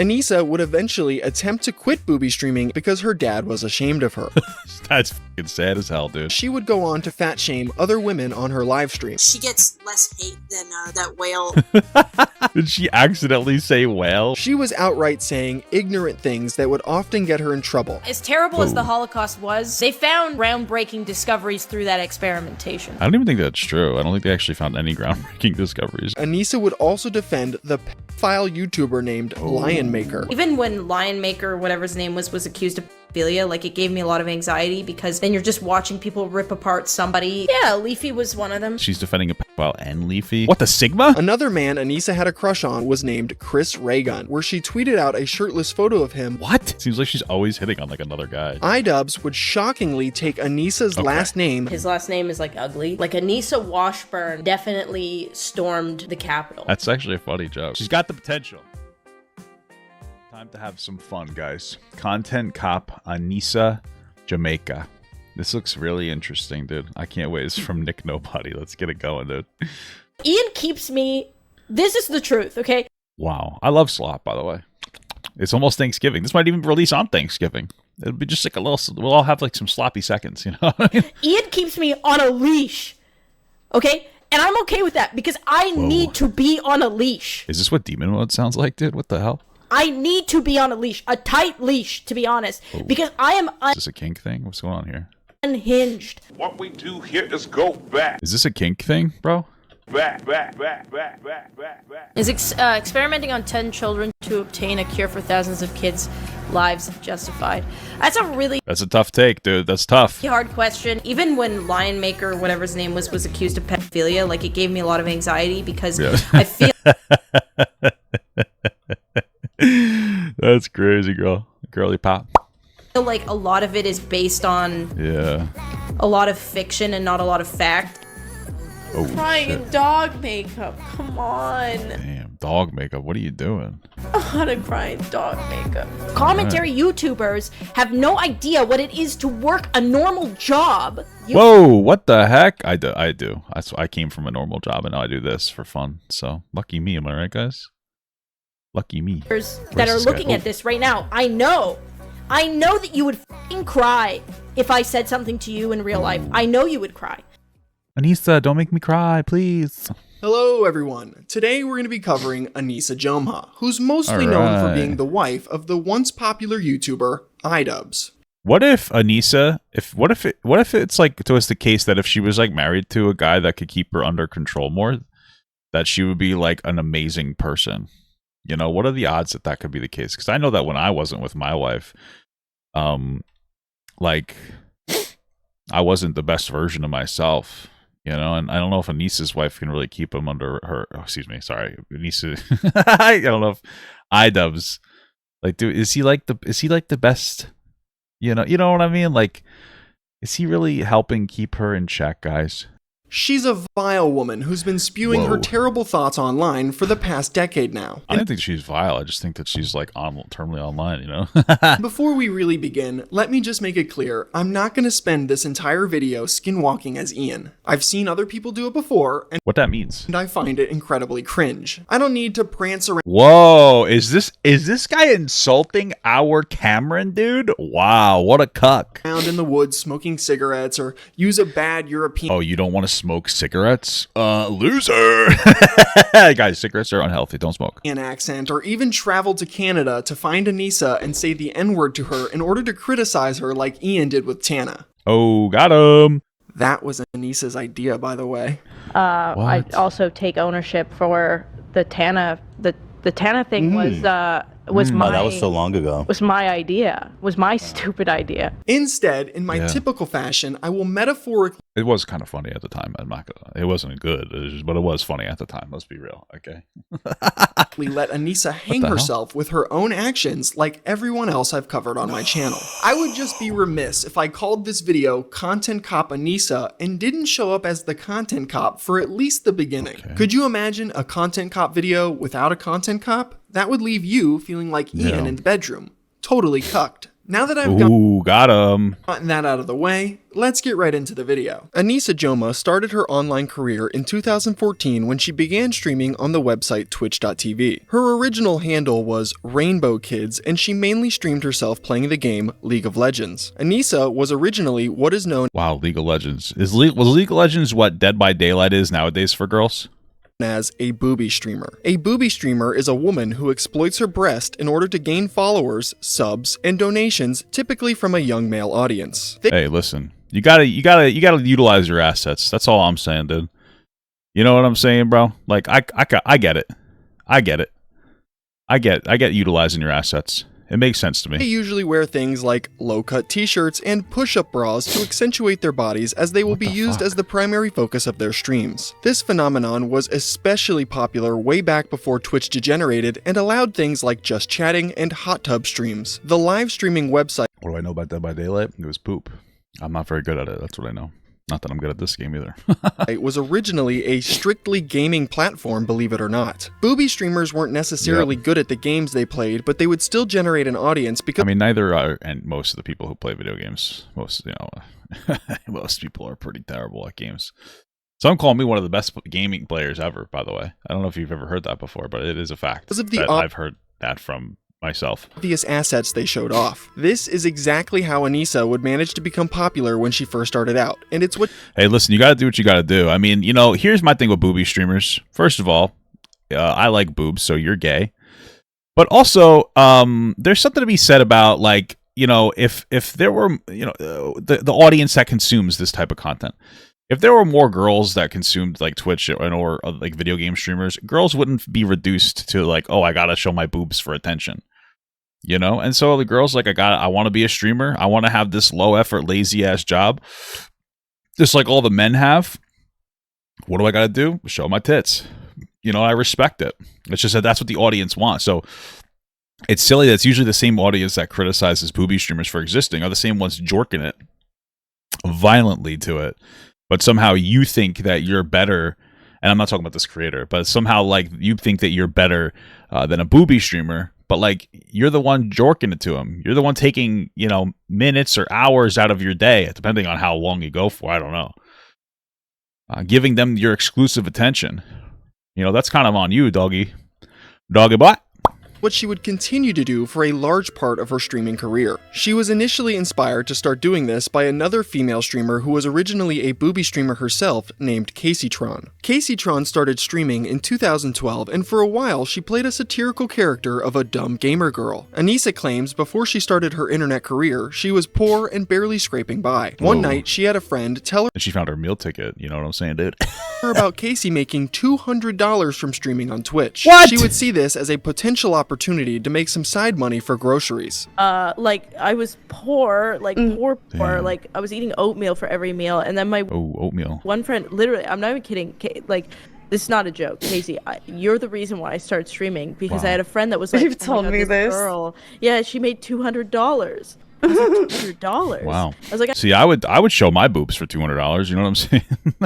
Anisa would eventually attempt to quit booby streaming because her dad was ashamed of her. That's fucking sad as hell, dude. She would go on to fat shame other women on her live stream. She gets less hate than that whale. Did she accidentally say whale? She was outright saying ignorant things that would often get her in trouble. As terrible as the Holocaust was, they found groundbreaking discoveries through that experimentation. I don't even think that's true. I don't think they actually found any groundbreaking discoveries. Anisa would also defend the pedophile YouTuber named Lion Maker. Even when Lion Maker, whatever his name was accused of pedophilia, like, it gave me a lot of anxiety because then you're just watching people rip apart somebody. Yeah, Leafy was one of them. She's defending a pedophile and Leafy. What, the Sigma? Another man Anisa had a crush on was named Chris Raygun, where she tweeted out a shirtless photo of him. What? Seems like she's always hitting on like another guy. iDubbbz would shockingly take Anisa's last name. His last name is like ugly. Like, Anisa Washburn definitely stormed the Capitol. That's actually a funny joke. She's got the potential. Time to have some fun, guys. Content cop Anisa, Jamaica. This looks really interesting, dude. I can't wait. It's from Nick Nobody. Let's get it going, dude. Ian keeps me... This is the truth, okay? Wow. I love slop, by the way. It's almost Thanksgiving. This might even release on Thanksgiving. It'll be just like a little... We'll all have like some sloppy seconds, you know? Ian keeps me on a leash, okay? And I'm okay with that because I need to be on a leash. Is this what demon mode sounds like, dude? What the hell? I need to be on a leash, a tight leash, to be honest, because I am Is this a kink thing? What's going on here? unhinged. What we do here is go back. Is this a kink thing, bro? Back. Is experimenting on 10 children to obtain a cure for thousands of kids' lives justified? That's a tough take, dude. That's tough. hard question. Even when Lion Maker, whatever his name was accused of pedophilia, like, it gave me a lot of anxiety because I feel... That's crazy, girl. Girly pop. like a lot of it is based on a lot of fiction and not a lot of fact. Oh, Crying shit. in dog makeup. Come on. Damn, dog makeup. What are you doing? I want to cry in dog makeup. Commentary YouTubers have no idea what it is to work a normal job. Whoa, what the heck? I do. I came from a normal job and now I do this for fun. So, lucky me, am I right, guys? Lucky me. That are looking at this right now. I know that you would f***ing cry if I said something to you in real life. I know you would cry. Anisa, don't make me cry, please. Hello everyone. Today we're going to be covering Anisa Jomha, who's mostly known for being the wife of the once popular YouTuber iDubbbz. What if Anisa, what if it's like to us the case that if she was like married to a guy that could keep her under control more, that she would be like an amazing person? You know, what are the odds that that could be the case? Because I know that when I wasn't with my wife, like, I wasn't the best version of myself, you know? And I don't know if Anisa's wife can really keep him under her... Oh, excuse me, sorry. Anisa... I don't know if iDubbbz... Like, dude, is he like the best... You know what I mean? Like, is he really helping keep her in check, guys? She's a vile woman who's been spewing her terrible thoughts online for the past decade now. I don't think she's vile. I just think that she's like terminally online, you know? Before we really begin, let me just make it clear, I'm not going to spend this entire video skinwalking as Ian. I've seen other people do it before, and what that means. I find it incredibly cringe. I don't need to prance around. Whoa, is this guy insulting our Cameron, dude? Wow, what a cuck. Around in the woods smoking cigarettes or use a bad European... Oh, you don't want to smoke cigarettes? Loser. Guys, cigarettes are unhealthy. Don't smoke. An accent, or even travel to Canada to find Anisa and say the N-word to her in order to criticize her like Ian did with Tana. Oh, got him. That was Anisa's idea, by the way. I also take ownership for the Tana. The Tana thing was my. Oh, that was so long ago. Was my idea. Was my stupid idea. Instead, in my typical fashion, I will metaphorically... It was kind of funny at the time. I'm not gonna... It wasn't good, but it was funny at the time. Let's be real, okay? let Anisa hang herself with her own actions like everyone else I've covered on my channel. I would just be remiss if I called this video Content Cop Anisa and didn't show up as the content cop for at least the beginning. Okay. Could you imagine a content cop video without a content cop? That would leave you feeling like Ian in the bedroom. Totally cucked. Now that I've Ooh, got him. gotten that out of the way, let's get right into the video. Anisa Jomha started her online career in 2014 when she began streaming on the website twitch.tv. Her original handle was Rainbow Kids, and she mainly streamed herself playing the game League of Legends. Anisa was originally what is known Wow, League of Legends. Was League of Legends what Dead by Daylight is nowadays for girls? as a booby streamer. A booby streamer is a woman who exploits her breast in order to gain followers, subs, and donations, typically from a young male audience. Hey, listen. You gotta utilize your assets. That's all I'm saying, dude. You know what I'm saying, bro? Like, I get it. I get utilizing your assets. It makes sense to They me. usually wear things like low-cut t-shirts and push-up bras to accentuate their bodies, as they will be used as the primary focus of their streams. This phenomenon was especially popular way back before Twitch degenerated and allowed things like just chatting and hot tub streams. The live streaming website What do I know about Dead by Daylight? It was poop. I'm not very good at it. That's what I know. Not that I'm good at this game either. It was originally a strictly gaming platform, believe it or not. Booby streamers weren't necessarily good at the games they played, but they would still generate an audience because I mean, neither are, and most of the people who play video games, most people are pretty terrible at games. Some call me one of the best gaming players ever, by the way. I don't know if you've ever heard that before, but it is a fact. Because of the that I've heard that from myself. obvious assets they showed off. This is exactly how Anisa would manage to become popular when she first started out, and it's what Hey, listen, you got to do what you got to do. I mean, here's my thing with booby streamers. First of all, I like boobs, so you're gay. But also, there's something to be said about, like, if there were, the audience that consumes this type of content. If there were more girls that consumed like Twitch or like video game streamers, girls wouldn't be reduced to like, oh, I gotta show my boobs for attention, And so the girls like, I want to be a streamer. I want to have this low effort, lazy ass job, just like all the men have. What do I gotta do? Show my tits. I respect it. It's just that that's what the audience wants. So it's silly that it's usually the same audience that criticizes booby streamers for existing are the same ones jorking it violently to it. But somehow you think that you're better, and I'm not talking about this creator, but somehow like you think that you're better than a booby streamer, but like you're the one jorking it to them. You're the one taking, minutes or hours out of your day, depending on how long you go for. I don't know. Giving them your exclusive attention. That's kind of on you, doggy. Doggy boy. what she would continue to do for a large part of her streaming career. She was initially inspired to start doing this by another female streamer who was originally a booby streamer herself named Caseytron. Caseytron started streaming in 2012, and for a while she played a satirical character of a dumb gamer girl. Anisa claims before she started her internet career, she was poor and barely scraping by. One night, she had a friend tell her And she found her meal ticket. You know what I'm saying, dude? about Casey making $200 from streaming on Twitch. What? She would see this as a potential opportunity to make some side money for groceries. Like I was poor, like poor. Damn. Like I was eating oatmeal for every meal, and then my Oh, oatmeal. one friend, literally, I'm not even kidding. Like, this is not a joke, Casey. You're the reason why I started streaming because I had a friend that was like, You've told me this. girl. Yeah, she made $200. I was like, $200. Wow. I was like, See, I would show my boobs for $200. You know what I'm saying?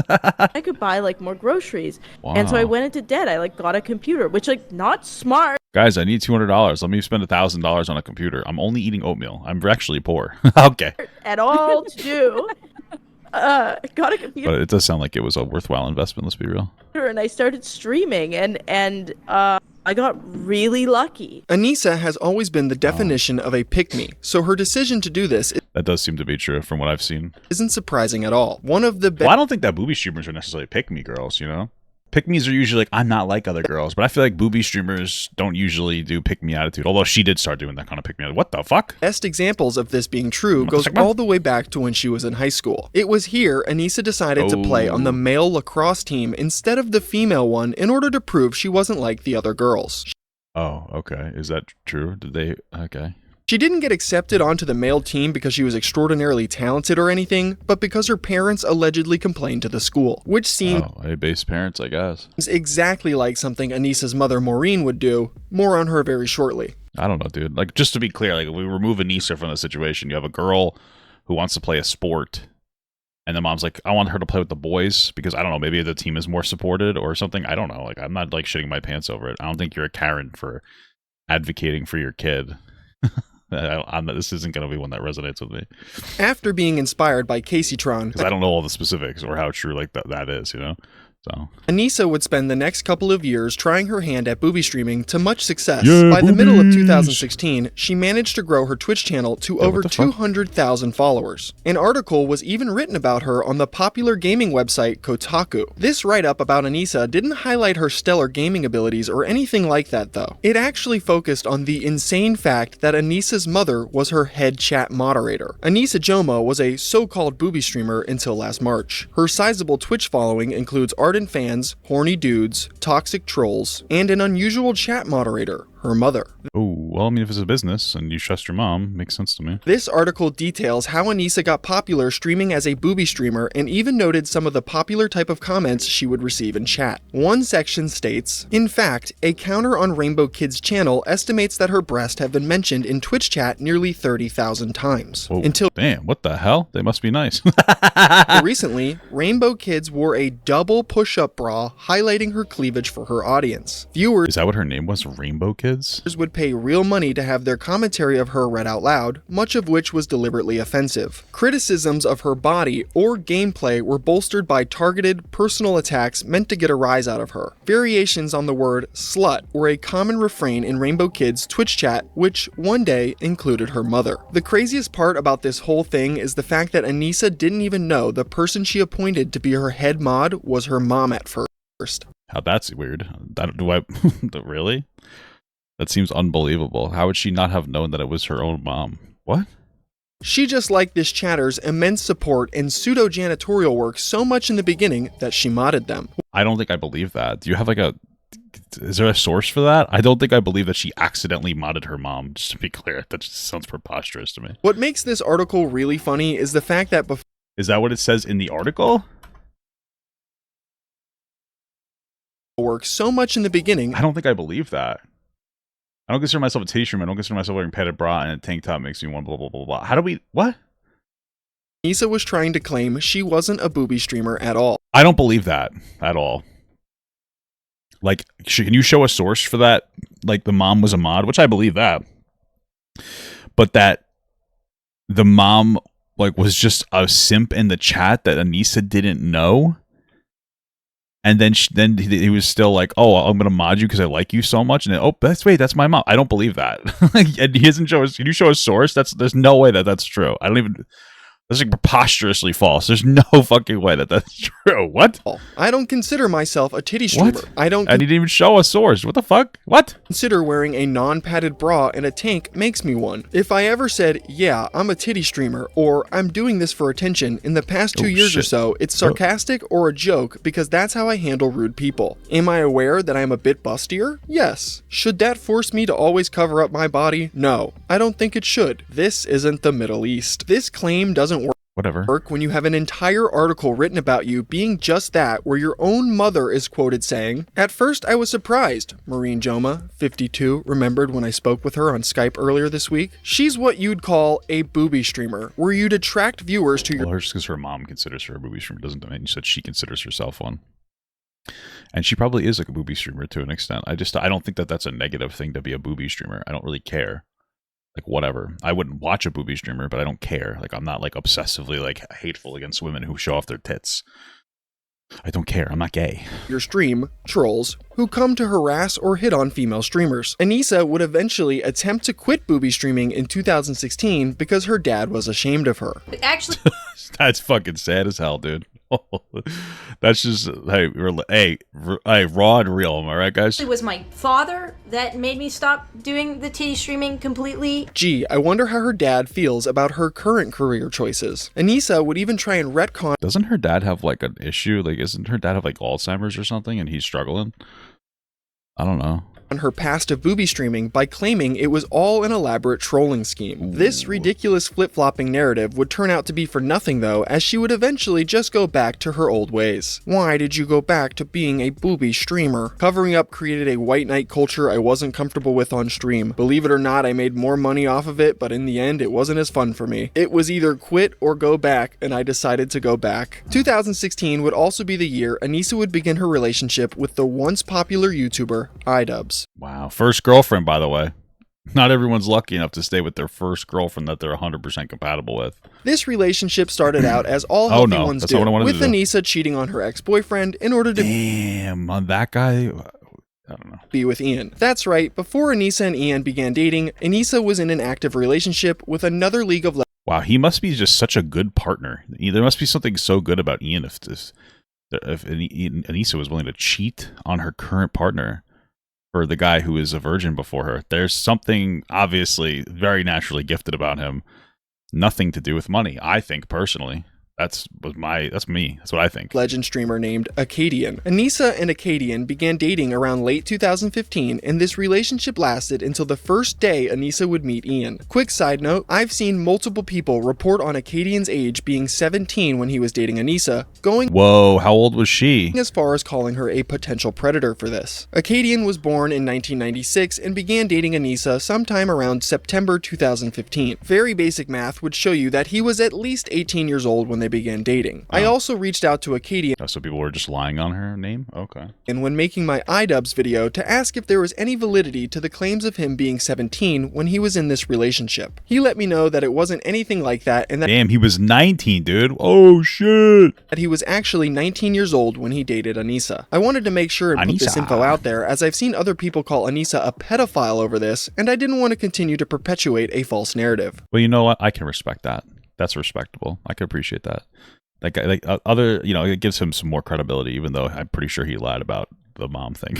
I could buy like more groceries, and so I Wow. went into debt. I like got a computer, which like not smart. Guys, I need $200. Let me spend $1,000 on a computer. I'm only eating oatmeal. I'm actually poor. Okay. At all to do. Got a computer. But it does sound like it was a worthwhile investment, let's be real. And I started streaming, and I got really lucky. Anisa has always been the definition of a pick-me, so her decision to do this That does seem to be true from what I've seen. isn't surprising at all. One of the Well, I don't think that booby streamers are necessarily pick-me girls, Pick-me's are usually like, I'm not like other girls, but I feel like booby streamers don't usually do pick-me attitude, although she did start doing that kind of pick-me attitude. What the fuck? best examples of this being true goes all the way back to when she was in high school. It was here Anisa decided to play on the male lacrosse team instead of the female one in order to prove she wasn't like the other girls. Oh, okay. Is that true? Did they... Okay. She didn't get accepted onto the male team because she was extraordinarily talented or anything, but because her parents allegedly complained to the school, which seems Oh, hey, base parents, I guess. exactly like something Anisa's mother Maureen would do. More on her very shortly. I don't know, dude. Like, just to be clear, like, if we remove Anisa from the situation, you have a girl who wants to play a sport, and the mom's like, I want her to play with the boys because, I don't know, maybe the team is more supported or something. I don't know. Like, I'm not, like, shitting my pants over it. I don't think you're a Karen for advocating for your kid. This isn't going to be one that resonates with me. After being inspired by Caseytron, because I don't know all the specifics or how true like that is, you know? So Anisa would spend the next couple of years trying her hand at booby streaming to much success. By the middle of 2016, she managed to grow her Twitch channel to over 200,000 followers. An article was even written about her on the popular gaming website Kotaku. This write-up about Anisa didn't highlight her stellar gaming abilities or anything like that though. It actually focused on the insane fact that Anisa's mother was her head chat moderator. Anisa Jomha was a so-called booby streamer until last March. Her sizable Twitch following includes ardent fans, horny dudes, toxic trolls, and an unusual chat moderator, her mother. Oh, well, I mean, if it's a business and you trust your mom, makes sense to me. This article details how Anisa got popular streaming as a booby streamer and even noted some of the popular type of comments she would receive in chat. One section states, in fact, a counter on Rainbow Kid's channel estimates that her breasts have been mentioned in Twitch chat nearly 30,000 times. Whoa, until damn, what the hell? They must be nice. recently, Rainbow Kids wore a double push-up bra highlighting her cleavage for her audience. Viewers Is that what her name was? Rainbow Kids? would pay real money to have their commentary of her read out loud, much of which was deliberately offensive. Criticisms of her body or gameplay were bolstered by targeted, personal attacks meant to get a rise out of her. Variations on the word slut were a common refrain in Rainbow Kids' Twitch chat, which one day included her mother. The craziest part about this whole thing is the fact that Anisa didn't even know the person she appointed to be her head mod was her mom at first. How that's weird. Really? That seems unbelievable. How would she not have known that it was her own mom? What? She just liked this chatter's immense support and pseudo-janitorial work so much in the beginning that she modded them. I don't think I believe that. Do you have is there a source for that? I don't think I believe that she accidentally modded her mom, just to be clear. That just sounds preposterous to me. What makes this article really funny is the fact that before Is that what it says in the article? work so much in the beginning, I don't think I believe that. I don't consider myself a titty streamer. I don't consider myself wearing padded bra and a tank top makes me want blah, blah, blah, blah. How do we... What? Anisa was trying to claim she wasn't a booby streamer at all. I don't believe that at all. Like, can you show a source for that? Like, the mom was a mod, which I believe that. But that the mom, like, was just a simp in the chat that Anisa didn't know? And then he was still like, oh, I'm going to mod you because I like you so much. And then, oh, that's my mom. I don't believe that. And he doesn't show us. Can you show a source? There's no way that that's true. I don't even... That's like preposterously false. There's no fucking way that that's true. What? I don't consider myself a titty streamer. What? I don't. I didn't even show a source. What the fuck? What? Consider wearing a non-padded bra and a tank makes me one. If I ever said, yeah, I'm a titty streamer, or I'm doing this for attention, in the past 2 years or so, it's sarcastic or a joke because that's how I handle rude people. Am I aware that I'm a bit bustier? Yes. Should that force me to always cover up my body? No. I don't think it should. This isn't the Middle East. This claim doesn't work when you have an entire article written about you being just that, where your own mother is quoted saying, "At first I was surprised. Marine Jomha, 52, remembered when I spoke with her on Skype earlier this week. She's what you'd call a booby streamer, where you'd attract viewers to your..." Well, just because her mom considers her a booby streamer doesn't mean you said she considers herself one. And she probably is like a booby streamer to an extent. I don't think that that's a negative thing to be a booby streamer. I don't really care. Like, whatever. I wouldn't watch a booby streamer, but I don't care. Like, I'm not, like, obsessively, like, hateful against women who show off their tits. I don't care. I'm not gay. Your stream, trolls, who come to harass or hit on female streamers. Anisa would eventually attempt to quit booby streaming in 2016 because her dad was ashamed of her. Actually, That's fucking sad as hell, dude. That's just, hey, raw and real, am I right, guys? it was my father that made me stop doing the titty streaming completely. Gee, I wonder how her dad feels about her current career choices. Anisa would even try and retcon. Doesn't her dad have, like, an issue? Like, isn't her dad have, like, Alzheimer's or something and he's struggling? I don't know. On her past of booby streaming by claiming it was all an elaborate trolling scheme. Ooh. This ridiculous flip-flopping narrative would turn out to be for nothing though, as she would eventually just go back to her old ways. Why did you go back to being a booby streamer? Covering up created a white knight culture I wasn't comfortable with on stream. Believe it or not, I made more money off of it, but in the end it wasn't as fun for me. It was either quit or go back, and I decided to go back. 2016 would also be the year Anisa would begin her relationship with the once popular YouTuber iDubbbz. Wow. First girlfriend, by the way. Not everyone's lucky enough to stay with their first girlfriend that they're 100% compatible with. This relationship started out as all healthy ones do, with Anisa cheating on her ex-boyfriend in order to on that guy. I don't know. Be with Ian. That's right. Before Anisa and Ian began dating, Anisa was in an active relationship with another League of Legends. Wow, he must be just such a good partner. There must be something so good about Ian if Anisa was willing to cheat on her current partner for the guy who is a virgin before her. There's something obviously very naturally gifted about him. Nothing to do with money, I think personally. That's me. That's what I think. Legend streamer named Acadian. Anisa and Acadian began dating around late 2015, and this relationship lasted until the first day Anisa would meet Ian. Quick side note, I've seen multiple people report on Acadian's age being 17 when he was dating Anisa, going Whoa, how old was she? As far as calling her a potential predator for this. Acadian was born in 1996 and began dating Anisa sometime around September 2015. Very basic math would show you that he was at least 18 years old when they began dating. I also reached out to Acadian. So people were just lying on her name? Okay. And when making my iDubbbz video to ask if there was any validity to the claims of him being 17 when he was in this relationship. He let me know that it wasn't anything like that and that— Damn, he was 19, dude. Oh, shit. That he was actually 19 years old when he dated Anisa. I wanted to make sure and put this info out there as I've seen other people call Anisa a pedophile over this, and I didn't want to continue to perpetuate a false narrative. Well, you know what? I can respect that. That's respectable. I can appreciate that. Like it gives him some more credibility, even though I'm pretty sure he lied about the mom thing.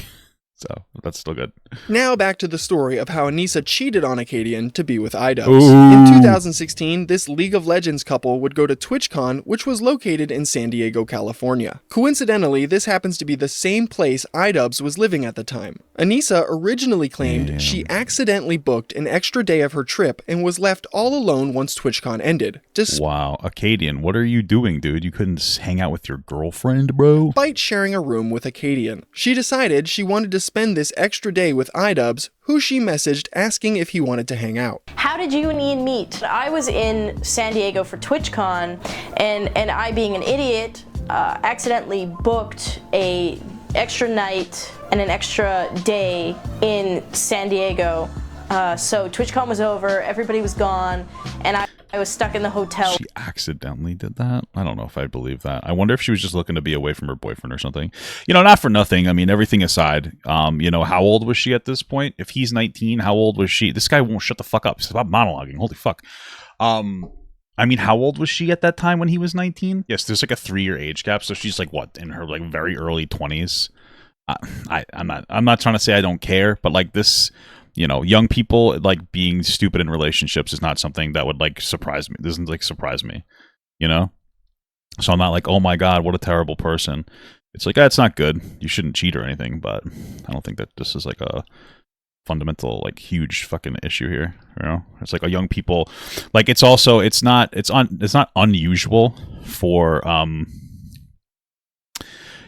So that's still good. Now back to the story of how Anisa cheated on Acadian to be with iDubbbz. In 2016, this League of Legends couple would go to TwitchCon, which was located in San Diego, California. Coincidentally, this happens to be the same place iDubbbz was living at the time. Anisa originally claimed she accidentally booked an extra day of her trip and was left all alone once TwitchCon ended. Wow, Acadian, what are you doing, dude? You couldn't hang out with your girlfriend, bro? Despite sharing a room with Acadian, she decided she wanted to spend this extra day with iDubbbz, who she messaged asking if he wanted to hang out. How did you and Ian meet? I was in San Diego for TwitchCon, and I, being an idiot, accidentally booked a extra night and an extra day in San Diego. So TwitchCon was over, everybody was gone, and I was stuck in the hotel. She accidentally did that? I don't know if I believe that. I wonder if she was just looking to be away from her boyfriend or something. You know, not for nothing. I mean, everything aside, you know, how old was she at this point? If he's 19, how old was she? This guy won't shut the fuck up. Stop monologuing. Holy fuck. I mean, how old was she at that time when he was 19? Yes, there's like a 3-year age gap. So she's like, what, in her like very early 20s? I'm not trying to say I don't care, but like this, you know, young people like being stupid in relationships is not something that would like surprise me. It doesn't like surprise me, you know? So I'm not like, oh my God, what a terrible person. It's like, it's not good. You shouldn't cheat or anything, but I don't think that this is like a fundamental, like huge fucking issue here. You know, it's like a young people, like it's also, it's not unusual for,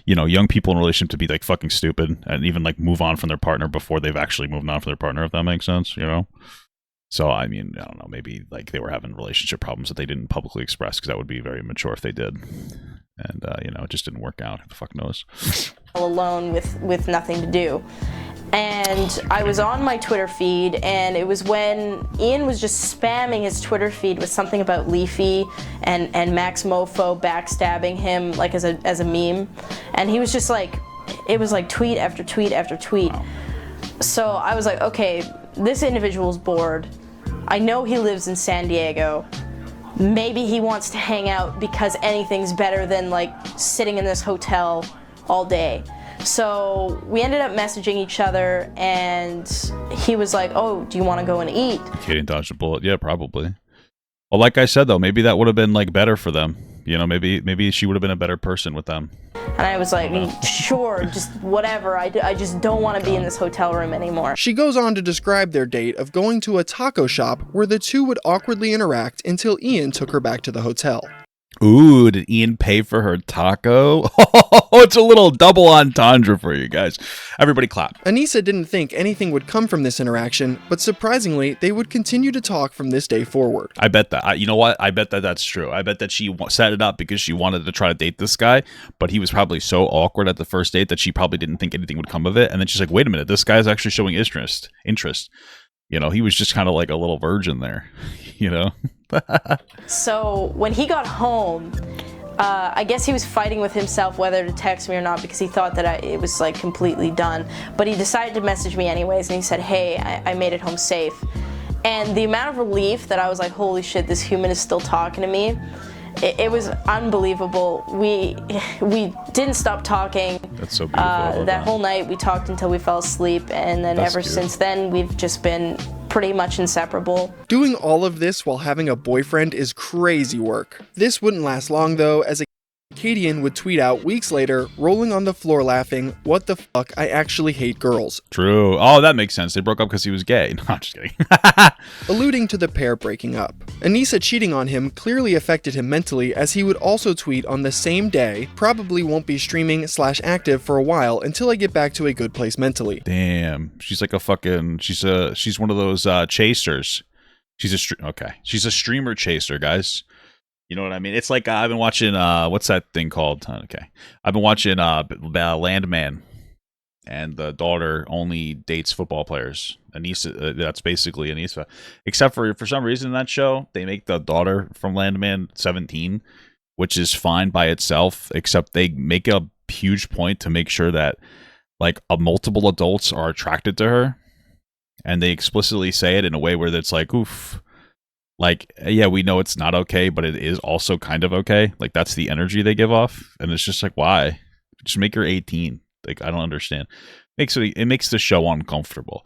you know, young people in a relationship to be like fucking stupid and even like move on from their partner before they've actually moved on from their partner, if that makes sense, you know? So, I mean, I don't know, maybe like they were having relationship problems that they didn't publicly express because that would be very immature if they did. And, you know, it just didn't work out. Who the fuck knows? Alone with nothing to do. And I was on my Twitter feed, and it was when Ian was just spamming his Twitter feed with something about Leafy and Max Mofo backstabbing him like as a meme. And he was just like, it was like tweet after tweet after tweet. Wow. So I was like, okay, this individual's bored. I know he lives in San Diego. Maybe he wants to hang out because anything's better than like sitting in this hotel all day. So we ended up messaging each other, and he was like, oh, do you want to go and eat? Katie dodged a bullet. Yeah, probably. Well, like I said, though, maybe that would have been like better for them. You know, maybe she would have been a better person with them. And I was like, sure, just whatever. I just don't want to be in this hotel room anymore. She goes on to describe their date of going to a taco shop where the two would awkwardly interact until Ian took her back to the hotel. Ooh, did Ian pay for her taco? Oh, it's a little double entendre for you guys. Everybody clap. Anisa didn't think anything would come from this interaction, but surprisingly, they would continue to talk from this day forward. I bet that. You know what? I bet that that's true. I bet that she set it up because she wanted to try to date this guy, but he was probably so awkward at the first date that she probably didn't think anything would come of it. And then she's like, wait a minute, this guy's actually showing interest. You know, he was just kind of like a little virgin there, you know? So when he got home, I guess he was fighting with himself whether to text me or not because he thought that it was like completely done. But he decided to message me anyways, and he said, hey, I made it home safe. And the amount of relief that I was like, holy shit, this human is still talking to me. It was unbelievable. We didn't stop talking. That's so beautiful. That whole night we talked until we fell asleep, and then ever since then we've just been pretty much inseparable. Doing all of this while having a boyfriend is crazy work. This wouldn't last long though, as Acadian would tweet out weeks later, rolling on the floor laughing, "What the fuck, I actually hate girls." True. Oh, that makes sense. They broke up because he was gay. No, I'm just kidding. Alluding to the pair breaking up. Anisa cheating on him clearly affected him mentally, as he would also tweet on the same day, "Probably won't be streaming/active for a while until I get back to a good place mentally." Damn. She's like a fucking, she's one of those chasers. She's a streamer chaser, guys. You know what I mean? It's like I've been watching what's that thing called? Okay. I've been watching Landman, and the daughter only dates football players. Anisa, that's basically Anisa. Except for some reason in that show, they make the daughter from Landman 17, which is fine by itself, except they make a huge point to make sure that like multiple adults are attracted to her, and they explicitly say it in a way where it's like, oof. Like, yeah, we know it's not okay, but it is also kind of okay. Like, that's the energy they give off. And it's just like, why? Just make her 18. Like, I don't understand. It makes the show uncomfortable.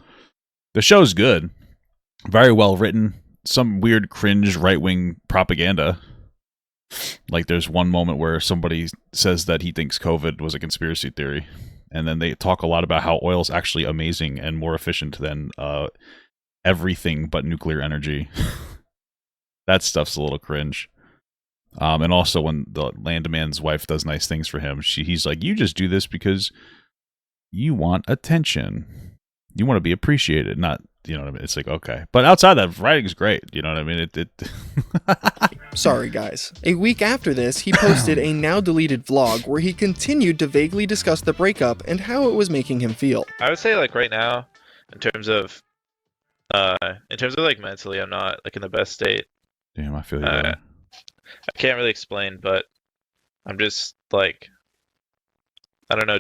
The show's good. Very well written. Some weird cringe right-wing propaganda. Like, there's one moment where somebody says that he thinks COVID was a conspiracy theory. And then they talk a lot about how oil is actually amazing and more efficient than everything but nuclear energy. That stuff's a little cringe. And also when the Landman's wife does nice things for him, he's like, you just do this because you want attention. You want to be appreciated, not, you know what I mean? It's like, okay. But outside that, writing's great. You know what I mean? Sorry, guys. A week after this, he posted a now-deleted vlog where he continued to vaguely discuss the breakup and how it was making him feel. I would say, like, right now, in terms of like mentally, I'm not like in the best state. Damn, I feel you. I can't really explain, but I'm just like, I don't know,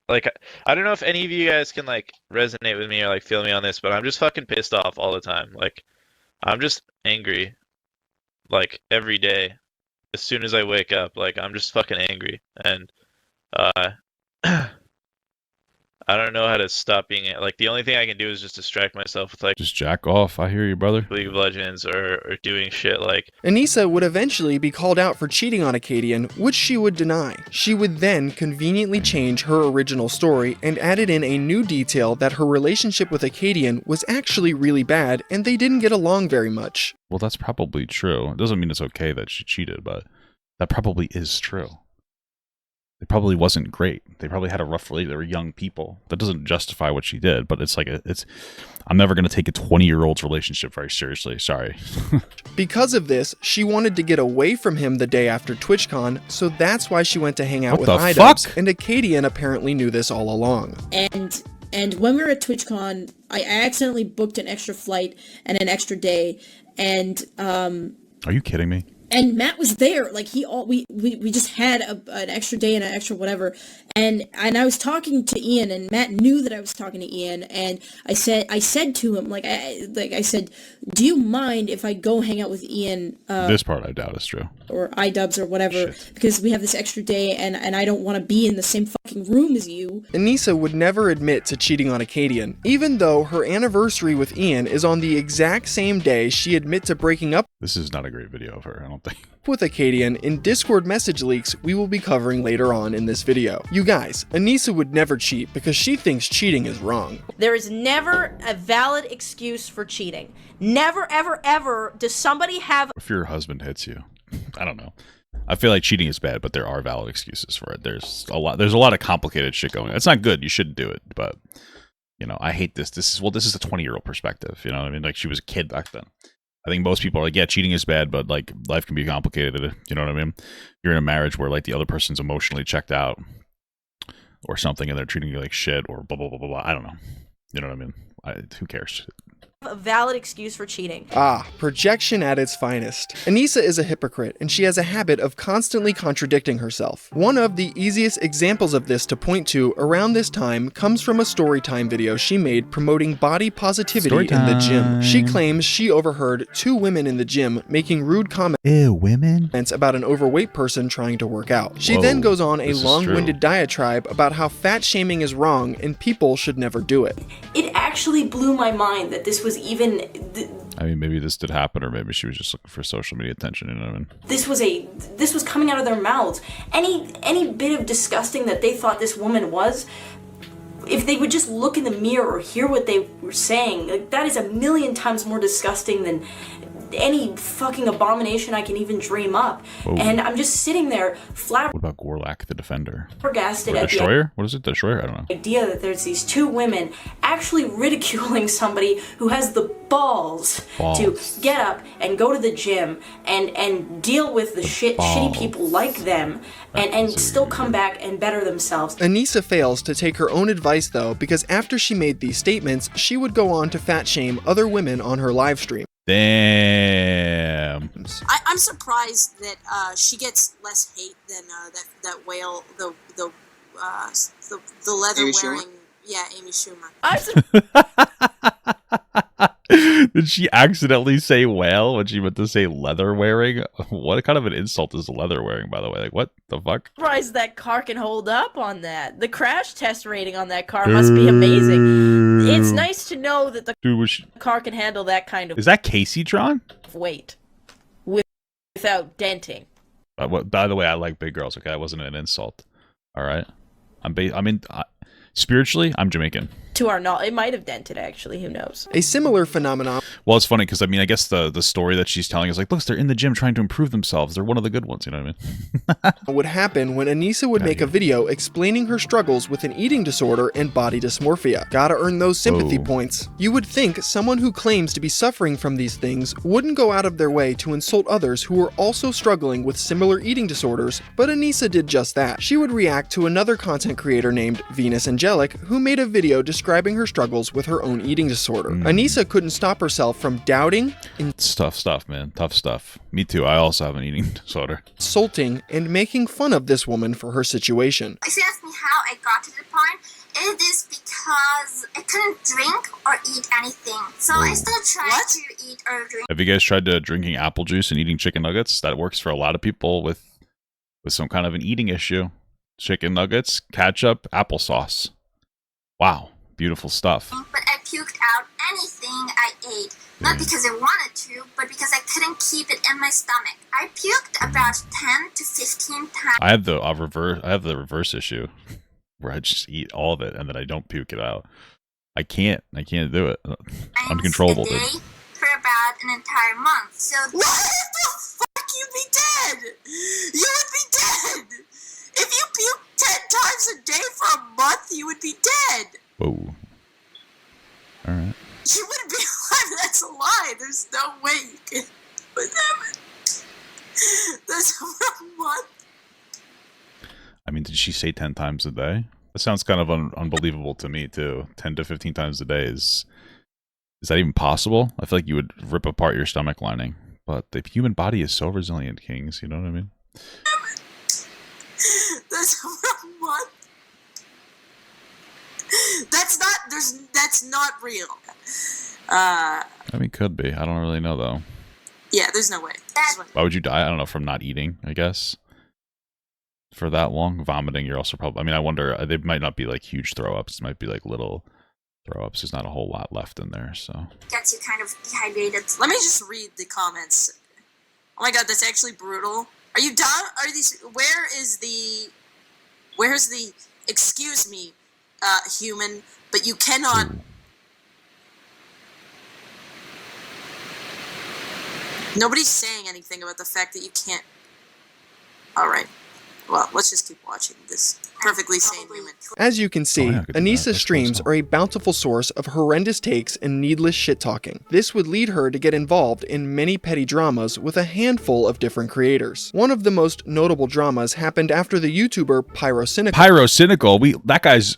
like, I don't know if any of you guys can like resonate with me or like feel me on this, but I'm just fucking pissed off all the time. Like, I'm just angry, like every day. As soon as I wake up, like I'm just fucking angry, and I don't know how to stop being like. The only thing I can do is just distract myself with like just jack off. I hear you, brother. League of Legends or doing shit like. Anisa would eventually be called out for cheating on Acadian, which she would deny. She would then conveniently change her original story and added in a new detail that her relationship with Acadian was actually really bad and they didn't get along very much. Well, that's probably true. It doesn't mean it's okay that she cheated, but that probably is true. It probably wasn't great. They probably had a rough relationship. They were young people. That doesn't justify what she did, but it's like, I'm never going to take a 20-year-old's relationship very seriously. Sorry. Because of this, she wanted to get away from him the day after TwitchCon, so that's why she went to hang out with iDubbbz, and Acadian apparently knew this all along. And when we were at TwitchCon, I accidentally booked an extra flight and an extra day, and Are you kidding me? And Matt was there, like we just had an extra day and an extra whatever, and I was talking to Ian, and Matt knew that I was talking to Ian, and I said to him, I said, do you mind if I go hang out with Ian? This part I doubt is true. Or iDubbbz or whatever, because we have this extra day, and I don't want to be in the same fucking room as you. Anisa would never admit to cheating on Acadian, even though her anniversary with Ian is on the exact same day she admit to breaking up. This is not a great video of her, I don't think. With Acadian in Discord message leaks we will be covering later on in this video. You guys, Anisa would never cheat because she thinks cheating is wrong. There is never a valid excuse for cheating. Never, ever, ever does somebody have... If your husband hits you, I don't know. I feel like cheating is bad, but there are valid excuses for it. There's a lot of complicated shit going on. It's not good. You shouldn't do it, but you know, I hate this. This is a 20-year-old perspective. You know what I mean? Like, she was a kid back then. I think most people are like, yeah, cheating is bad, but like life can be complicated. You know what I mean? You're in a marriage where like the other person's emotionally checked out or something, and they're treating you like shit or blah, blah, blah, blah, blah. I don't know. You know what I mean? Who cares? a valid excuse for cheating. Ah, projection at its finest. Anisa is a hypocrite, and she has a habit of constantly contradicting herself. One of the easiest examples of this to point to around this time comes from a storytime video she made promoting body positivity in the gym. She claims she overheard two women in the gym making rude comments about an overweight person trying to work out. She then goes on a long-winded diatribe about how fat shaming is wrong and people should never do it. It actually blew my mind that this was even... I mean, maybe this did happen, or maybe she was just looking for social media attention, you know what I mean? This was coming out of their mouths. Any bit of disgusting that they thought this woman was, if they would just look in the mirror or hear what they were saying, like, that is a million times more disgusting than any fucking abomination I can even dream up. Whoa. And I'm just sitting there What about Gorlak the Defender? flabbergasted Or at Destroyer? What is it? Destroyer? I don't know. the idea that there's these two women actually ridiculing somebody who has the balls to get up and go to the gym and deal with the shitty people like them and still come back and better themselves. Anisa fails to take her own advice though, because after she made these statements, she would go on to fat shame other women on her live stream. Damn. I'm surprised that she gets less hate than that whale, the leather wearing, Amy Schumer. Did she accidentally say whale when she meant to say leather wearing? What kind of an insult is leather wearing, by the way? Like, what the fuck? Surprised that car can hold up on that. The crash test rating on that car must be amazing. It's nice to know that the car can handle that kind of... Is that Casey-tron? ...weight without denting. By the way, I like big girls, okay? That wasn't an insult. All right? Spiritually, I'm Jamaican. To our knowledge, it might have dented, actually. Who knows? A similar phenomenon. Well, it's funny because, I mean, I guess the story that she's telling is like, look, they're in the gym trying to improve themselves. They're one of the good ones, you know what I mean? Would happen when Anisa would make a video explaining her struggles with an eating disorder and body dysmorphia. Gotta earn those sympathy points. You would think someone who claims to be suffering from these things wouldn't go out of their way to insult others who are also struggling with similar eating disorders, but Anisa did just that. She would react to another content creator named Venus Angelic, who made a video describing her struggles with her own eating disorder. Anisa couldn't stop herself from doubting, it's tough stuff, man. Tough stuff. Me too. I also have an eating disorder. Insulting, and making fun of this woman for her situation. If you ask me how I got to the point, it is because I couldn't drink or eat anything. So I still tried to eat or drink. Have you guys tried drinking apple juice and eating chicken nuggets? That works for a lot of people with some kind of an eating issue. Chicken nuggets, ketchup, applesauce. Wow. Beautiful stuff. But I puked out anything I ate. Not because I wanted to, but because I couldn't keep it in my stomach. I puked about 10 to 15 times. I have the reverse issue where I just eat all of it and then I don't puke it out. I can't do it. Uncontrollable. A day for about an entire month. So what the fuck? You'd be dead. You would be dead. If you puke 10 times a day for a month, you would be dead. Whoa. Alright. You wouldn't be alive. That's a lie. There's no way you can put that. That's a month. I mean, did she say 10 times a day? That sounds kind of unbelievable to me, too. 10 to 15 times a day is that even possible? I feel like you would rip apart your stomach lining. But the human body is so resilient, Kings. You know what I mean? That's a month. That's not real. I mean, could be. I don't really know, though. Yeah, there's no way. Why would you die? I don't know, from not eating, I guess. For that long. Vomiting, you're also probably... I mean, I wonder, they might not be like huge throw-ups. It might be like little throw-ups. There's not a whole lot left in there, so... Gets you kind of dehydrated. Let me just read the comments. Oh my god, that's actually brutal. Are you dumb? Where's the... Excuse me, human, but you cannot... Ooh. Nobody's saying anything about the fact that you can't... Alright. Well, let's just keep watching this perfectly sane human. As you can see, Anisa's streams are a bountiful source of horrendous takes and needless shit-talking. This would lead her to get involved in many petty dramas with a handful of different creators. One of the most notable dramas happened after the YouTuber Pyrocynical. Pyrocynical? That guy's...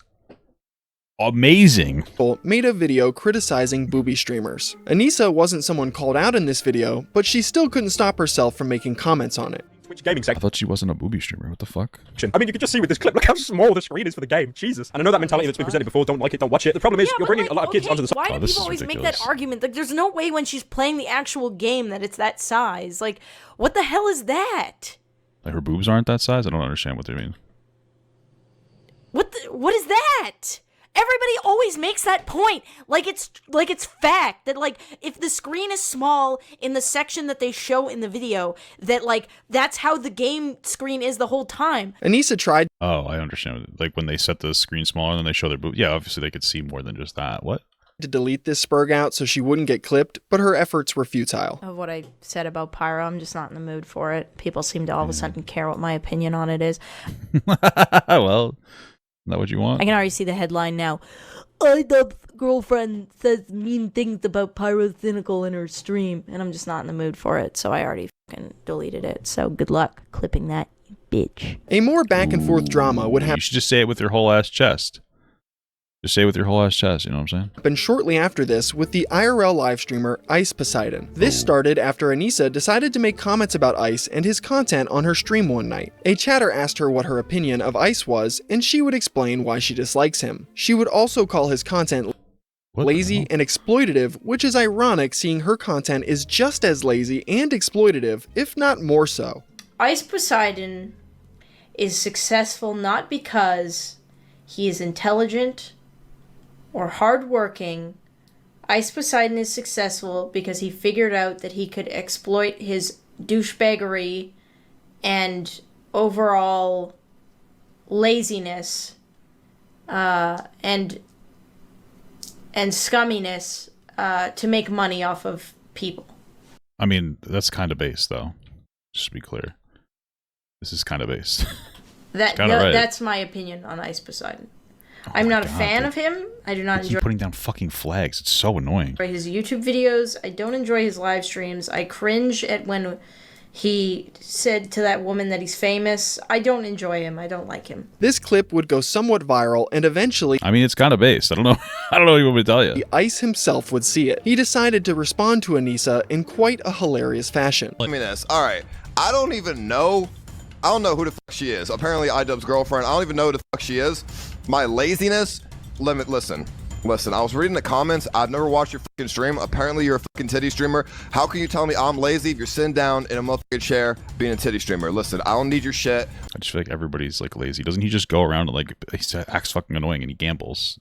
amazing. Made a video criticizing booby streamers. Anisa wasn't someone called out in this video, but she still couldn't stop herself from making comments on it. Twitch gaming I thought she wasn't a booby streamer. What the fuck? I mean, you can just see with this clip, look how small the screen is for the game. Jesus. And I know that mentality that's been presented before, don't like it, don't watch it. The problem is, you're bringing a lot of kids onto the side. Why do people always make that argument? Like, there's no way when she's playing the actual game that it's that size. Like, what the hell is that? Like her boobs aren't that size? I don't understand what they mean. What is that? Everybody always makes that point, like it's fact that like if the screen is small in the section that they show in the video, that like that's how the game screen is the whole time. Anisa tried. Oh, I understand. Like when they set the screen smaller and then they show their boob. Yeah, obviously they could see more than just that. What? To delete this spurg out so she wouldn't get clipped, but her efforts were futile. Of what I said about Pyro, I'm just not in the mood for it. People seem to all of a sudden care what my opinion on it is. Well. Is that what you want? I can already see the headline now. iDubbbz girlfriend says mean things about Pyrocynical in her stream, and I'm just not in the mood for it, so I already fucking deleted it. So good luck clipping that, bitch. A more back and forth drama would happen. You should just say it with your whole ass chest. Just say it with your whole ass chest, you know what I'm saying? Happened shortly after this with the IRL live streamer Ice Poseidon. This started after Anisa decided to make comments about Ice and his content on her stream one night. A chatter asked her what her opinion of Ice was, and she would explain why she dislikes him. She would also call his content lazy and exploitative, which is ironic seeing her content is just as lazy and exploitative, if not more so. Ice Poseidon is successful not because he is intelligent or hardworking. Ice Poseidon is successful because he figured out that he could exploit his douchebaggery and overall laziness and scumminess to make money off of people. I mean, that's kind of based, though. Just to be clear. This is kind of based. That's my opinion on Ice Poseidon. I'm not a fan of him. I do not enjoy putting down fucking flags. It's so annoying. His YouTube videos. I don't enjoy his live streams. I cringe at when he said to that woman that he's famous. I don't enjoy him. I don't like him. This clip would go somewhat viral and eventually... I mean, it's kind of based. I don't know. I don't know what you want me to tell you. Ice himself would see it. He decided to respond to Anisa in quite a hilarious fashion. Let me this. All right. I don't know who the fuck she is. Apparently iDubbbz girlfriend. I don't even know who the fuck she is. My laziness, listen, I was reading the comments. I've never watched your fucking stream. Apparently you're a fucking titty streamer. How can you tell me I'm lazy if you're sitting down in a motherfucking chair being a titty streamer? Listen, I don't need your shit. I just feel like everybody's like lazy. Doesn't he just go around and like, he acts fucking annoying and he gambles?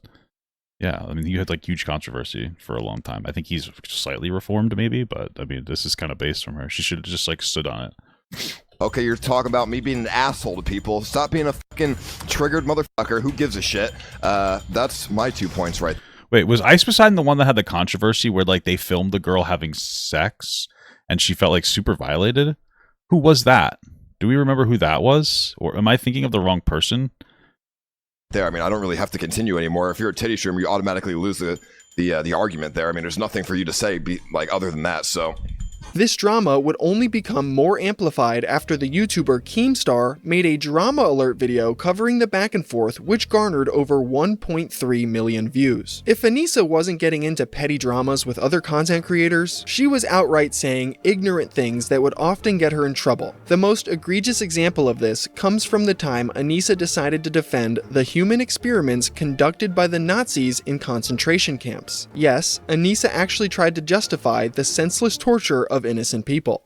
Yeah, I mean, you had like huge controversy for a long time. I think he's slightly reformed maybe, but I mean, this is kind of based from her. She should have just like stood on it. Okay, you're talking about me being an asshole to people. Stop being a fucking triggered motherfucker. Who gives a shit? That's my 2 points right. Wait, was Ice Poseidon the one that had the controversy where like they filmed the girl having sex and she felt like super violated? Who was that? Do we remember who that was? Or am I thinking of the wrong person? There, I mean, I don't really have to continue anymore. If you're a titty streamer, you automatically lose the argument there. I mean, there's nothing for you to say other than that, so... This drama would only become more amplified after the YouTuber Keemstar made a drama alert video covering the back and forth, which garnered over 1.3 million views. If Anisa wasn't getting into petty dramas with other content creators, she was outright saying ignorant things that would often get her in trouble. The most egregious example of this comes from the time Anisa decided to defend the human experiments conducted by the Nazis in concentration camps. Yes, Anisa actually tried to justify the senseless torture of innocent people.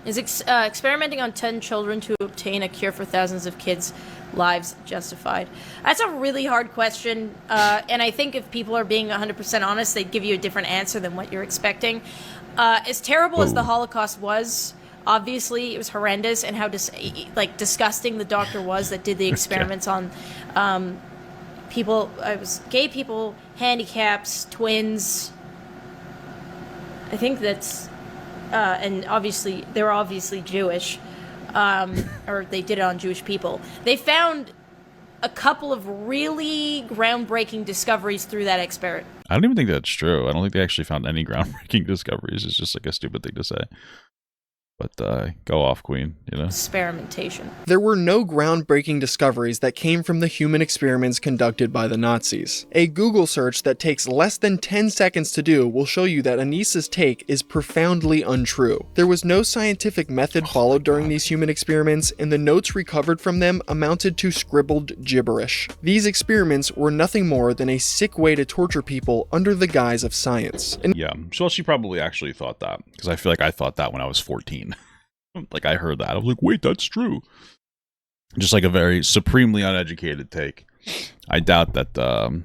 Is experimenting on 10 children to obtain a cure for thousands of kids' lives justified? That's a really hard question, and I think if people are being 100% honest, they'd give you a different answer than what you're expecting. As terrible as the Holocaust was, obviously it was horrendous, and how disgusting the doctor was that did the experiments on people. It was gay people, handicaps, twins. I think that's. And obviously, they were obviously Jewish, or they did it on Jewish people. They found a couple of really groundbreaking discoveries through that experiment. I don't even think that's true. I don't think they actually found any groundbreaking discoveries. It's just like a stupid thing to say. But go off, queen, you know? Experimentation. There were no groundbreaking discoveries that came from the human experiments conducted by the Nazis. A Google search that takes less than 10 seconds to do will show you that Anisa's take is profoundly untrue. There was no scientific method followed during these human experiments, and the notes recovered from them amounted to scribbled gibberish. These experiments were nothing more than a sick way to torture people under the guise of science. And yeah, well, she probably actually thought that, because I feel like I thought that when I was 14. Like, I heard that. I was like, wait, that's true. Just like a very supremely uneducated take. I doubt that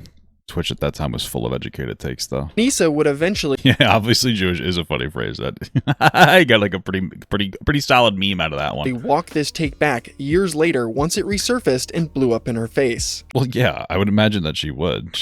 Twitch at that time was full of educated takes, though. Anisa would eventually... Yeah, obviously Jewish is a funny phrase. That I got like a pretty solid meme out of that one. walk this take back years later once it resurfaced and blew up in her face. Well, yeah, I would imagine that she would.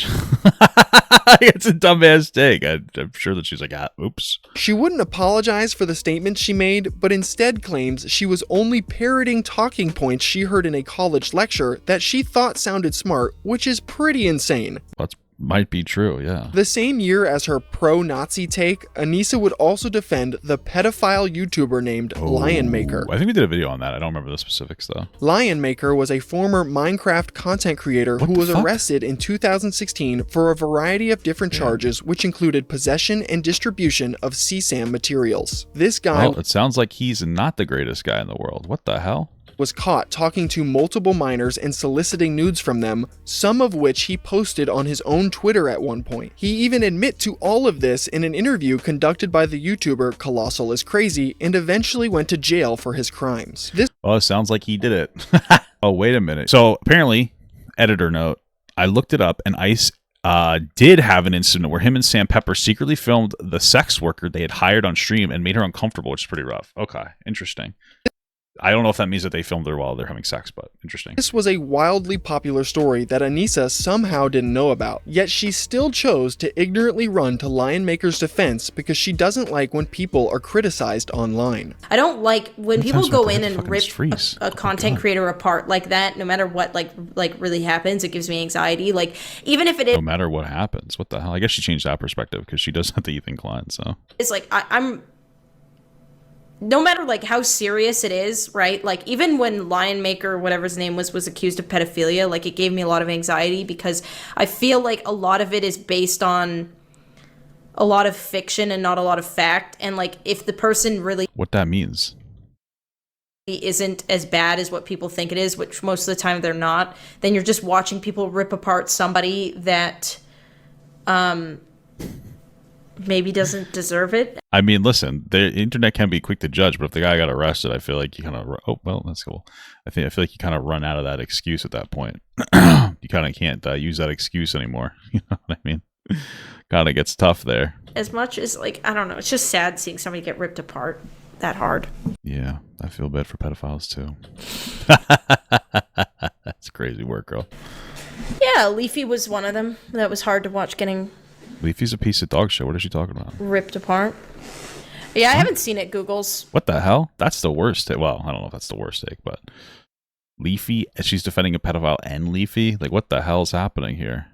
It's a dumbass take. I'm sure that she's like, oops. She wouldn't apologize for the statements she made, but instead claims she was only parroting talking points she heard in a college lecture that she thought sounded smart, which is pretty insane. That's might be true, yeah. The same year as her pro-Nazi take, Anisa would also defend the pedophile YouTuber named Lion Maker. I think we did a video on that. I don't remember the specifics, though. Lion Maker was a former Minecraft content creator who was arrested in 2016 for a variety of different charges, which included possession and distribution of CSAM materials. This guy... Well, it sounds like he's not the greatest guy in the world. What the hell? Was caught talking to multiple minors and soliciting nudes from them, some of which he posted on his own Twitter at one point. He even admitted to all of this in an interview conducted by the YouTuber Colossal is Crazy, and eventually went to jail for his crimes. Well, it sounds like he did it. Oh, wait a minute. So apparently, editor note, I looked it up, and ICE did have an incident where him and Sam Pepper secretly filmed the sex worker they had hired on stream and made her uncomfortable, which is pretty rough. Okay, interesting. I don't know if that means that they filmed her while they're having sex, but interesting. This was a wildly popular story that Anisa somehow didn't know about, yet she still chose to ignorantly run to Lion Maker's defense because she doesn't like when people are criticized online. I don't like when people go in and rip a Oh content creator apart like that, no matter what like really happens. It gives me anxiety. Like, even if it is... No matter what happens. What the hell? I guess she changed that perspective because she does have the Ethan Klein, so... It's like, I'm... No matter like how serious it is, right? Like, even when Lion Maker, whatever his name was accused of pedophilia, like, it gave me a lot of anxiety because I feel like a lot of it is based on a lot of fiction and not a lot of fact. And like, if the person really... What that means isn't as bad as what people think it is, which most of the time they're not, then you're just watching people rip apart somebody that maybe doesn't deserve it. I mean, listen, the internet can be quick to judge, but if the guy got arrested, I feel like you kind of... Oh, well, that's cool. I feel like you kind of run out of that excuse at that point. You kind of can't use that excuse anymore. You know what I mean? Kind of gets tough there. As much as, like, I don't know, it's just sad seeing somebody get ripped apart that hard. Yeah, I feel bad for pedophiles, too. That's crazy work, girl. Yeah, Leafy was one of them. That was hard to watch getting... Leafy's a piece of dog shit. What is she talking about? Ripped apart. Yeah, I haven't seen it, Googles. What the hell? That's the worst take. Well, I don't know if that's the worst take, but Leafy, she's defending a pedophile and Leafy? Like, what the hell's happening here?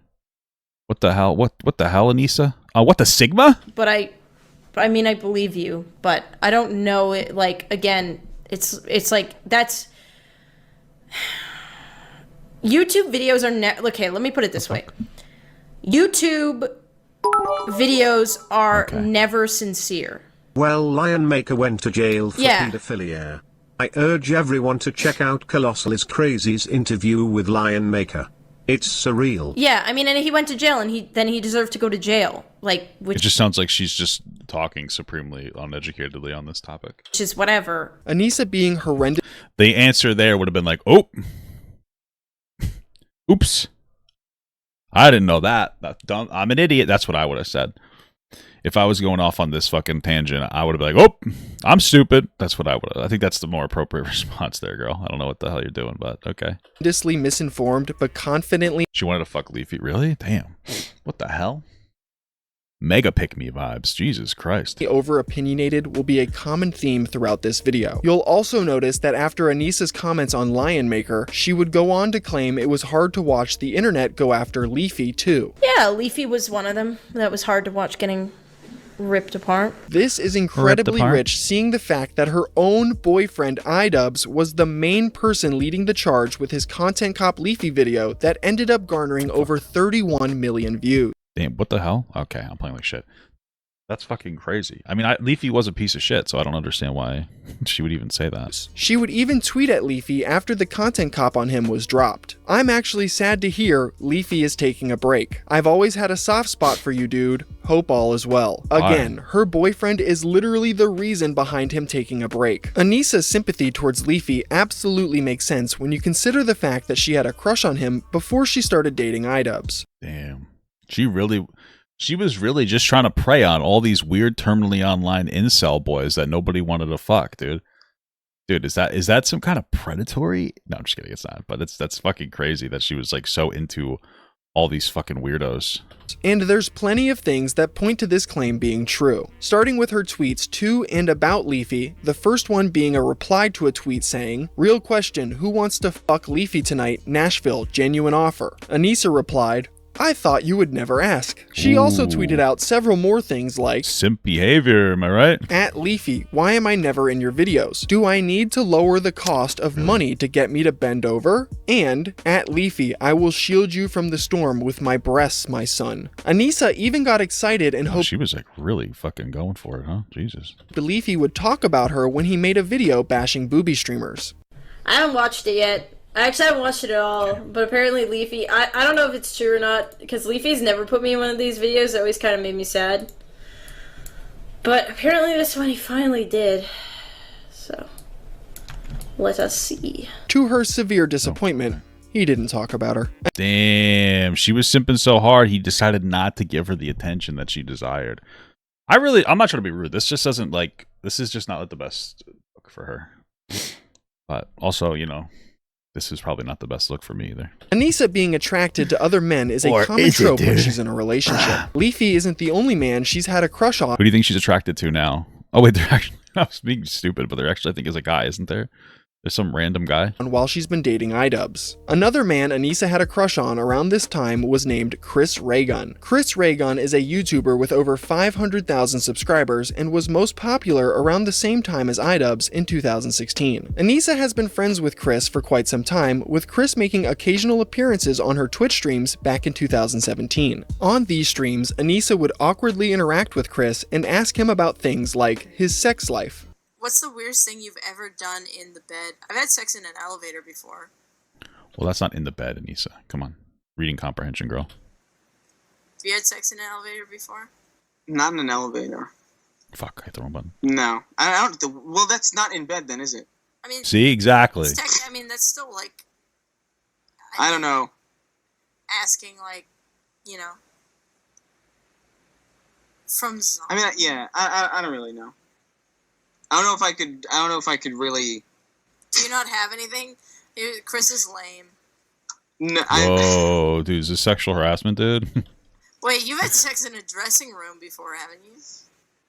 What the hell? What the hell, Anisa? What the Sigma? But I mean, I believe you, but I don't know it. Like, again, it's like, that's... YouTube videos are okay, let me put it this way. YouTube videos are never sincere. Well, Lion Maker went to jail for pedophilia. I urge everyone to check out Colossal is Crazy's interview with Lion Maker. It's surreal. Yeah, I mean, and he went to jail, and he deserved to go to jail. Like, which it just sounds like she's just talking supremely uneducatedly on this topic. Which is whatever. Anisa being horrendous. The answer there would have been like, oh, oops. I didn't know that. That's dumb. I'm an idiot. That's what I would have said. If I was going off on this fucking tangent, I would have been like, oh, I'm stupid. That's what I would have. I think that's the more appropriate response there, girl. I don't know what the hell you're doing, but okay. Horrendously misinformed, but confidently... She wanted to fuck Leafy. Really? Damn. What the hell? Mega pick me vibes. Jesus Christ. Over-opinionated will be a common theme throughout this video. You'll also notice that after Anisa's comments on Lion Maker, she would go on to claim it was hard to watch the internet go after Leafy too. Yeah, Leafy was one of them. That was hard to watch getting ripped apart. This is incredibly rich, seeing the fact that her own boyfriend iDubbbz was the main person leading the charge with his Content Cop Leafy video that ended up garnering over 31 million views. Damn, what the hell? Okay, I'm playing like shit. That's fucking crazy. I mean, Leafy was a piece of shit, so I don't understand why she would even say that. She would even tweet at Leafy after the Content Cop on him was dropped. I'm actually sad to hear Leafy is taking a break. I've always had a soft spot for you, dude. Hope all is well. Again, her boyfriend is literally the reason behind him taking a break. Anisa's sympathy towards Leafy absolutely makes sense when you consider the fact that she had a crush on him before she started dating iDubbbz. Damn. She was really just trying to prey on all these weird terminally online incel boys that nobody wanted to fuck, dude. Dude, is that some kind of predatory? No, I'm just kidding, it's not. But that's fucking crazy that she was like so into all these fucking weirdos. And there's plenty of things that point to this claim being true. Starting with her tweets to and about Leafy, the first one being a reply to a tweet saying, "Real question, who wants to fuck Leafy tonight? Nashville, genuine offer." Anisa replied, "I thought you would never ask." She also tweeted out several more things like, "Simp behavior, am I right?" "At Leafy, why am I never in your videos? Do I need to lower the cost of money to get me to bend over?" And, "At Leafy, I will shield you from the storm with my breasts, my son." Anisa even got excited and hoped she was like really fucking going for it, huh? Jesus. Leafy would talk about her when he made a video bashing booby streamers. I haven't watched it yet. I actually haven't watched it at all, but apparently Leafy, I don't know if it's true or not, because Leafy's never put me in one of these videos. It always kind of made me sad. But apparently this one he finally did. So, let us see. To her severe disappointment, he didn't talk about her. Damn, she was simping so hard, he decided not to give her the attention that she desired. I'm not trying to be rude. This just doesn't this is just not the best look for her. But also, you know, this is probably not the best look for me either. Anisa being attracted to other men is a common trope when she's in a relationship. Leafy isn't the only man she's had a crush on. Who do you think she's attracted to now? Oh wait, they're actually, I was being stupid, but they're actually, I think, is a guy, isn't there? There's some random guy. While she's been dating iDubbbz. Another man Anisa had a crush on around this time was named Chris Raygun. Chris Raygun is a YouTuber with over 500,000 subscribers and was most popular around the same time as iDubbbz in 2016. Anisa has been friends with Chris for quite some time, with Chris making occasional appearances on her Twitch streams back in 2017. On these streams, Anisa would awkwardly interact with Chris and ask him about things like his sex life. What's the weirdest thing you've ever done in the bed? I've had sex in an elevator before. Well, that's not in the bed, Anisa. Come on. Reading comprehension, girl. Have you had sex in an elevator before? Not in an elevator. Fuck, I hit the wrong button. No. I don't. Well, that's not in bed then, is it? I mean, see, exactly. I mean, that's still like. I don't know. Asking, like, you know. From zombies. I mean, yeah, I don't really know. I don't know if I could really. Do you not have anything? Chris is lame. No, whoa, dude, is this sexual harassment, dude? Wait, you've had sex in a dressing room before, haven't you?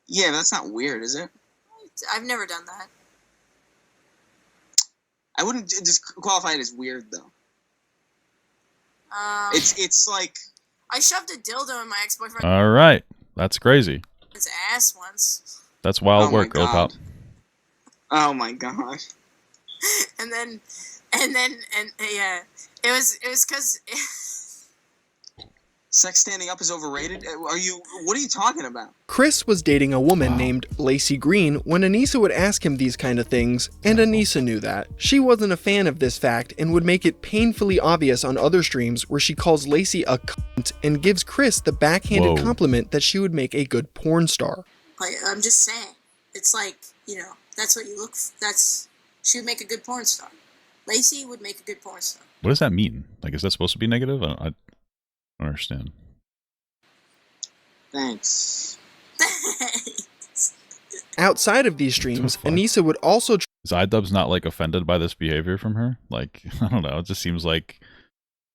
Yeah, that's not weird, is it? I've never done that. I wouldn't disqualify it as weird though. It's like I shoved a dildo in my ex-boyfriend's All right, that's crazy. ass once. That's wild work, girl pop. Oh my god. and yeah, it was because sex standing up is overrated. What are you talking about? Chris was dating a woman named Lacey Green when Anisa would ask him these kind of things, and Anisa knew that. She wasn't a fan of this fact and would make it painfully obvious on other streams where she calls Lacey a cunt and gives Chris the backhanded compliment that she would make a good porn star. Like, I'm just saying, it's like, you know, that's what you look for. She would make a good porn star. Lacey would make a good porn star. What does that mean? Like, is that supposed to be negative? I don't understand. Thanks. Outside of these streams, Anisa would also... Is iDubbbz not, like, offended by this behavior from her? Like, I don't know. It just seems, like,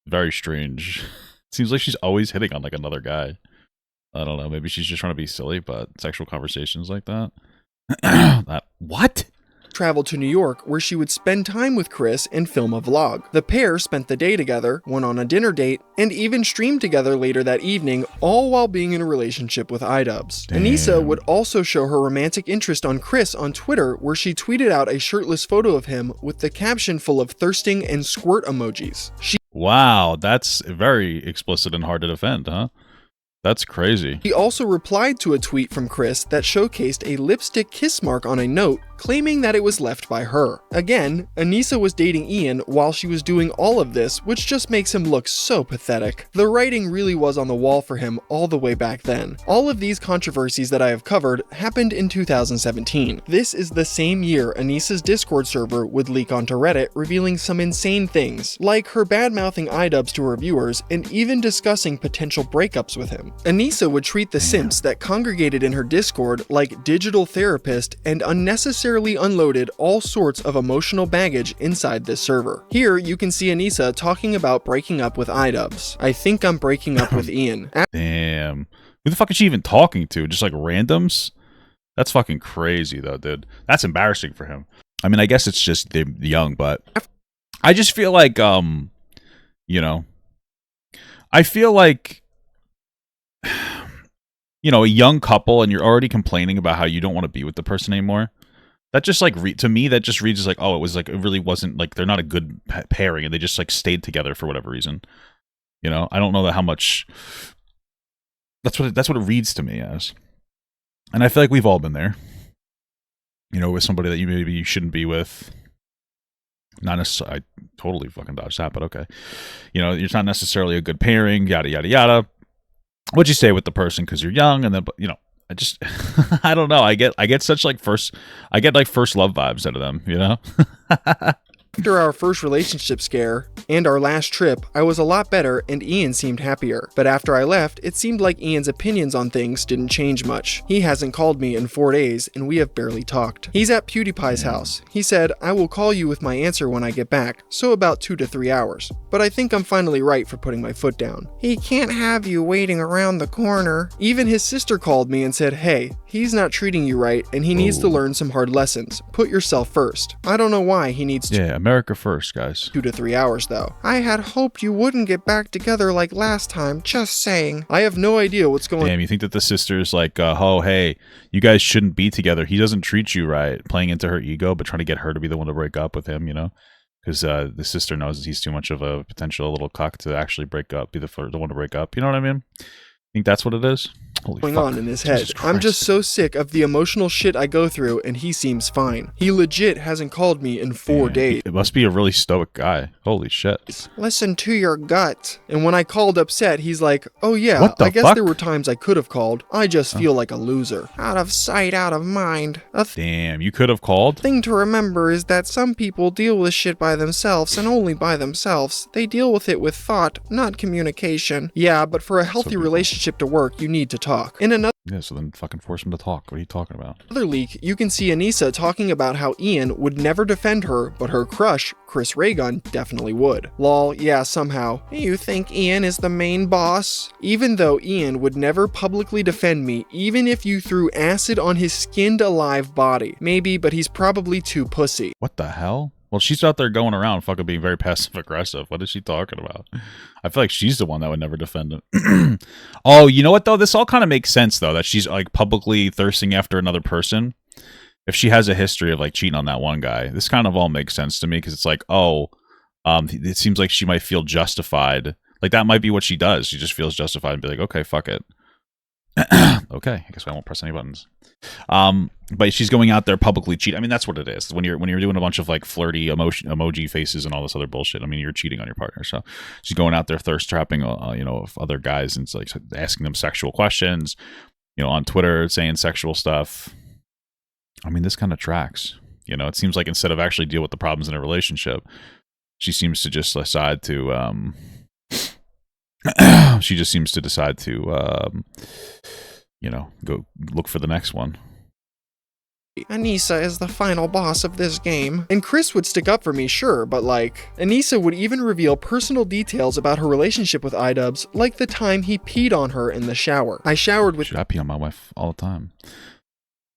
very strange. It seems like she's always hitting on, like, another guy. I don't know. Maybe she's just trying to be silly, but sexual conversations like that. What? traveled to New York where she would spend time with Chris and film a vlog. The pair spent the day together, went on a dinner date, and even streamed together later that evening, all while being in a relationship with iDubbbz. Anisa would also show her romantic interest on Chris on Twitter, where she tweeted out a shirtless photo of him with the caption full of thirsting and squirt emojis. Wow, that's very explicit and hard to defend, huh? That's crazy. He also replied to a tweet from Chris that showcased a lipstick kiss mark on a note, claiming that it was left by her. Again, Anisa was dating Ian while she was doing all of this, which just makes him look so pathetic. The writing really was on the wall for him all the way back then. All of these controversies that I have covered happened in 2017. This is the same year Anisa's Discord server would leak onto Reddit, revealing some insane things, like her bad-mouthing iDubbbz to her viewers and even discussing potential breakups with him. Anisa would treat the simps that congregated in her Discord like digital therapist and unnecessarily unloaded all sorts of emotional baggage inside this server. Here you can see Anisa talking about breaking up with iDubbbz. I think I'm breaking up with Ian. Damn. Who the fuck is she even talking to? Just like randoms? That's fucking crazy though, dude. That's embarrassing for him. I mean, I guess it's just they're young, but I just feel like, you know, I feel like, you know, a young couple and you're already complaining about how you don't want to be with the person anymore. That just like, to me, that just reads as like, oh, it was like, it really wasn't like, they're not a good pairing and they just like stayed together for whatever reason. You know, I don't know how much, that's what it reads to me as. And I feel like we've all been there, you know, with somebody that you maybe you shouldn't be with. Not necessarily, I totally fucking dodged that, but okay. You know, it's not necessarily a good pairing, yada, yada, yada. What'd you say with the person because you're young, and then, but you know, I just, I don't know. I get such like first love vibes out of them, you know? After our first relationship scare and our last trip, I was a lot better and Ian seemed happier. But after I left, it seemed like Ian's opinions on things didn't change much. He hasn't called me in 4 days and we have barely talked. He's at PewDiePie's house. He said, I will call you with my answer when I get back, so about 2 to 3 hours. But I think I'm finally right for putting my foot down. He can't have you waiting around the corner. Even his sister called me and said, hey, he's not treating you right and he needs to learn some hard lessons. Put yourself first. I don't know why he needs to. Yeah, America first, guys. 2 to 3 hours though. I had hoped you wouldn't get back together like last time, just saying. I have no idea what's going on. Damn, you think that the sister's like, oh, hey, you guys shouldn't be together. He doesn't treat you right. Playing into her ego, but trying to get her to be the one to break up with him, you know? Because the sister knows that he's too much of a potential little cock to actually break up, be the one to break up. You know what I mean? Think that's what it is? Holy going fuck. On in his head. I'm just so sick of the emotional shit I go through and he seems fine. He legit hasn't called me in 4 days. It must be a really stoic guy. Holy shit. Listen to your gut. And when I called upset, he's like, oh yeah, What the I guess fuck? there were times I could have called. I just feel like a loser. Out of sight, out of mind. Damn, you could have called? Thing to remember is that some people deal with shit by themselves and only by themselves. They deal with it with thought, not communication. Yeah, but for a healthy relationship to work, you need to talk. In another Yeah, so then fucking force him to talk. What are you talking about? leak, you can see Anisa talking about how Ian would never defend her, but her crush, Chris Raygun, definitely would. Lol, yeah, somehow. You think Ian is the main boss? Even though Ian would never publicly defend me, even if you threw acid on his skinned alive body. Maybe, but he's probably too pussy. What the hell? Well, she's out there going around fucking being very passive-aggressive. What is she talking about? I feel like she's the one that would never defend him. Oh, you know what, though? This all kind of makes sense, though, that she's, like, publicly thirsting after another person. If she has a history of, like, cheating on that one guy. This kind of all makes sense to me, because it's like, oh, it seems like she might feel justified. Like, that might be what she does. She just feels justified and be like, okay, fuck it. Okay, I guess I won't press any buttons. But she's going out there publicly cheating. I mean, that's what it is. When you're doing a bunch of like flirty emoji faces and all this other bullshit, I mean, you're cheating on your partner. So she's going out there thirst trapping, you know, other guys and it's like asking them sexual questions, you know, on Twitter, saying sexual stuff. I mean, this kind of tracks. You know, it seems like instead of actually deal with the problems in a relationship, she seems to just decide to. She just seems to decide to. You know, go look for the next one. Anisa is the final boss of this game. And Chris would stick up for me, sure, but like, Anisa would even reveal personal details about her relationship with iDubbbz, like the time he peed on her in the shower. I showered with— I pee on my wife all the time.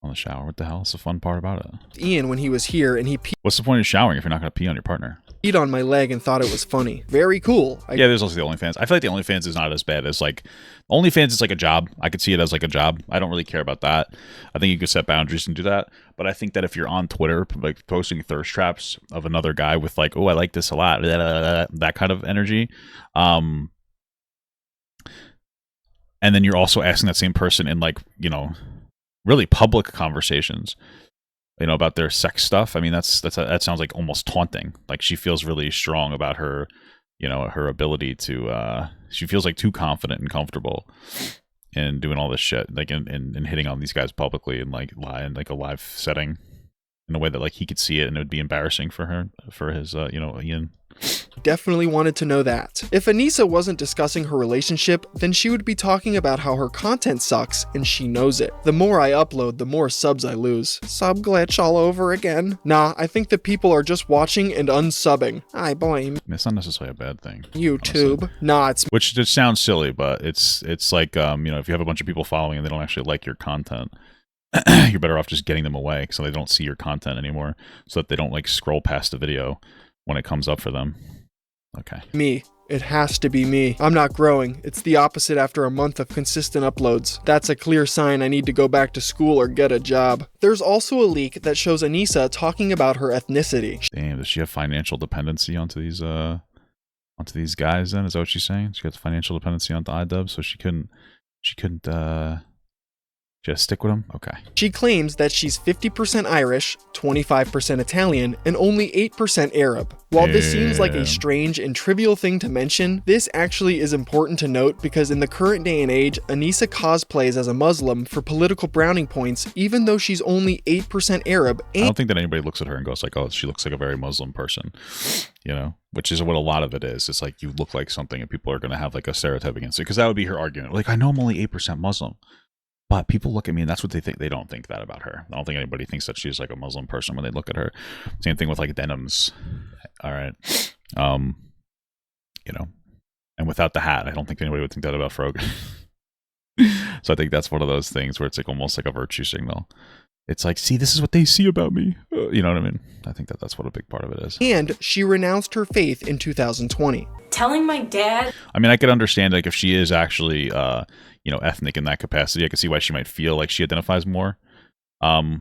On the shower. What the hell is the fun part about it? Ian when he was here, and he What's the point of showering if you're not going to pee on your partner? peed on my leg and thought it was funny. Very cool. Yeah, there's also the OnlyFans. I feel like the OnlyFans is not as bad as like OnlyFans is like a job. I could see it as like a job. I don't really care about that. I think you could set boundaries and do that. But I think that if you're on Twitter, like posting thirst traps of another guy with like, oh, I like this a lot, that kind of energy, and then you're also asking that same person in like, you know, really public conversations, you know, about their sex stuff. I mean, that sounds like almost taunting. Like she feels really strong about her, you know, her ability to, she feels like too confident and comfortable in doing all this shit, like in hitting on these guys publicly and like in like a live setting in a way that like he could see it and it would be embarrassing for her, for his, you know, Ian. Definitely wanted to know that. If Anisa wasn't discussing her relationship, then she would be talking about how her content sucks, and she knows it. The more I upload, the more subs I lose. Sub glitch all over again. Nah, I think that people are just watching and unsubbing. I blame. It's not necessarily a bad thing. YouTube. Honestly. Nah, it's... Which just sounds silly, but it's like, you know, if you have a bunch of people following and they don't actually like your content, you're better off just getting them away so they don't see your content anymore, so that they don't like scroll past the video when it comes up for them. Okay. Me. It has to be me. I'm not growing. It's the opposite after a month of consistent uploads. That's a clear sign I need to go back to school or get a job. There's also a leak that shows Anisa talking about her ethnicity. Damn, does she have financial dependency onto these guys then? Is that what she's saying? She got financial dependency onto iDubbbz, so she couldn't just stick with him? Okay. She claims that she's 50% Irish, 25% Italian, and only 8% Arab. While this seems like a strange and trivial thing to mention, this actually is important to note because in the current day and age, Anisa cosplays as a Muslim for political browning points, even though she's only 8% Arab. I don't think that anybody looks at her and goes like, oh, she looks like a very Muslim person, you know? Which is what a lot of it is. It's like you look like something and people are going to have like a stereotype against it, because that would be her argument. Like, I know I'm only 8% Muslim. But people look at me and that's what they think. They don't think that about her. I don't think anybody thinks that she's like a Muslim person when they look at her. Same thing with like denims. All right. You know, and without the hat, I don't think anybody would think that about Froggy. So I think that's one of those things where it's like almost like a virtue signal. It's like, see, this is what they see about me. You know what I mean? I think that that's what a big part of it is. And she renounced her faith in 2020. Telling my dad... I mean, I could understand, like, if she is actually, you know, ethnic in that capacity, I could see why she might feel like she identifies more. You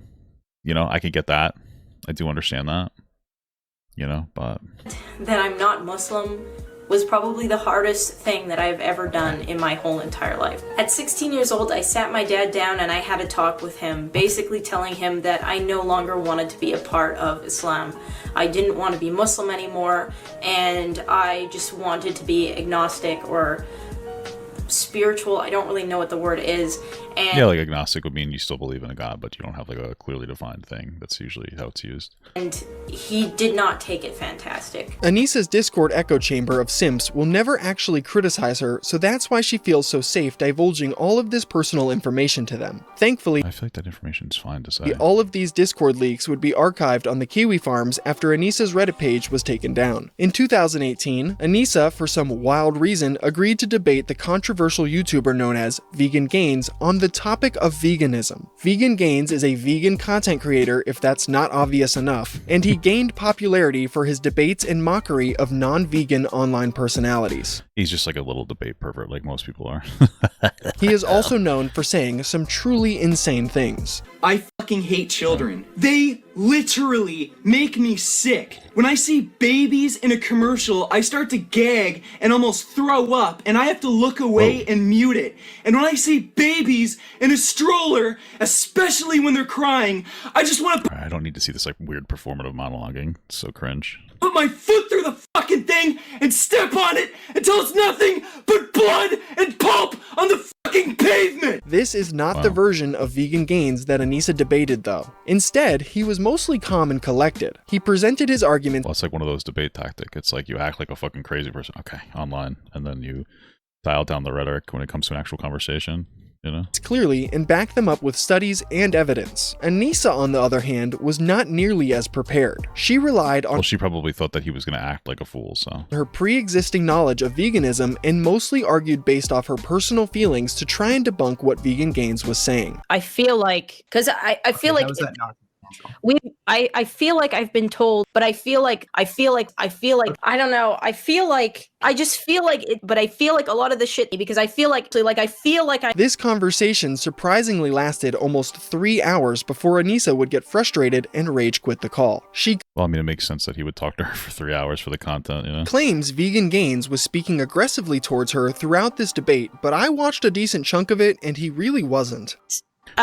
know, I could get that. I do understand that. You know, but... That I'm not Muslim was probably the hardest thing that I've ever done in my whole entire life. At 16 years old, I sat my dad down and I had a talk with him, basically telling him that I no longer wanted to be a part of Islam. I didn't want to be Muslim anymore, and I just wanted to be agnostic or spiritual. I don't really know what the word is. And yeah, like agnostic would mean you still believe in a god, but you don't have like a clearly defined thing. That's usually how it's used. And he did not take it fantastic. Anisa's Discord echo chamber of simps will never actually criticize her, so that's why she feels so safe divulging all of this personal information to them. Thankfully, I feel like that information is fine to say. All of these Discord leaks would be archived on the Kiwi Farms after Anisa's Reddit page was taken down. In 2018, Anisa, for some wild reason, agreed to debate the controversial YouTuber known as Vegan Gains on the topic of veganism. Vegan Gains is a vegan content creator, if that's not obvious enough, and he gained popularity for his debates and mockery of non-vegan online personalities. He's just like a little debate pervert like most people are. He is also known for saying some truly insane things. I fucking hate children. They literally make me sick. When I see babies in a commercial, I start to gag and almost throw up, and I have to look away and mute it. And when I see babies in a stroller, especially when they're crying, I just want to I don't need to see this like weird performative monologuing. It's so cringe. put my foot through the fucking thing and step on it until it's nothing but blood and pulp on the fucking pavement. This is not the version of Vegan Gains that Anisa debated, though. Instead, he was mostly calm and collected. He presented his arguments. Well, it's like one of those debate tactics. It's like you act like a fucking crazy person, okay, online, and then you dial down the rhetoric when it comes to an actual conversation. you know? Clearly, and back them up with studies and evidence. Anisa, on the other hand, was not nearly as prepared. She relied on Well, she probably thought that he was going to act like a fool, so. her pre-existing knowledge of veganism and mostly argued based off her personal feelings to try and debunk what Vegan Gains was saying. I feel like, because I feel like I feel like I've been told, but I feel like I don't know. I just feel like it, but I feel like a lot of the shit, because I feel like This conversation surprisingly lasted almost 3 hours before Anisa would get frustrated and rage quit the call. She Well, I mean, it makes sense that he would talk to her for 3 hours for the content, you know? claims Vegan Gains was speaking aggressively towards her throughout this debate, but I watched a decent chunk of it and he really wasn't.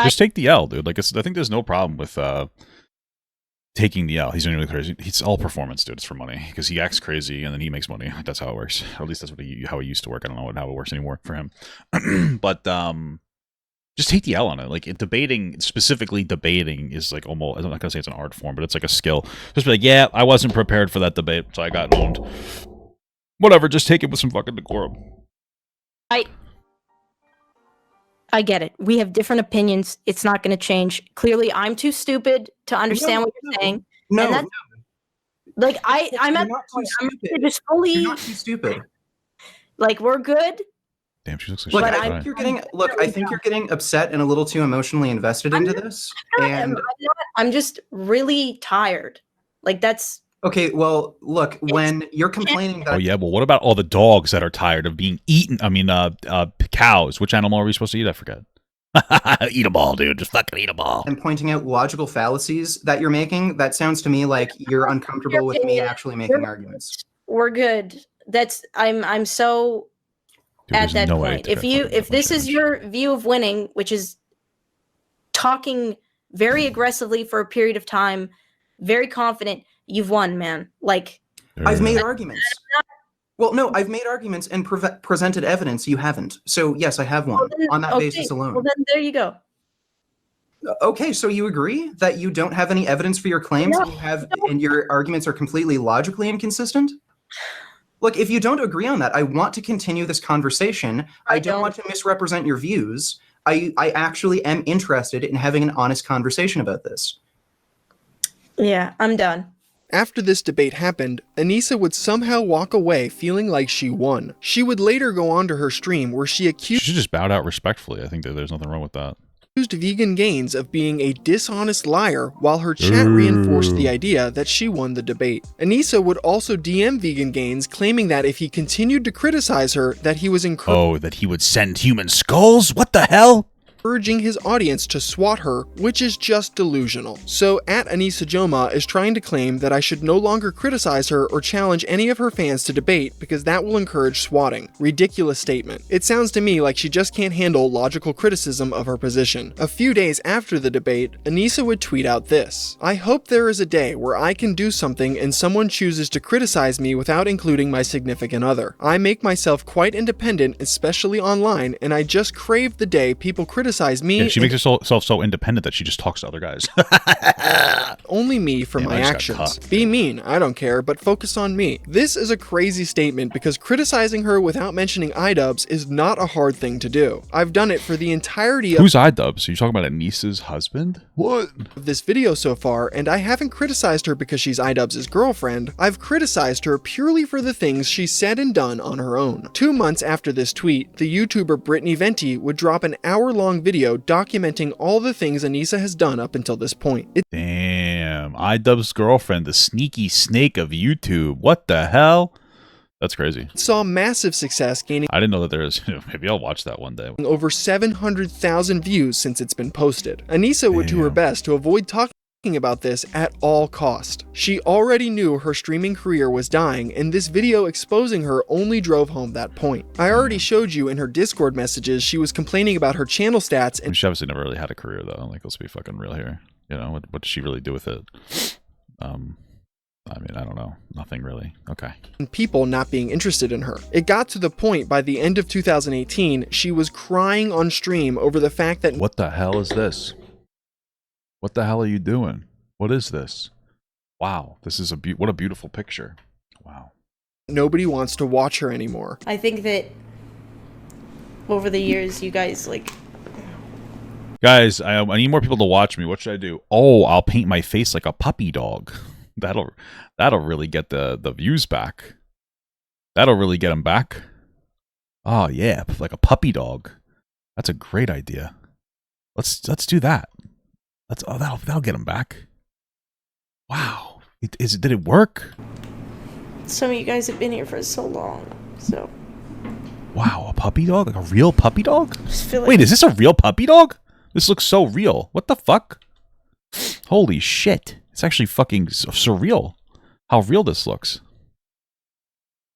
Just take the L, dude. Like, I think there's no problem with taking the L. He's doing really crazy. It's all performance, dude. It's for money because he acts crazy and then he makes money. That's how it works. Or at least that's how it used to work. I don't know how it works anymore for him. But just take the L on it. Like, specifically debating is like almost, I'm not gonna say it's an art form, but it's like a skill. Just be like, yeah, I wasn't prepared for that debate, so I got owned. Whatever, just take it with some fucking decorum. I get it. We have different opinions. It's not going to change. Clearly, I'm too stupid to understand what you're saying. No. Like, I'm just fully. You're not too stupid. Like, we're good. Damn, she looks like Look, she's I think you're getting upset and a little too emotionally invested into this. And I'm just really tired. Like, that's. Okay, well, look, when you're complaining that... Oh, yeah, well, what about all the dogs that are tired of being eaten? I mean, cows. Which animal are we supposed to eat? I forget. Eat them all, dude. Just fucking eat them all. And pointing out logical fallacies that you're making, that sounds to me like you're uncomfortable with me actually making arguments. We're good. I'm so at that point. If this is your view of winning, which is talking very aggressively for a period of time, very confident, you've won, man. Like, I've made arguments. Well, no, I've made arguments and presented evidence. You haven't. So yes, I have won on that basis alone. Well, then there you go. Okay, so you agree that you don't have any evidence for your claims, and your arguments are completely logically inconsistent? Look, if you don't agree on that, I want to continue this conversation. I don't want to misrepresent your views. I actually am interested in having an honest conversation about this. Yeah, I'm done. After this debate happened, Anisa would somehow walk away feeling like she won. She would later go onto her stream where she accused... She just bowed out respectfully. I think that there's nothing wrong with that. Vegan Gains of being a dishonest liar while her chat reinforced the idea that she won the debate. Anisa would also DM Vegan Gains claiming that if he continued to criticize her, that he was that he would send human skulls? What the hell? Urging his audience to swat her, which is just delusional. So at Anisa Jomha is trying to claim that I should no longer criticize her or challenge any of her fans to debate because that will encourage swatting. Ridiculous statement. It sounds to me like she just can't handle logical criticism of her position. A few days after the debate, Anisa would tweet out this: I hope there is a day where I can do something and someone chooses to criticize me without including my significant other. I make myself quite independent, especially online, and I just crave the day people criticize me. Yeah, she makes herself so independent that she just talks to other guys. Only me for my actions. Be mean, I don't care, but focus on me. This is a crazy statement because criticizing her without mentioning iDubbbz is not a hard thing to do. I've done it for the entirety of— Who's iDubbbz? Are you talking about Anisa's husband? What? This video so far, and I haven't criticized her because she's iDubbbz's girlfriend. I've criticized her purely for the things she said and done on her own. 2 months after this tweet, the YouTuber Brittany Venti would drop an hour-long video documenting all the things Anisa has done up until this point. Damn, iDubbbz's girlfriend, the sneaky snake of YouTube. What the hell? That's crazy. It saw massive success, gaining— I didn't know that there was— maybe I'll watch that one day. —over 700,000 views since it's been posted. Anisa would do her best to avoid talking about this at all cost. She already knew her streaming career was dying, and this video exposing her only drove home that point. I already showed you in her Discord messages she was complaining about her channel stats, and she obviously never really had a career though. Like, let's be fucking real here. You know, what did she really do with it? I mean, I don't know. Nothing really. Okay. And people not being interested in her. It got to the point by the end of 2018, she was crying on stream over the fact that— What the hell is this? What the hell are you doing? What is this? Wow, this is what a beautiful picture. Wow. Nobody wants to watch her anymore. I think that over the years, you guys, like, Guys, I need more people to watch me. What should I do? Oh, I'll paint my face like a puppy dog. That'll really get the views back. That'll really get them back. Oh yeah, like a puppy dog. That's a great idea. Let's do that. That'll get them back. Wow, did it work? Some of you guys have been here for so long, so. Wow, a puppy dog? Like a real puppy dog? Feel like Wait, is this a real puppy dog? This looks so real. What the fuck? Holy shit. It's actually fucking surreal how real this looks.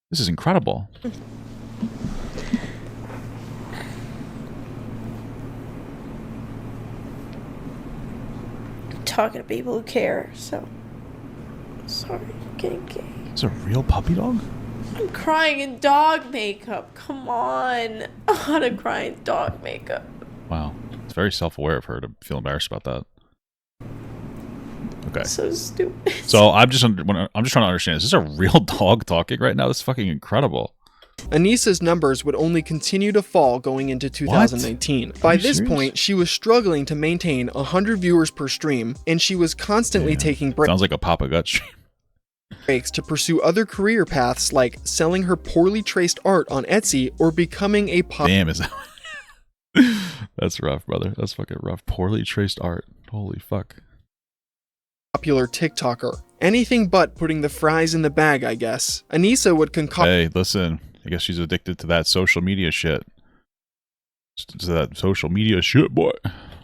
This is incredible. Talking to people who care, so. Sorry, getting gay. It's a real puppy dog? I'm crying in dog makeup. Come on. I want to cry in dog makeup. Wow. It's very self-aware of her to feel embarrassed about that. Okay. So stupid. So I'm just trying to understand. Is this a real dog talking right now? This is fucking incredible. Anisa's numbers would only continue to fall going into 2019. By this point, she was struggling to maintain 100 viewers per stream, and she was constantly taking breaks. Sounds like a Papa Gut stream. To pursue other career paths like selling her poorly traced art on Etsy or becoming a Damn, is that... That's rough, brother. That's fucking rough. Poorly traced art. Holy fuck. Popular TikToker. Anything but putting the fries in the bag, I guess. Anisa would concoct... Hey, listen. I guess she's addicted to that social media shit. To that social media shit, boy.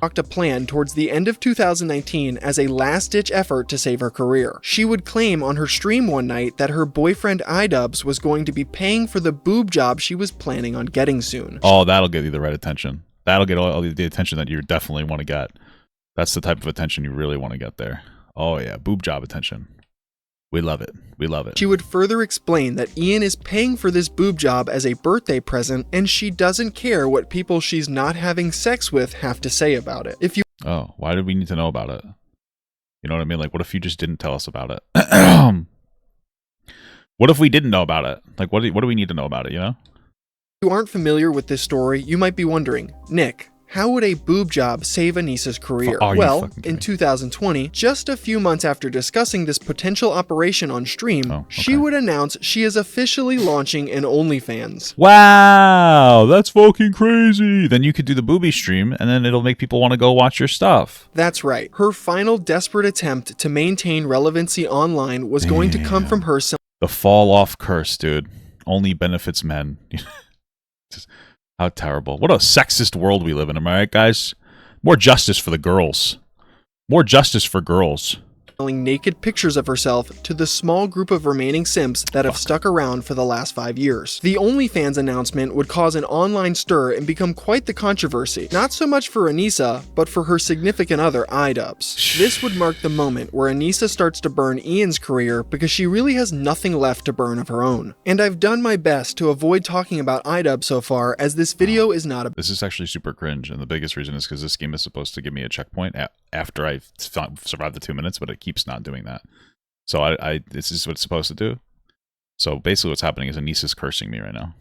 A plan towards the end of 2019 as a last-ditch effort to save her career. She would claim on her stream one night that her boyfriend iDubbbz was going to be paying for the boob job she was planning on getting soon. Oh, that'll get you the right attention. That'll get all the attention that you definitely want to get. That's the type of attention you really want to get there. Oh yeah, boob job attention. We love it. We love it. She would further explain that Ian is paying for this boob job as a birthday present, and she doesn't care what people she's not having sex with have to say about it. If you Oh, why did we need to know about it? You know what I mean? Like, what if you just didn't tell us about it? What if we didn't know about it? Like, what do we need to know about it, you know? If you aren't familiar with this story, you might be wondering, Nick, how would a boob job save Anisa's career? Well, in 2020, just a few months after discussing this potential operation on stream, she would announce she is officially launching an OnlyFans. Wow, that's fucking crazy. Then you could do the booby stream, and then it'll make people want to go watch your stuff. That's right. Her final desperate attempt to maintain relevancy online was going to come from her... The fall off curse, dude. Only benefits men. Just, how terrible. What a sexist world we live in, am I right, guys? More justice for the girls. More justice for girls. Selling naked pictures of herself to the small group of remaining simps that have stuck around for the last 5 years. The OnlyFans announcement would cause an online stir and become quite the controversy. Not so much for Anisa, but for her significant other, iDubbbz. This would mark the moment where Anisa starts to burn Ian's career because she really has nothing left to burn of her own. And I've done my best to avoid talking about iDubbbz so far, as this video is not a... This is actually super cringe, and the biggest reason is because this game is supposed to give me a checkpoint after I've survived the 2 minutes, but it keeps not doing that. So this is what it's supposed to do. So basically what's happening is Anisa's cursing me right now.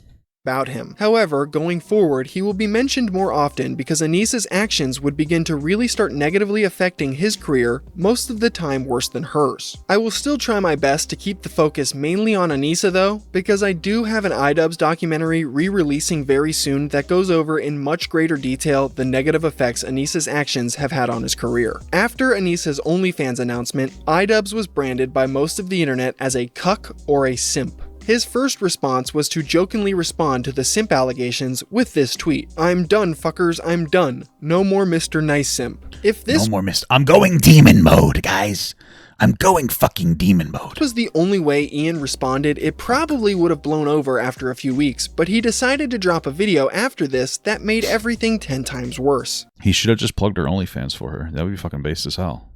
About him. However, going forward, he will be mentioned more often because Anisa's actions would begin to really start negatively affecting his career, most of the time worse than hers. I will still try my best to keep the focus mainly on Anisa though, because I do have an iDubbbz documentary re-releasing very soon that goes over in much greater detail the negative effects Anisa's actions have had on his career. After Anisa's OnlyFans announcement, iDubbbz was branded by most of the internet as a cuck or a simp. His first response was to jokingly respond to the simp allegations with this tweet: "I'm done, fuckers, I'm done. No more Mr. Nice Simp." If this No more Mr. I'm going demon mode, guys. I'm going fucking demon mode. was the only way Ian responded, it probably would have blown over after a few weeks, but he decided to drop a video after this that made everything 10 times worse. He should have just plugged her OnlyFans for her. That would be fucking based as hell.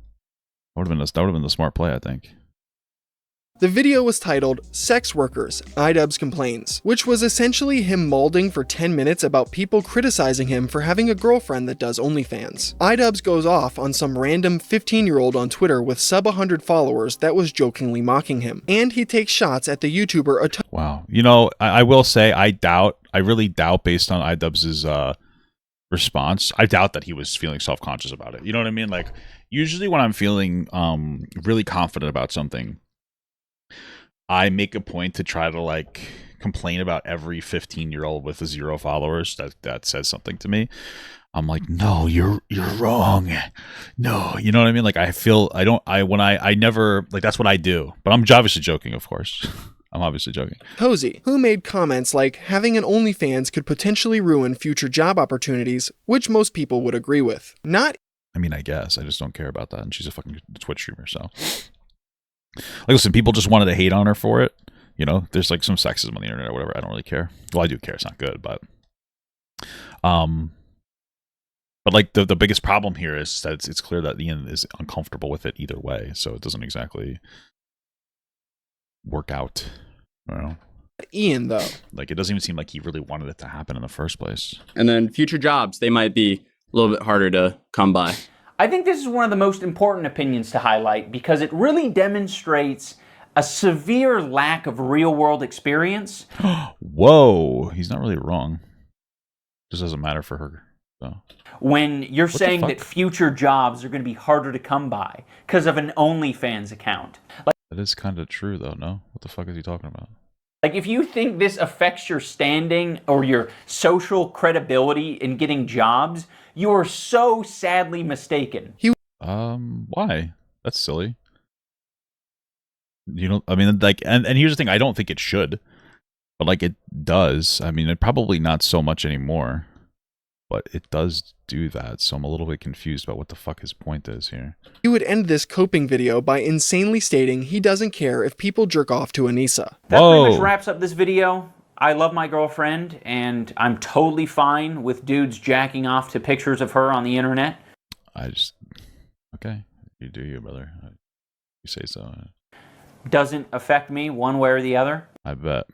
That would have been the smart play, I think. The video was titled "Sex Workers, iDubbbz Complains," which was essentially him mauling for 10 minutes about people criticizing him for having a girlfriend that does OnlyFans. iDubbbz goes off on some random 15-year-old on Twitter with sub 100 followers that was jokingly mocking him, and he takes shots at the YouTuber Wow. You know, I will say I really doubt based on iDubbbz's response. I doubt that he was feeling self-conscious about it. You know what I mean? Like, usually when I'm feeling really confident about something, I make a point to try to like complain about every 15-year-old with 0 followers that says something to me. I'm like, no, you're wrong. No, you know what I mean? Like, I never, like, that's what I do. But I'm obviously joking, of course. I'm obviously joking. Cozy, who made comments like having an OnlyFans could potentially ruin future job opportunities, which most people would agree with. I mean, I guess. I just don't care about that. And she's a fucking Twitch streamer, so. Like, listen, people just wanted to hate on her for it. You know, there's like some sexism on the internet or whatever. I don't really care. Well, I do care. It's not good, but like the biggest problem here is that it's clear that Ian is uncomfortable with it either way, so it doesn't exactly work out. I don't know. Ian, though, like, it doesn't even seem like he really wanted it to happen in the first place. And then future jobs, they might be a little bit harder to come by. I think this is one of the most important opinions to highlight because it really demonstrates a severe lack of real-world experience. Whoa, he's not really wrong. Just doesn't matter for her, so. When you're saying that future jobs are going to be harder to come by because of an OnlyFans account. Like, that is kind of true, though, no? What the fuck is he talking about? Like, if you think this affects your standing or your social credibility in getting jobs, you are so sadly mistaken. Why? That's silly. You know, I mean, like, and here's the thing, I don't think it should, but like, it does. I mean, it probably not so much anymore, but it does do that, so I'm a little bit confused about what the fuck his point is here. He would end this coping video by insanely stating he doesn't care if people jerk off to Anisa. That pretty much wraps up this video. I love my girlfriend, and I'm totally fine with dudes jacking off to pictures of her on the internet. Okay, you do you, brother. You say so. Doesn't affect me one way or the other. I bet.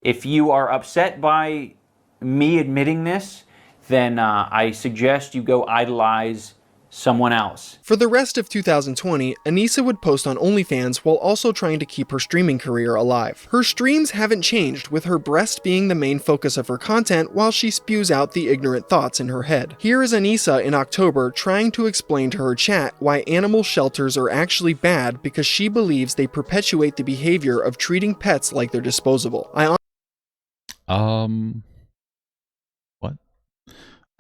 If you are upset by me admitting this, then I suggest you go idolize someone else. For the rest of 2020, Anisa would post on OnlyFans while also trying to keep her streaming career alive. Her streams haven't changed, with her breast being the main focus of her content while she spews out the ignorant thoughts in her head. Here is Anisa in October trying to explain to her chat why animal shelters are actually bad because she believes they perpetuate the behavior of treating pets like they're disposable. What?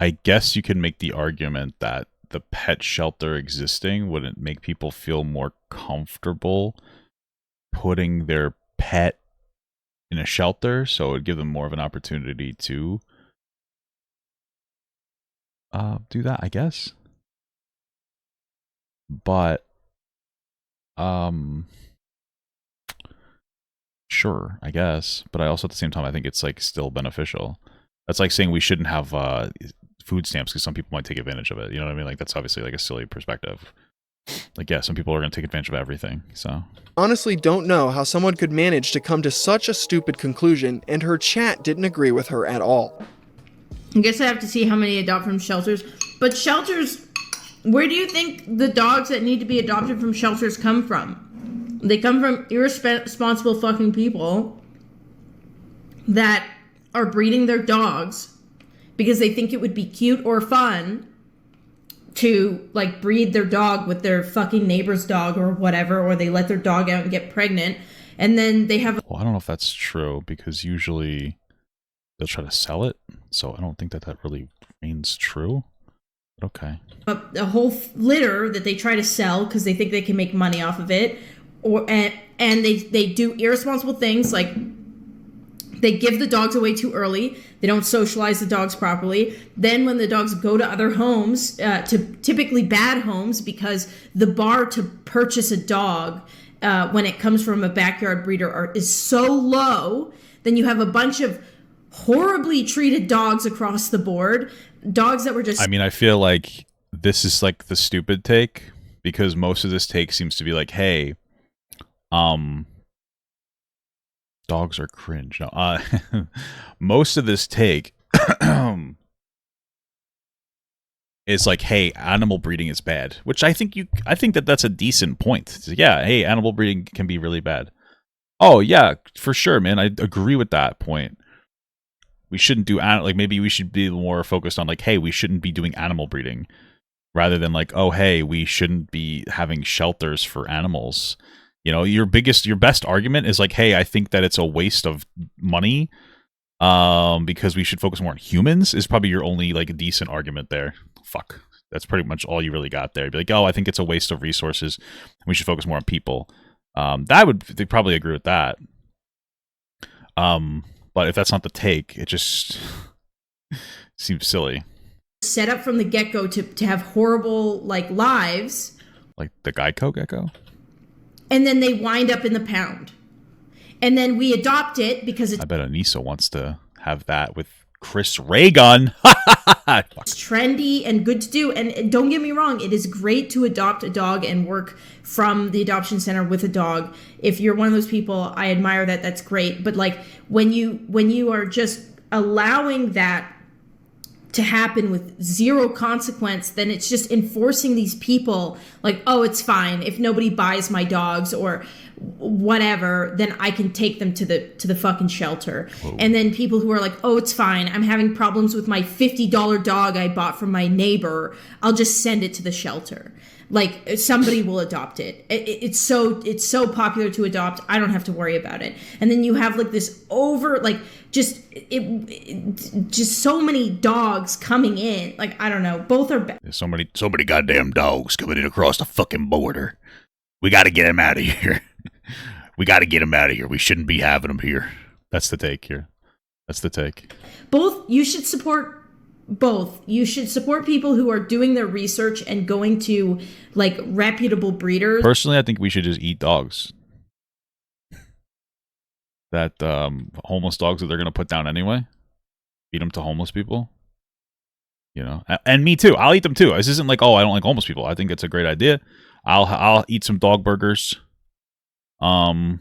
I guess you can make the argument that the pet shelter existing wouldn't make people feel more comfortable putting their pet in a shelter, so it would give them more of an opportunity to do that, I guess. But sure, I guess. But I also at the same time I think it's like still beneficial. That's like saying we shouldn't have food stamps because some people might take advantage of it. You know what I mean? Like, that's obviously like a silly perspective. Like, yeah, some people are going to take advantage of everything, so. Honestly don't know how someone could manage to come to such a stupid conclusion, and her chat didn't agree with her at all. I guess I have to see how many adopt from shelters. But shelters, where do you think the dogs that need to be adopted from shelters come from? They come from irresponsible fucking people that are breeding their dogs because they think it would be cute or fun to, like, breed their dog with their fucking neighbor's dog or whatever, or they let their dog out and get pregnant, and then they have... Well, I don't know if that's true, because usually they'll try to sell it, so I don't think that really remains true. But okay. A whole litter that they try to sell because they think they can make money off of it, and they do irresponsible things, like they give the dogs away too early. They don't socialize the dogs properly. Then when the dogs go to other homes, to typically bad homes, because the bar to purchase a dog when it comes from a backyard breeder is so low, then you have a bunch of horribly treated dogs across the board. Dogs that were just... I mean, I feel like this is like the stupid take, because most of this take seems to be like, hey, dogs are cringe. No, most of this take is like, hey, animal breeding is bad, which I think that's a decent point. Yeah, hey, animal breeding can be really bad. Oh yeah, for sure, man. I agree with that point. we shouldn't do like maybe we should be more focused on like, hey, we shouldn't be doing animal breeding, rather than like, oh, hey, we shouldn't be having shelters for animals. You know, your best argument is like, hey, I think that it's a waste of money, because we should focus more on humans, is probably your only like decent argument there. Fuck. That's pretty much all you really got there. Be like, oh, I think it's a waste of resources. We should focus more on people. They probably agree with that. But if that's not the take, it just seems silly. Set up from the get-go to have horrible like lives, like the Geico gecko, and then they wind up in the pound, and then we adopt it because it's I bet Anisa wants to have that with Chris Raygun. It's trendy and good to do. And don't get me wrong, it is great to adopt a dog and work from the adoption center with a dog. If you're one of those people, I admire that. That's great. But like when you are just allowing that to happen with zero consequence, then it's just enforcing these people like, oh, it's fine if nobody buys my dogs or whatever, then I can take them to the fucking shelter. Whoa. And then people who are like, oh, it's fine, I'm having problems with my $50 dog I bought from my neighbor, I'll just send it to the shelter. Like somebody will adopt it. It's so popular to adopt, I don't have to worry about it. And then you have like this just so many dogs coming in. Like, I don't know, both are There's so many goddamn dogs coming in across the fucking border. We got to get them out of here. We got to get them out of here. We shouldn't be having them here. That's the take here. That's the take. You should support both. You should support people who are doing their research and going to like reputable breeders. Personally, I think we should just eat dogs. That homeless dogs that they're going to put down anyway. Feed them to homeless people. You know, and me too. I'll eat them too. This isn't like, oh, I don't like homeless people. I think it's a great idea. I'll eat some dog burgers. I'll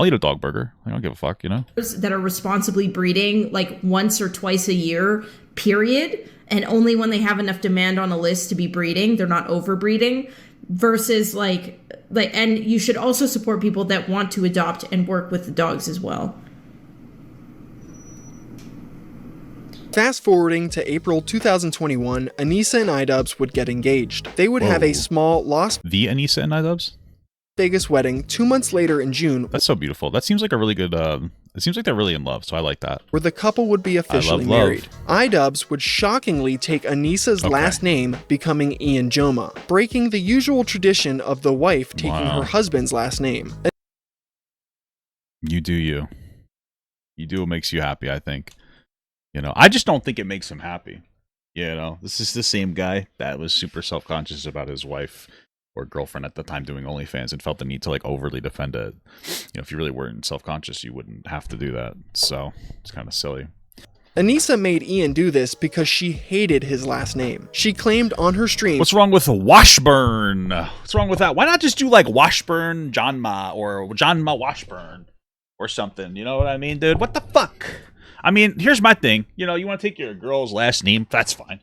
eat a dog burger. I don't give a fuck, you know? That are responsibly breeding like once or twice a year, period. And only when they have enough demand on a list to be breeding, they're not overbreeding. Versus like, and you should also support people that want to adopt and work with the dogs as well. Fast forwarding to April 2021, Anisa and iDubbbz would get engaged. They would have a small The Anisa and iDubbbz? Vegas wedding 2 months later in June. That's so beautiful. That seems like a really good, it seems like they're really in love, so I like that. Where the couple would be officially married. iDubbbz would shockingly take Anisa's last name, becoming Ian Jomha, breaking the usual tradition of the wife taking her husband's last name. You do you. You do what makes you happy, I think. You know, I just don't think it makes him happy. You know, this is the same guy that was super self-conscious about his wife or girlfriend at the time doing OnlyFans and felt the need to like overly defend it. You know, if you really weren't self-conscious, you wouldn't have to do that. So it's kind of silly. Anisa made Ian do this because she hated his last name. She claimed on her stream, what's wrong with Washburn? What's wrong with that? Why not just do like Washburn Jomha or Jomha Washburn or something? You know what I mean, dude? What the fuck? I mean, here's my thing. You know, you want to take your girl's last name, that's fine.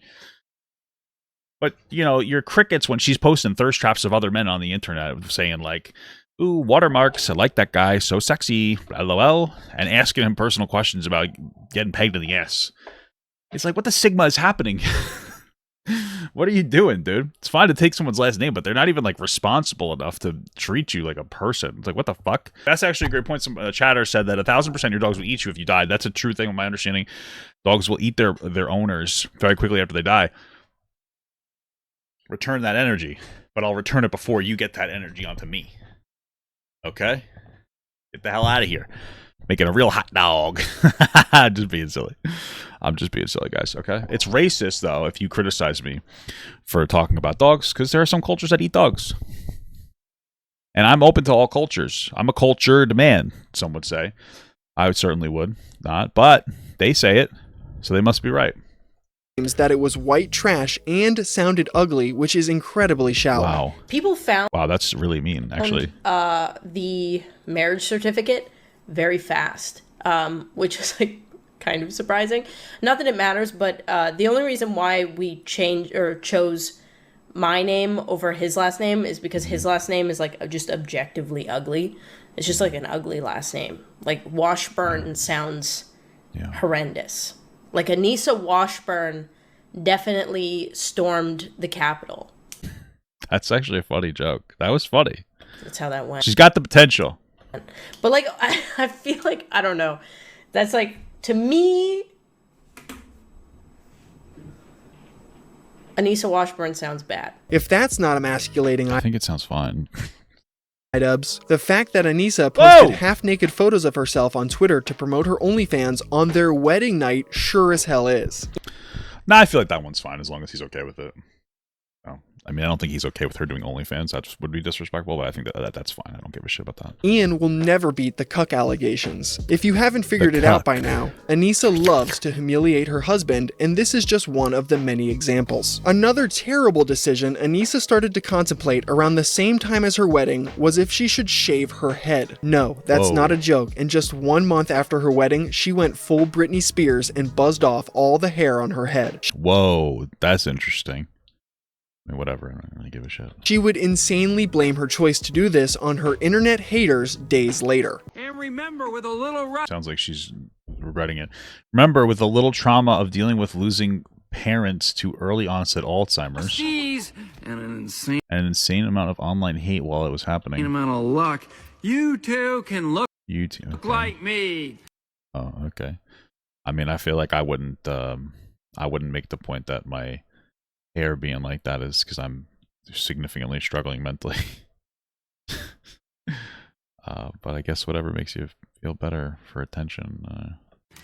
But, you know, your crickets when she's posting thirst traps of other men on the internet saying like, ooh, watermarks, I like that guy, so sexy, LOL, and asking him personal questions about getting pegged in the ass. It's like, what the sigma is happening? What are you doing, dude? It's fine to take someone's last name, but they're not even like responsible enough to treat you like a person. It's like, what the fuck? That's actually a great point. Some chatter said that 1,000% your dogs will eat you if you die. That's a true thing. With my understanding, dogs will eat their owners very quickly after they die. Return that energy, but I'll return it before you get that energy onto me. Okay? Get the hell out of here. Making a real hot dog. Just being silly. I'm just being silly, guys, okay? It's racist, though, if you criticize me for talking about dogs, because there are some cultures that eat dogs. And I'm open to all cultures. I'm a cultured man, some would say. I certainly would not, but they say it, so they must be right. That it was white trash and sounded ugly, which is incredibly shallow. Wow. People found that's really mean, actually. The marriage certificate very fast, which is like kind of surprising. Not that it matters, but the only reason why we chose my name over his last name is because his last name is like just objectively ugly. It's just like an ugly last name. Like Washburn sounds horrendous. Like Anisa Washburn definitely stormed the Capitol. That's actually a funny joke. That was funny. That's how that went. She's got the potential. But like, I feel like, I don't know. That's like, to me, Anisa Washburn sounds bad. If that's not emasculating, I think it sounds fine. iDubbbz, the fact that Anisa posted half-naked photos of herself on Twitter to promote her OnlyFans on their wedding night sure as hell is. Nah, I feel like that one's fine as long as he's okay with it. No. I mean, I don't think he's okay with her doing OnlyFans. That would be disrespectful, but I think that's fine. I don't give a shit about that. Ian will never beat the cuck allegations. If you haven't figured it out by now, Anisa loves to humiliate her husband, and this is just one of the many examples. Another terrible decision Anisa started to contemplate around the same time as her wedding was if she should shave her head. No, that's not a joke, and just 1 month after her wedding, she went full Britney Spears and buzzed off all the hair on her head. Whoa, that's interesting. I mean, whatever, I don't really give a shit. She would insanely blame her choice to do this on her internet haters days later. And remember, with a little sounds like she's regretting it. Remember, with a little trauma of dealing with losing parents to early onset Alzheimer's and an insane amount of online hate while it was happening. amount of luck, you too can look okay. like me. Oh, okay. I mean, I feel like I wouldn't make the point that my hair being like that is because I'm significantly struggling mentally. But I guess whatever makes you feel better for attention.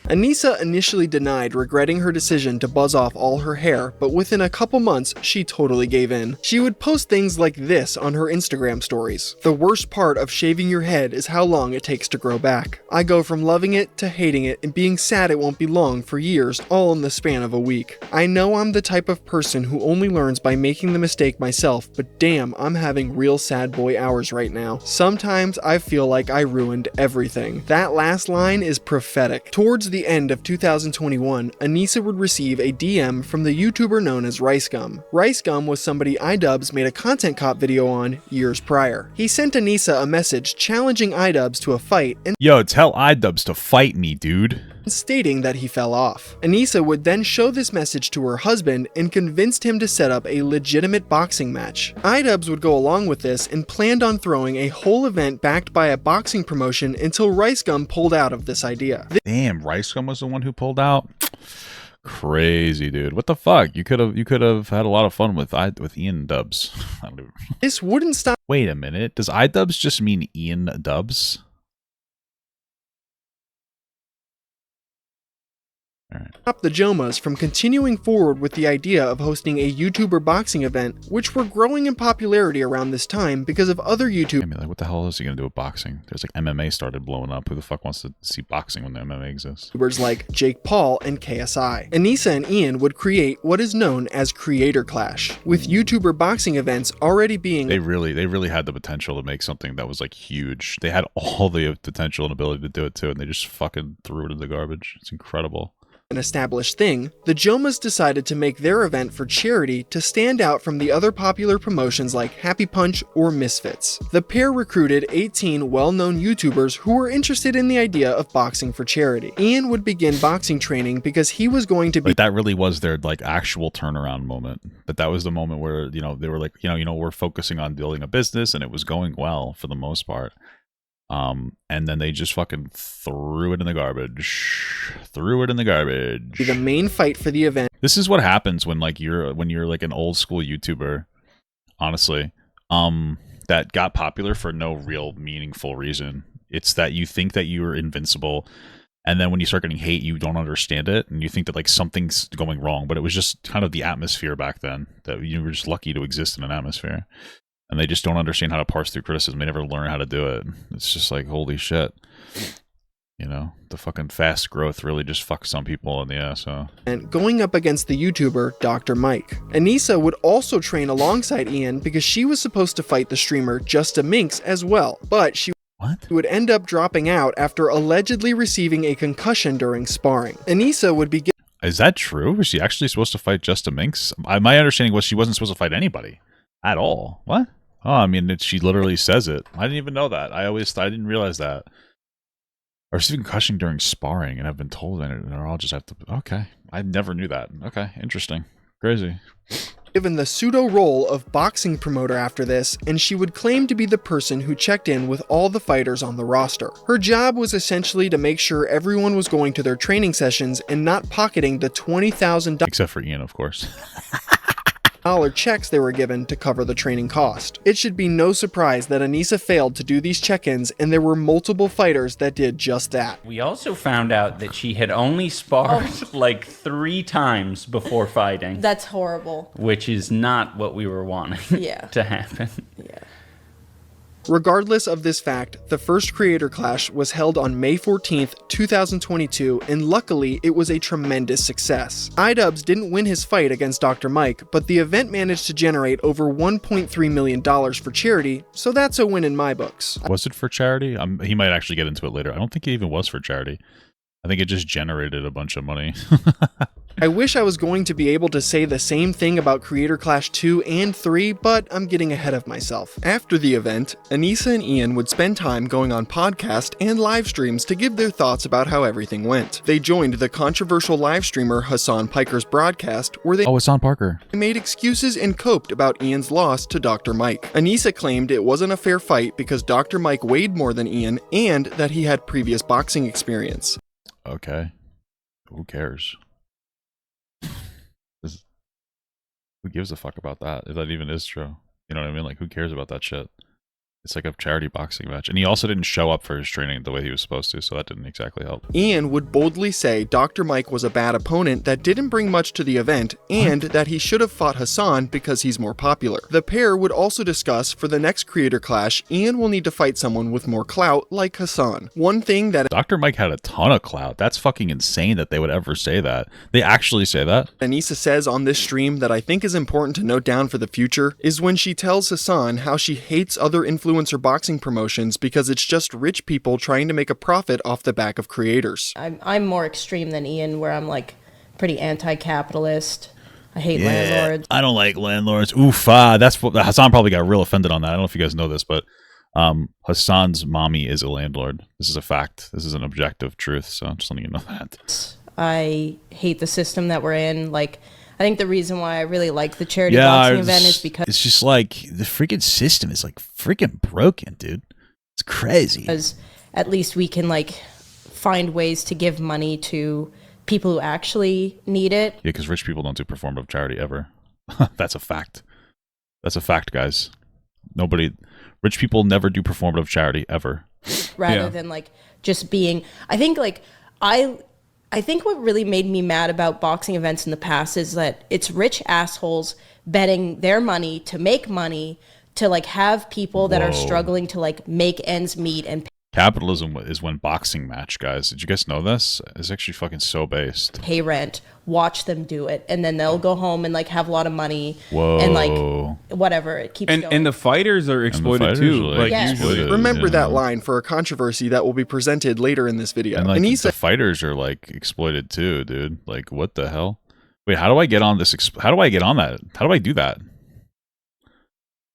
Anisa initially denied regretting her decision to buzz off all her hair, but within a couple months, she totally gave in. She would post things like this on her Instagram stories. The worst part of shaving your head is how long it takes to grow back. I go from loving it to hating it and being sad it won't be long for years, all in the span of a week. I know I'm the type of person who only learns by making the mistake myself, but damn, I'm having real sad boy hours right now. Sometimes I feel like I ruined everything. That last line is prophetic. Towards the end of 2021, Anisa would receive a DM from the YouTuber known as RiceGum. RiceGum was somebody iDubbbz made a content cop video on years prior. He sent Anisa a message challenging iDubbbz to a fight and yo, tell iDubbbz to fight me, dude. Stating that he fell off. Anisa would then show this message to her husband and convinced him to set up a legitimate boxing match. iDubbbz would go along with this and planned on throwing a whole event backed by a boxing promotion until RiceGum pulled out of this idea. Damn, RiceGum was the one who pulled out? Crazy, dude. What the fuck? You could have had a lot of fun with Ian Dubbbz. This wouldn't stop. Wait a minute. Does iDubbbz just mean Ian Dubbbz? Stop the Jomhas from continuing forward with the idea of hosting a YouTuber boxing event, which were growing in popularity around this time because of other YouTubers. I mean, like, what the hell is he gonna do with boxing? There's like MMA started blowing up. Who the fuck wants to see boxing when the MMA exists? YouTubers like Jake Paul and KSI. Anisa and Ian would create what is known as Creator Clash, with YouTuber boxing events already being. They really had the potential to make something that was like huge. They had all the potential and ability to do it too, and they just fucking threw it in the garbage. It's incredible. An established thing, the Jomhas decided to make their event for charity to stand out from the other popular promotions like Happy Punch or Misfits. The pair recruited 18 well-known YouTubers who were interested in the idea of boxing for charity. Ian would begin boxing training because he was going to be like, that really was their like actual turnaround moment. That was the moment where, you know, they were like, you know, we're focusing on building a business and it was going well for the most part. And then they just fucking threw it in the garbage. The main fight for the event. This is what happens when you're like an old school YouTuber, honestly, that got popular for no real meaningful reason. It's that you think that you're invincible, and then when you start getting hate, you don't understand it, and you think that like something's going wrong, but it was just kind of the atmosphere back then, that you were just lucky to exist in an atmosphere. And they just don't understand how to parse through criticism. They never learn how to do it. It's just like, holy shit. You know, the fucking fast growth really just fucks some people in the ass, huh? And going up against the YouTuber, Dr. Mike. Anisa would also train alongside Ian because she was supposed to fight the streamer Justa Minx as well, but she would end up dropping out after allegedly receiving a concussion during sparring. Anisa would begin. Is that true? Was she actually supposed to fight Justa Minx? My understanding was she wasn't supposed to fight anybody. At all. What? Oh, I mean, she literally says it. I didn't even know that. I didn't realize that. Or receiving concussion during sparring and have been told that it, or I'll just have to. Okay, I never knew that. Okay, interesting, crazy. Given the pseudo role of boxing promoter after this, and she would claim to be the person who checked in with all the fighters on the roster. Her job was essentially to make sure everyone was going to their training sessions and not pocketing the $20,000 except for Ian, of course. checks they were given to cover the training cost. It should be no surprise that Anisa failed to do these check-ins, and there were multiple fighters that did just that. We also found out that she had only sparred like 3 times before fighting. That's horrible. Which is not what we were wanting to happen. Yeah. Regardless of this fact, the first Creator Clash was held on May 14th, 2022, and luckily it was a tremendous success. iDubbbz didn't win his fight against Dr. Mike, but the event managed to generate over $1.3 million for charity, so that's a win in my books. Was it for charity? He might actually get into it later. I don't think it even was for charity. I think it just generated a bunch of money. I wish I was going to be able to say the same thing about Creator Clash 2 and 3, but I'm getting ahead of myself. After the event, Anisa and Ian would spend time going on podcast and live streams to give their thoughts about how everything went. They joined the controversial live streamer Hassan Piker's broadcast, where they Hassan Parker made excuses and coped about Ian's loss to Dr. Mike. Anisa claimed it wasn't a fair fight because Dr. Mike weighed more than Ian and that he had previous boxing experience. Okay. Who cares? Who gives a fuck about that? If that even is true. You know what I mean? Like, who cares about that shit? It's like a charity boxing match. And he also didn't show up for his training the way he was supposed to, so that didn't exactly help. Ian would boldly say Dr. Mike was a bad opponent that didn't bring much to the event, and that he should have fought Hassan because he's more popular. The pair would also discuss, for the next Creator Clash, Ian will need to fight someone with more clout, like Hassan. One thing that Dr. Mike had a ton of clout. That's fucking insane that they would ever say that. They actually say that? Anisa says on this stream that I think is important to note down for the future, is when she tells Hassan how she hates other influencers boxing promotions because it's just rich people trying to make a profit off the back of creators. I'm more extreme than Ian, where I'm like pretty anti-capitalist. I hate landlords. I don't like landlords. Oof, that's what Hassan probably got real offended on that. I don't know if you guys know this, but Hassan's mommy is a landlord. This is a fact. This is an objective truth, so I'm just letting you know that. I hate the system that we're in. Like, I think the reason why I really like the charity boxing event is because it's just like the freaking system is like freaking broken, dude. It's crazy. Because at least we can like find ways to give money to people who actually need it. Yeah, because rich people don't do performative charity ever. That's a fact. That's a fact, guys. Rich people never do performative charity ever. Rather than like just being, I think what really made me mad about boxing events in the past is that it's rich assholes betting their money to make money to like have people that are struggling to like make ends meet and capitalism is when boxing match, guys. Did you guys know this? It's actually fucking so based. Pay rent, watch them do it, and then they'll go home and like have a lot of money. Whoa. And like whatever, it keeps going. And the fighters are exploited too. Like exploited, remember that line for a controversy that will be presented later in this video. And like the fighters are like exploited too, dude. Like what the hell? Wait, how do I get on this? How do I get on that? How do I do that?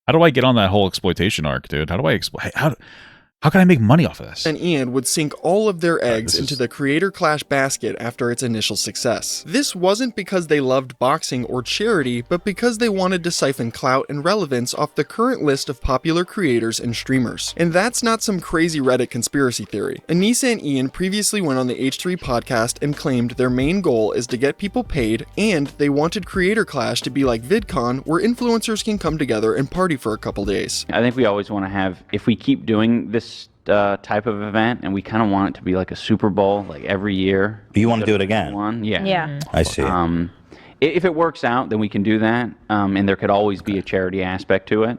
How do I get on that whole exploitation arc, dude? How do I How can I make money off of this? And Ian would sink all of their eggs into the Creator Clash basket after its initial success. This wasn't because they loved boxing or charity, but because they wanted to siphon clout and relevance off the current list of popular creators and streamers. And that's not some crazy Reddit conspiracy theory. Anisa and Ian previously went on the H3 podcast and claimed their main goal is to get people paid, and they wanted Creator Clash to be like VidCon, where influencers can come together and party for a couple days. I think we always want to have, if we keep doing this type of event, and we kind of want it to be like a Super Bowl, like every year. You want to do it again? Yeah. I see. If it works out, then we can do that, and there could always be a charity aspect to it.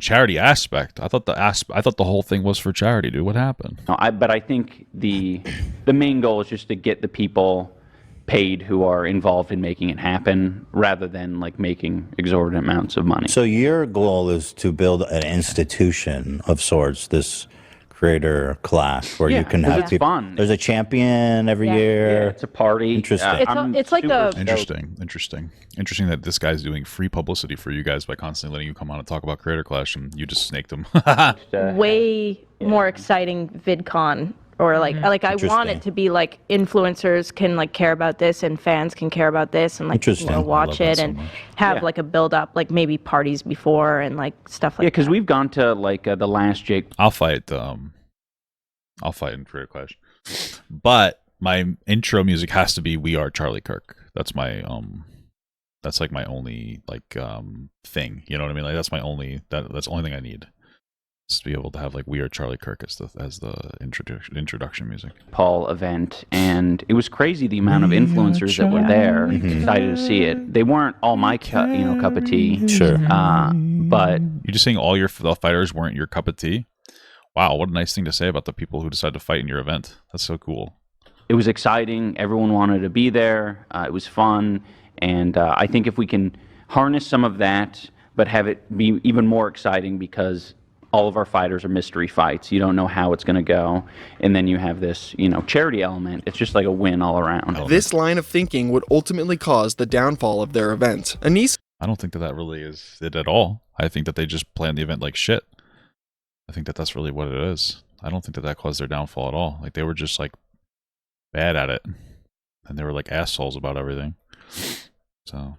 Charity aspect. I thought the whole thing was for charity, dude. What happened? No, but I think the main goal is just to get the people paid who are involved in making it happen, rather than like making exorbitant amounts of money. So your goal is to build an institution of sorts, this Creator Clash, where you can have people. Fun. There's a champion every year. Yeah, it's a party. Interesting. It's like a Interesting that this guy's doing free publicity for you guys by constantly letting you come on and talk about Creator Clash, and you just snaked him. way more exciting VidCon or like I want it to be like influencers can like care about this and fans can care about this and like watch it and have like a build up, like maybe parties before and like stuff like Yeah, because we've gone to like the last Jake. I'll fight in Career Clash, but my intro music has to be "We Are Charlie Kirk." That's my that's like my only like thing. You know what I mean? Like that's my only that's the only thing I need. To be able to have like "We Are Charlie Kirk" as the introduction music. Paul event, and it was crazy the amount of influencers that were there. Excited to see it. They weren't all my cup of tea. Sure. But you're just saying all your fighters weren't your cup of tea. Wow, what a nice thing to say about the people who decide to fight in your event. That's so cool. It was exciting. Everyone wanted to be there. It was fun, and I think if we can harness some of that, but have it be even more exciting because all of our fighters are mystery fights. You don't know how it's going to go. And then you have this, charity element. It's just like a win all around. This line of thinking would ultimately cause the downfall of their event. Anisa... I don't think that really is it at all. I think that they just planned the event like shit. I think that that's really what it is. I don't think that caused their downfall at all. Like, they were just, like, bad at it. And they were, like, assholes about everything. So...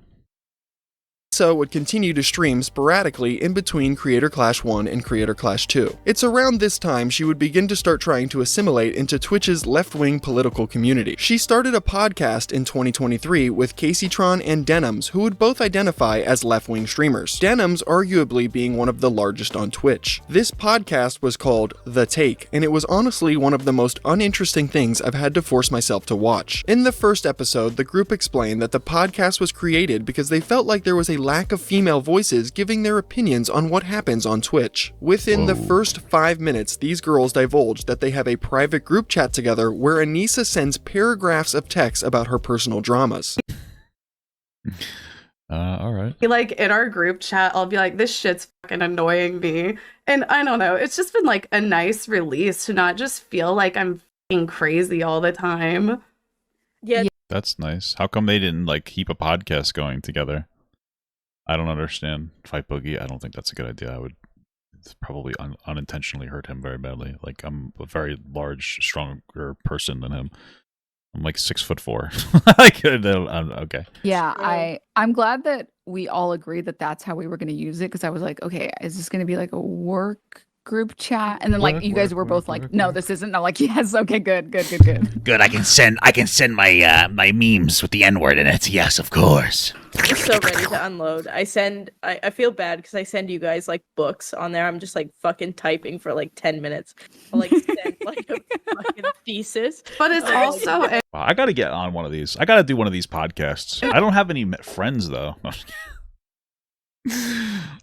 would continue to stream sporadically in between Creator Clash 1 and Creator Clash 2. It's around this time she would begin to start trying to assimilate into Twitch's left-wing political community. She started a podcast in 2023 with Caseytron and Denims, who would both identify as left-wing streamers. Denims arguably being one of the largest on Twitch. This podcast was called The Take, and it was honestly one of the most uninteresting things I've had to force myself to watch. In the first episode, the group explained that the podcast was created because they felt like there was a lack of female voices giving their opinions on what happens on Twitch. Within the first 5 minutes, these girls divulged that they have a private group chat together where Anisa sends paragraphs of text about her personal dramas. All right. Like in our group chat, I'll be like, this shit's fucking annoying me. And I don't know, it's just been like a nice release to not just feel like I'm fucking crazy all the time. Yeah. That's nice. How come they didn't like keep a podcast going together? I don't understand. Fight Boogie. I don't think that's a good idea. I would probably unintentionally hurt him very badly. Like, I'm a very large, stronger person than him. I'm like 6'4". Like, okay. Yeah, I'm glad that we all agreed that that's how we were going to use it, because I was like, okay, is this going to be like a work group chat? And then like you guys were both like, no, this isn't. I'm like, yes, okay, good. Good. I can send my my memes with the N-word in it. Yes, of course. I'm so ready to unload. I feel bad because I send you guys like books on there. I'm just like fucking typing for like 10 minutes. I'll like send like a fucking thesis. But it's also I gotta get on one of these. I gotta do one of these podcasts. I don't have any friends though.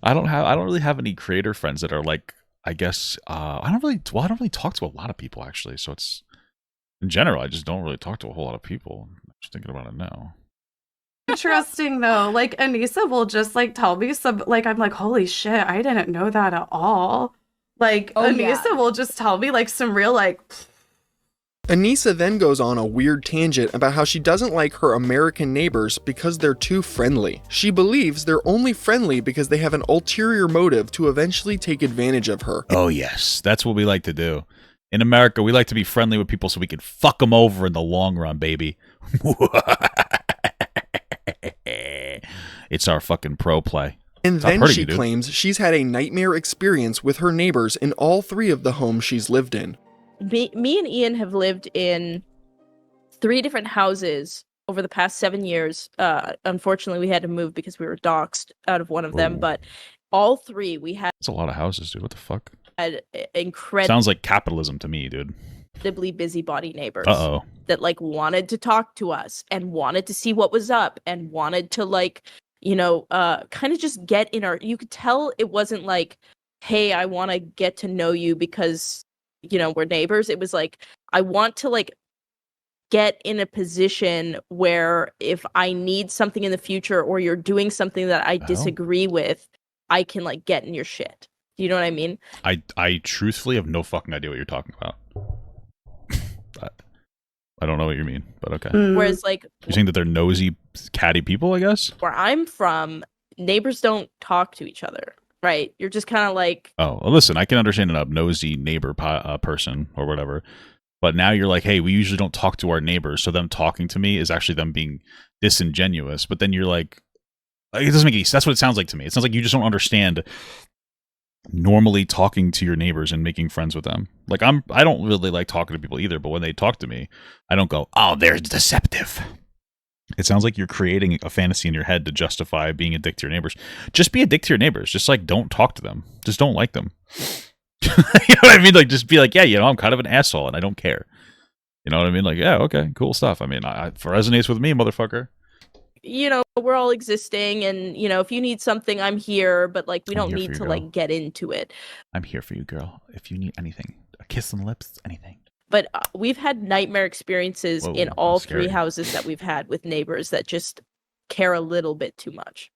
I don't really have any creator friends that are like, I guess I don't really talk to a lot of people actually. So it's in general, I just don't really talk to a whole lot of people. I'm just thinking about it now. interesting though. Like Anisa will just like tell me some, like I'm like, holy shit, I didn't know that at all. Like Anisa will just tell me like some real like. Anisa then goes on a weird tangent about how she doesn't like her American neighbors because they're too friendly. She believes they're only friendly because they have an ulterior motive to eventually take advantage of her. Oh yes, that's what we like to do. In America, we like to be friendly with people so we can fuck them over in the long run, baby. It's our fucking pro play. And then she claims she's had a nightmare experience with her neighbors in all 3 of the homes she's lived in. Me and Ian have lived in 3 different houses over the past 7 years. Unfortunately, we had to move because we were doxxed out of one of them, but all 3 we had. It's a lot of houses, dude. What the fuck? Had incredible. Sounds like capitalism to me, dude. Incredibly busybody neighbors. Uh-oh. That like wanted to talk to us and wanted to see what was up and wanted to like, kind of just get in our. You could tell it wasn't like, hey, I want to get to know you because we're neighbors. It was like, I want to like get in a position where if I need something in the future or you're doing something that I disagree with, I can like get in your shit. Do you know what I mean? I truthfully have no fucking idea what you're talking about. I don't know what you mean, but okay. Whereas like you're saying that they're nosy, catty people, I guess? Where I'm from, neighbors don't talk to each other. Right, you're just kind of like. Oh, well, listen, I can understand a nosy neighbor person or whatever, But now you're like, hey, we usually don't talk to our neighbors, so them talking to me is actually them being disingenuous. But then you're like it doesn't make any sense. That's what it sounds like to me. It sounds like you just don't understand normally talking to your neighbors and making friends with them. Like I don't really like talking to people either, but when they talk to me, I don't go, oh, they're deceptive. It sounds like you're creating a fantasy in your head to justify being a dick to your neighbors. Just be a dick to your neighbors. Just like don't talk to them. Just don't like them. You know what I mean? Like just be like, yeah, you know, I'm kind of an asshole and I don't care. You know what I mean? Like, yeah, okay, cool stuff. I mean, it resonates with me, motherfucker. You know, we're all existing, and you know, if you need something, I'm here. But like, we don't need to like get into it. I'm here for you, girl. If you need anything, a kiss on the lips, anything. But we've had nightmare experiences in all three houses that we've had with neighbors that just care a little bit too much.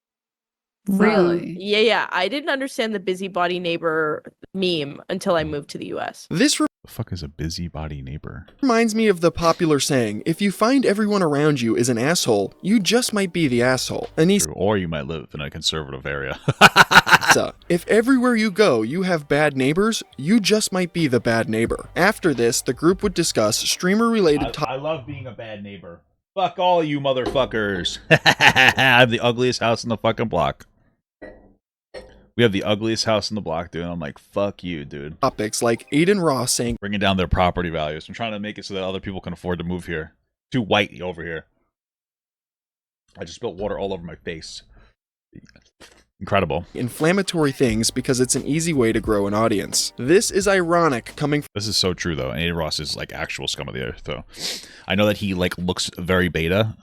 Really? Yeah. I didn't understand the busybody neighbor meme until I moved to the US. This the fuck is a busybody neighbor? Reminds me of the popular saying, if you find everyone around you is an asshole, you just might be the asshole. Anisa, or you might live in a conservative area. if everywhere you go you have bad neighbors, you just might be the bad neighbor. After this, the group would discuss streamer-related topics. I love being a bad neighbor. Fuck all you motherfuckers. I have the ugliest house in the fucking block. We have the ugliest house in the block, dude. I'm like, fuck you, dude. Topics like Aiden Ross saying, bringing down their property values. I'm trying to make it so that other people can afford to move here. Too white over here. I just spilled water all over my face. Incredible. Inflammatory things because it's an easy way to grow an audience. This is ironic coming from... This is so true, though. Aiden Ross is like actual scum of the earth, though. I know that he like looks very beta,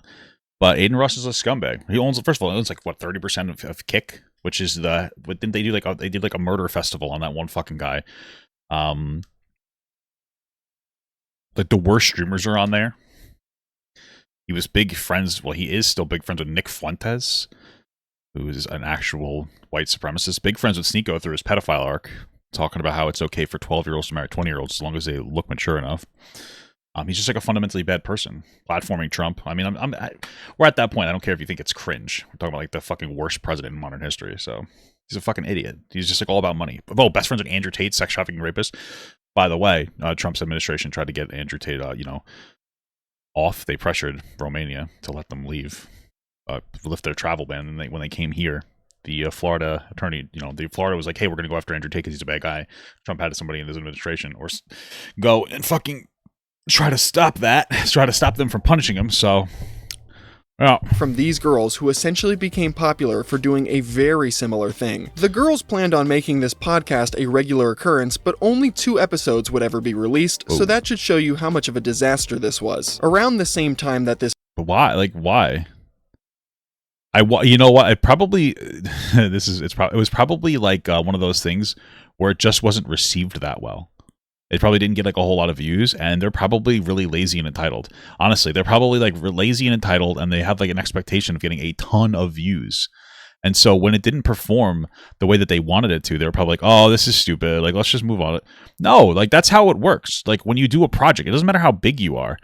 but Aiden Ross is a scumbag. He owns, first of all, he owns like, what, 30% of Kick? Which is what didn't they do? They did like a murder festival on that one fucking guy. Like the worst streamers are on there. He was big friends. Well, he is still big friends with Nick Fuentes, who is an actual white supremacist. Big friends with Sneeko through his pedophile arc, talking about how it's okay for 12-year-olds to marry 20-year-olds as long as they look mature enough. He's just like a fundamentally bad person, platforming Trump. I mean, we're at that point. I don't care if you think it's cringe. We're talking about like the fucking worst president in modern history. So he's a fucking idiot. He's just like all about money. Oh, best friends with Andrew Tate, sex trafficking rapist. By the way, Trump's administration tried to get Andrew Tate, off. They pressured Romania to let them leave, lift their travel ban. And when they came here, the Florida attorney, Florida was like, hey, we're going to go after Andrew Tate because he's a bad guy. Trump had somebody in his administration or go and fucking try to stop them from punishing him. So from these girls who essentially became popular for doing a very similar thing. The girls planned on making this podcast a regular occurrence, but only 2 episodes would ever be released, so that should show you how much of a disaster this was. Around the same time that this... But why? Like, why? You know what? It probably... it was probably like one of those things where it just wasn't received that well. It probably didn't get like a whole lot of views, and they're probably really lazy and entitled. Honestly, they're probably like lazy and entitled, and they have like an expectation of getting a ton of views. And so when it didn't perform the way that they wanted it to, they were probably like, oh, this is stupid. Like, let's just move on. No, like that's how it works. Like when you do a project, it doesn't matter how big you are.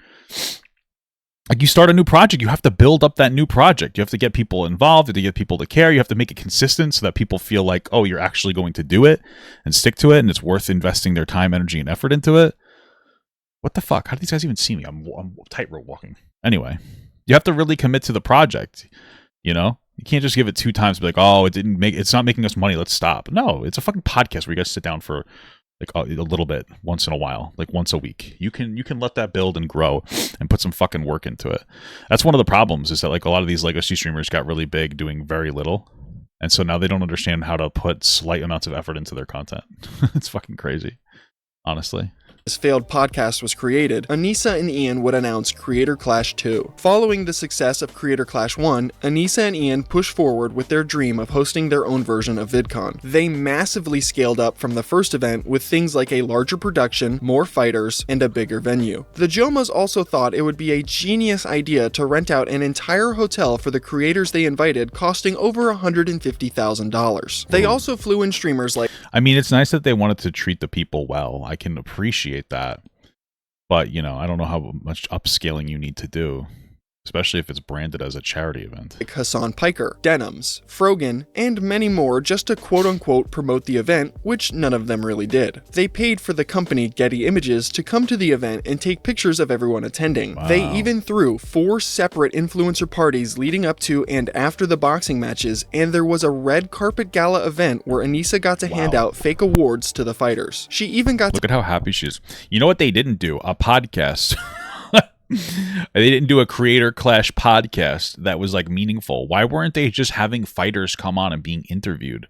Like you start a new project, you have to build up that new project. You have to get people involved, you have to get people to care. You have to make it consistent so that people feel like, oh, you're actually going to do it and stick to it, and it's worth investing their time, energy, and effort into it. What the fuck? How do these guys even see me? I'm tightrope walking. Anyway, you have to really commit to the project. You can't just give it 2 times and be like, oh, it's not making us money, let's stop. No, it's a fucking podcast where you guys sit down for like a little bit once in a while, like once a week. You can let that build and grow and put some fucking work into it. That's one of the problems, is that like a lot of these legacy streamers got really big doing very little, and so now they don't understand how to put slight amounts of effort into their content. It's fucking crazy, honestly. This failed podcast was created, Anisa and Ian would announce Creator Clash 2. Following the success of Creator Clash 1, Anisa and Ian pushed forward with their dream of hosting their own version of VidCon. They massively scaled up from the first event with things like a larger production, more fighters, and a bigger venue. The Jomhas also thought it would be a genius idea to rent out an entire hotel for the creators they invited, costing over $150,000. They also flew in streamers like... I mean, it's nice that they wanted to treat the people well. I can appreciate that, but I don't know how much upscaling you need to do. especially if it's branded as a charity event. Like Hassan Piker, Denims, Frogan, and many more just to quote-unquote promote the event, which none of them really did. They paid for the company Getty Images to come to the event and take pictures of everyone attending. Wow. They even threw 4 separate influencer parties leading up to and after the boxing matches, and there was a red carpet gala event where Anisa got to hand out fake awards to the fighters. She even got Look at how happy she is. You know what they didn't do? A podcast. They didn't do a creator clash podcast that was like meaningful. Why weren't they just having fighters come on and being interviewed?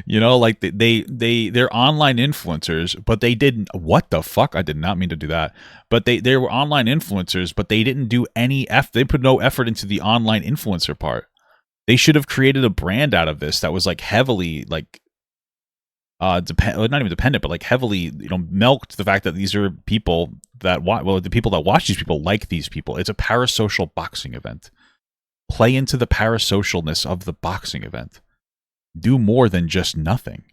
You know, like they're online influencers, but they didn't. What the fuck? I did not mean to do that. But they were online influencers, but they didn't do any they put no effort into the online influencer part. They should have created a brand out of this that was like heavily like not even dependent, but like heavily, you know, milked the fact that these are people that the people that watch these people like these people. It's a parasocial boxing event. Play into the parasocialness of the boxing event. Do more than just nothing.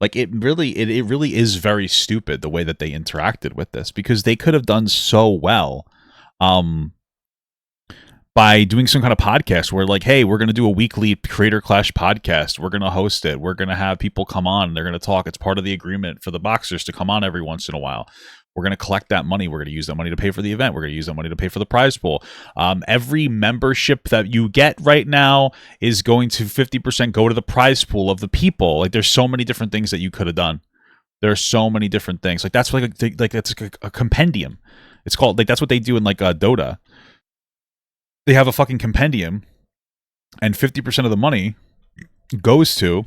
Like it really is very stupid the way that they interacted with this, because they could have done so well by doing some kind of podcast where like, hey, we're going to do a weekly Creator Clash podcast. We're going to host it. We're going to have people come on and they're going to talk. It's part of the agreement for the boxers to come on every once in a while. We're going to collect that money. We're going to use that money to pay for the event. We're going to use that money to pay for the prize pool. Every membership that you get right now is going to 50% go to the prize pool of the people. Like there's so many different things that you could have done. There are so many different things. Like that's that's a compendium. It's called like, that's what they do in like Dota. They have a fucking compendium, and 50% of the money goes to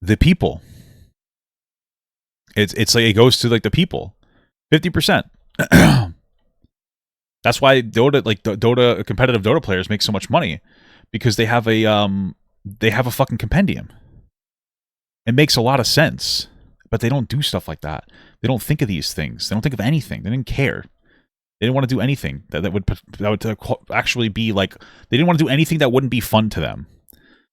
the people. It's like it goes to like the people, 50%. That's why Dota, like Dota, competitive Dota players make so much money, because they have a fucking compendium. It makes a lot of sense, but they don't do stuff like that. They don't think of these things. They don't think of anything. They didn't care. They didn't want to do anything that would actually be like, they didn't want to do anything that wouldn't be fun to them.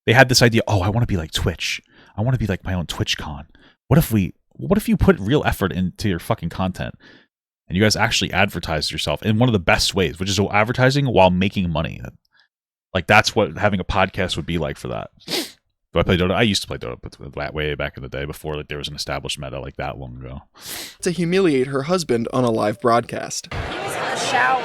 They had this idea, oh, I want to be like Twitch. I want to be like my own TwitchCon. What if you put real effort into your fucking content and you guys actually advertise yourself in one of the best ways, which is advertising while making money? Like that's what having a podcast would be like for that. Do I play Dota? I used to play Dota, but way back in the day before like there was an established meta like that long ago. To humiliate her husband on a live broadcast. He was in the shower,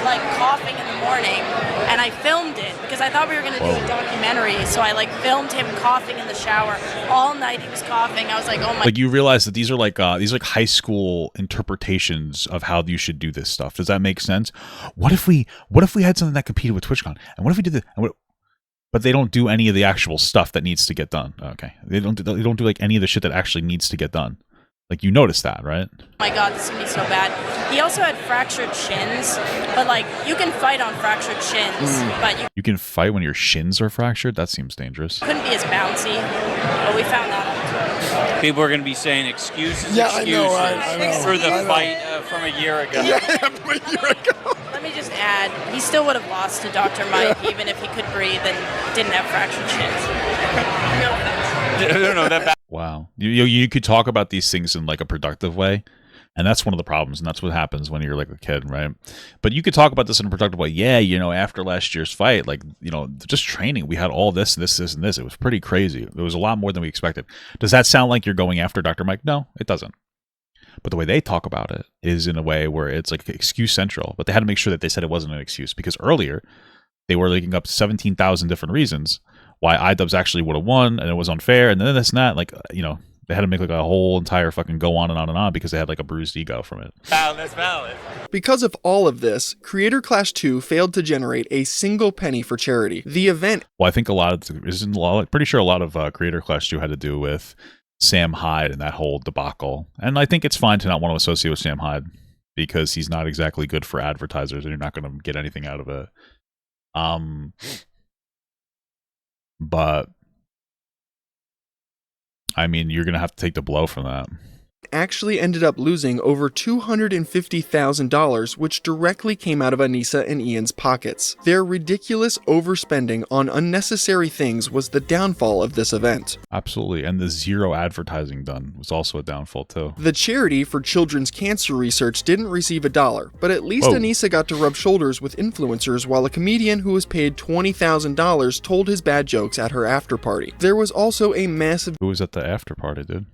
like coughing in the morning, and I filmed it because I thought we were going to do a documentary. So I like filmed him coughing in the shower all night. He was coughing. I was like, oh my. Like you realize that these are like high school interpretations of how you should do this stuff. Does that make sense? What if we had something that competed with TwitchCon? And what if we did this? But they don't do any of the actual stuff that needs to get done. Okay, they don't do like any of the shit that actually needs to get done. Like you notice that, right? Oh my god, this is gonna be so bad. He also had fractured shins, but like you can fight on fractured shins, but you can fight when your shins are fractured. That seems dangerous. couldn't be as bouncy. But we found that out. People are going to be saying excuses I know. for the fight from a year ago. From a year ago. Let me just add, he still would have lost to Dr. Mike even if he could breathe and didn't have fractured shins. Wow, you could talk about these things in like a productive way, and that's one of the problems, and that's what happens when you're like a kid, right? But you could talk about this in a productive way. Yeah, you know, after last year's fight, like, you know, just training, we had all this, and this, and this. It was pretty crazy. It was a lot more than we expected. Does that sound like you're going after Dr. Mike? No, it doesn't. But the way they talk about it is in a way where it's like excuse central. But they had to make sure that they said it wasn't an excuse, because earlier they were linking up 17,000 different reasons why iDubbbz actually would have won, and it was unfair, and then this and that. Like, you know, they had to make like a whole entire fucking go on and on and on because they had like a bruised ego from it. That's valid. Because of all of this, Creator Clash 2 failed to generate a single penny for charity. The event. Well, I think pretty sure a lot of Creator Clash 2 had to do with Sam Hyde and that whole debacle. And I think it's fine to not want to associate with Sam Hyde because he's not exactly good for advertisers and you're not going to get anything out of it. But I mean, you're going to have to take the blow from that. actually ended up losing over $250,000, which directly came out of Anisa and Ian's pockets. Their ridiculous overspending on unnecessary things was the downfall of this event. Absolutely, and the zero advertising done was also a downfall too. The charity for children's cancer research didn't receive $1, but at least Anisa got to rub shoulders with influencers while a comedian who was paid $20,000 told his bad jokes at her after party. There was also a massive Who was at the after party, dude?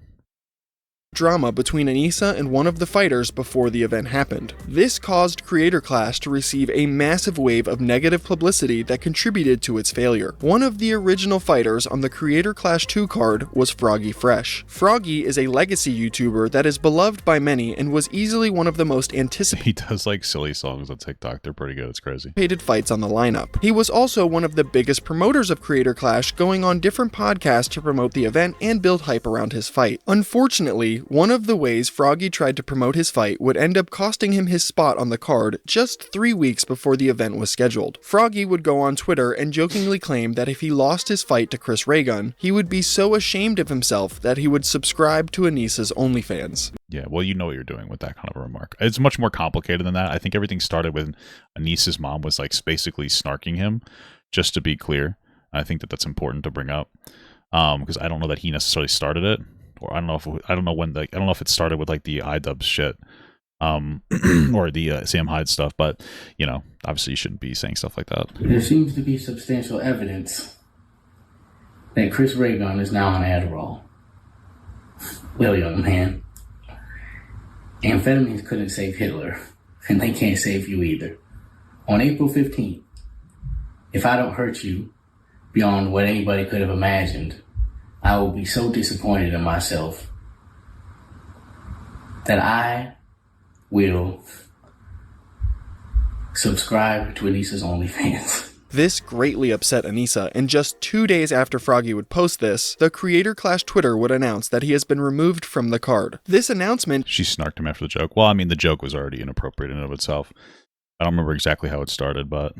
drama between Anisa and one of the fighters before the event happened. This caused Creator Clash to receive a massive wave of negative publicity that contributed to its failure. One of the original fighters on the Creator Clash 2 card was Froggy Fresh. Froggy is a legacy YouTuber that is beloved by many and was easily one of the most anticipated. He does like silly songs on TikTok. They're pretty good. It's crazy. Fights on the lineup. He was also one of the biggest promoters of Creator Clash, going on different podcasts to promote the event and build hype around his fight. Unfortunately, one of the ways Froggy tried to promote his fight would end up costing him his spot on the card just 3 weeks before the event was scheduled. Froggy would go on Twitter and jokingly claim that if he lost his fight to Chris Raygun, he would be so ashamed of himself that he would subscribe to Anisa's OnlyFans. Yeah, well, you know what you're doing with that kind of a remark. It's much more complicated than that. I think everything started when Anisa's mom was like basically snarking him, just to be clear. I think that that's important to bring up because I don't know that he necessarily started it. Or I don't know if it started with like the iDubbbz shit, or the Sam Hyde stuff. But you know, obviously you shouldn't be saying stuff like that. There seems to be substantial evidence that Chris Raygun is now on Adderall. Well, young man, amphetamines couldn't save Hitler, and they can't save you either. On April 15th, if I don't hurt you beyond what anybody could have imagined, I will be so disappointed in myself that I will subscribe to Anisa's OnlyFans. This greatly upset Anisa, and just 2 days after Froggy would post this, the Creator Clash Twitter would announce that he has been removed from the card. This announcement... She snarked him after the joke. Well, I mean, the joke was already inappropriate in and of itself. I don't remember exactly how it started, but...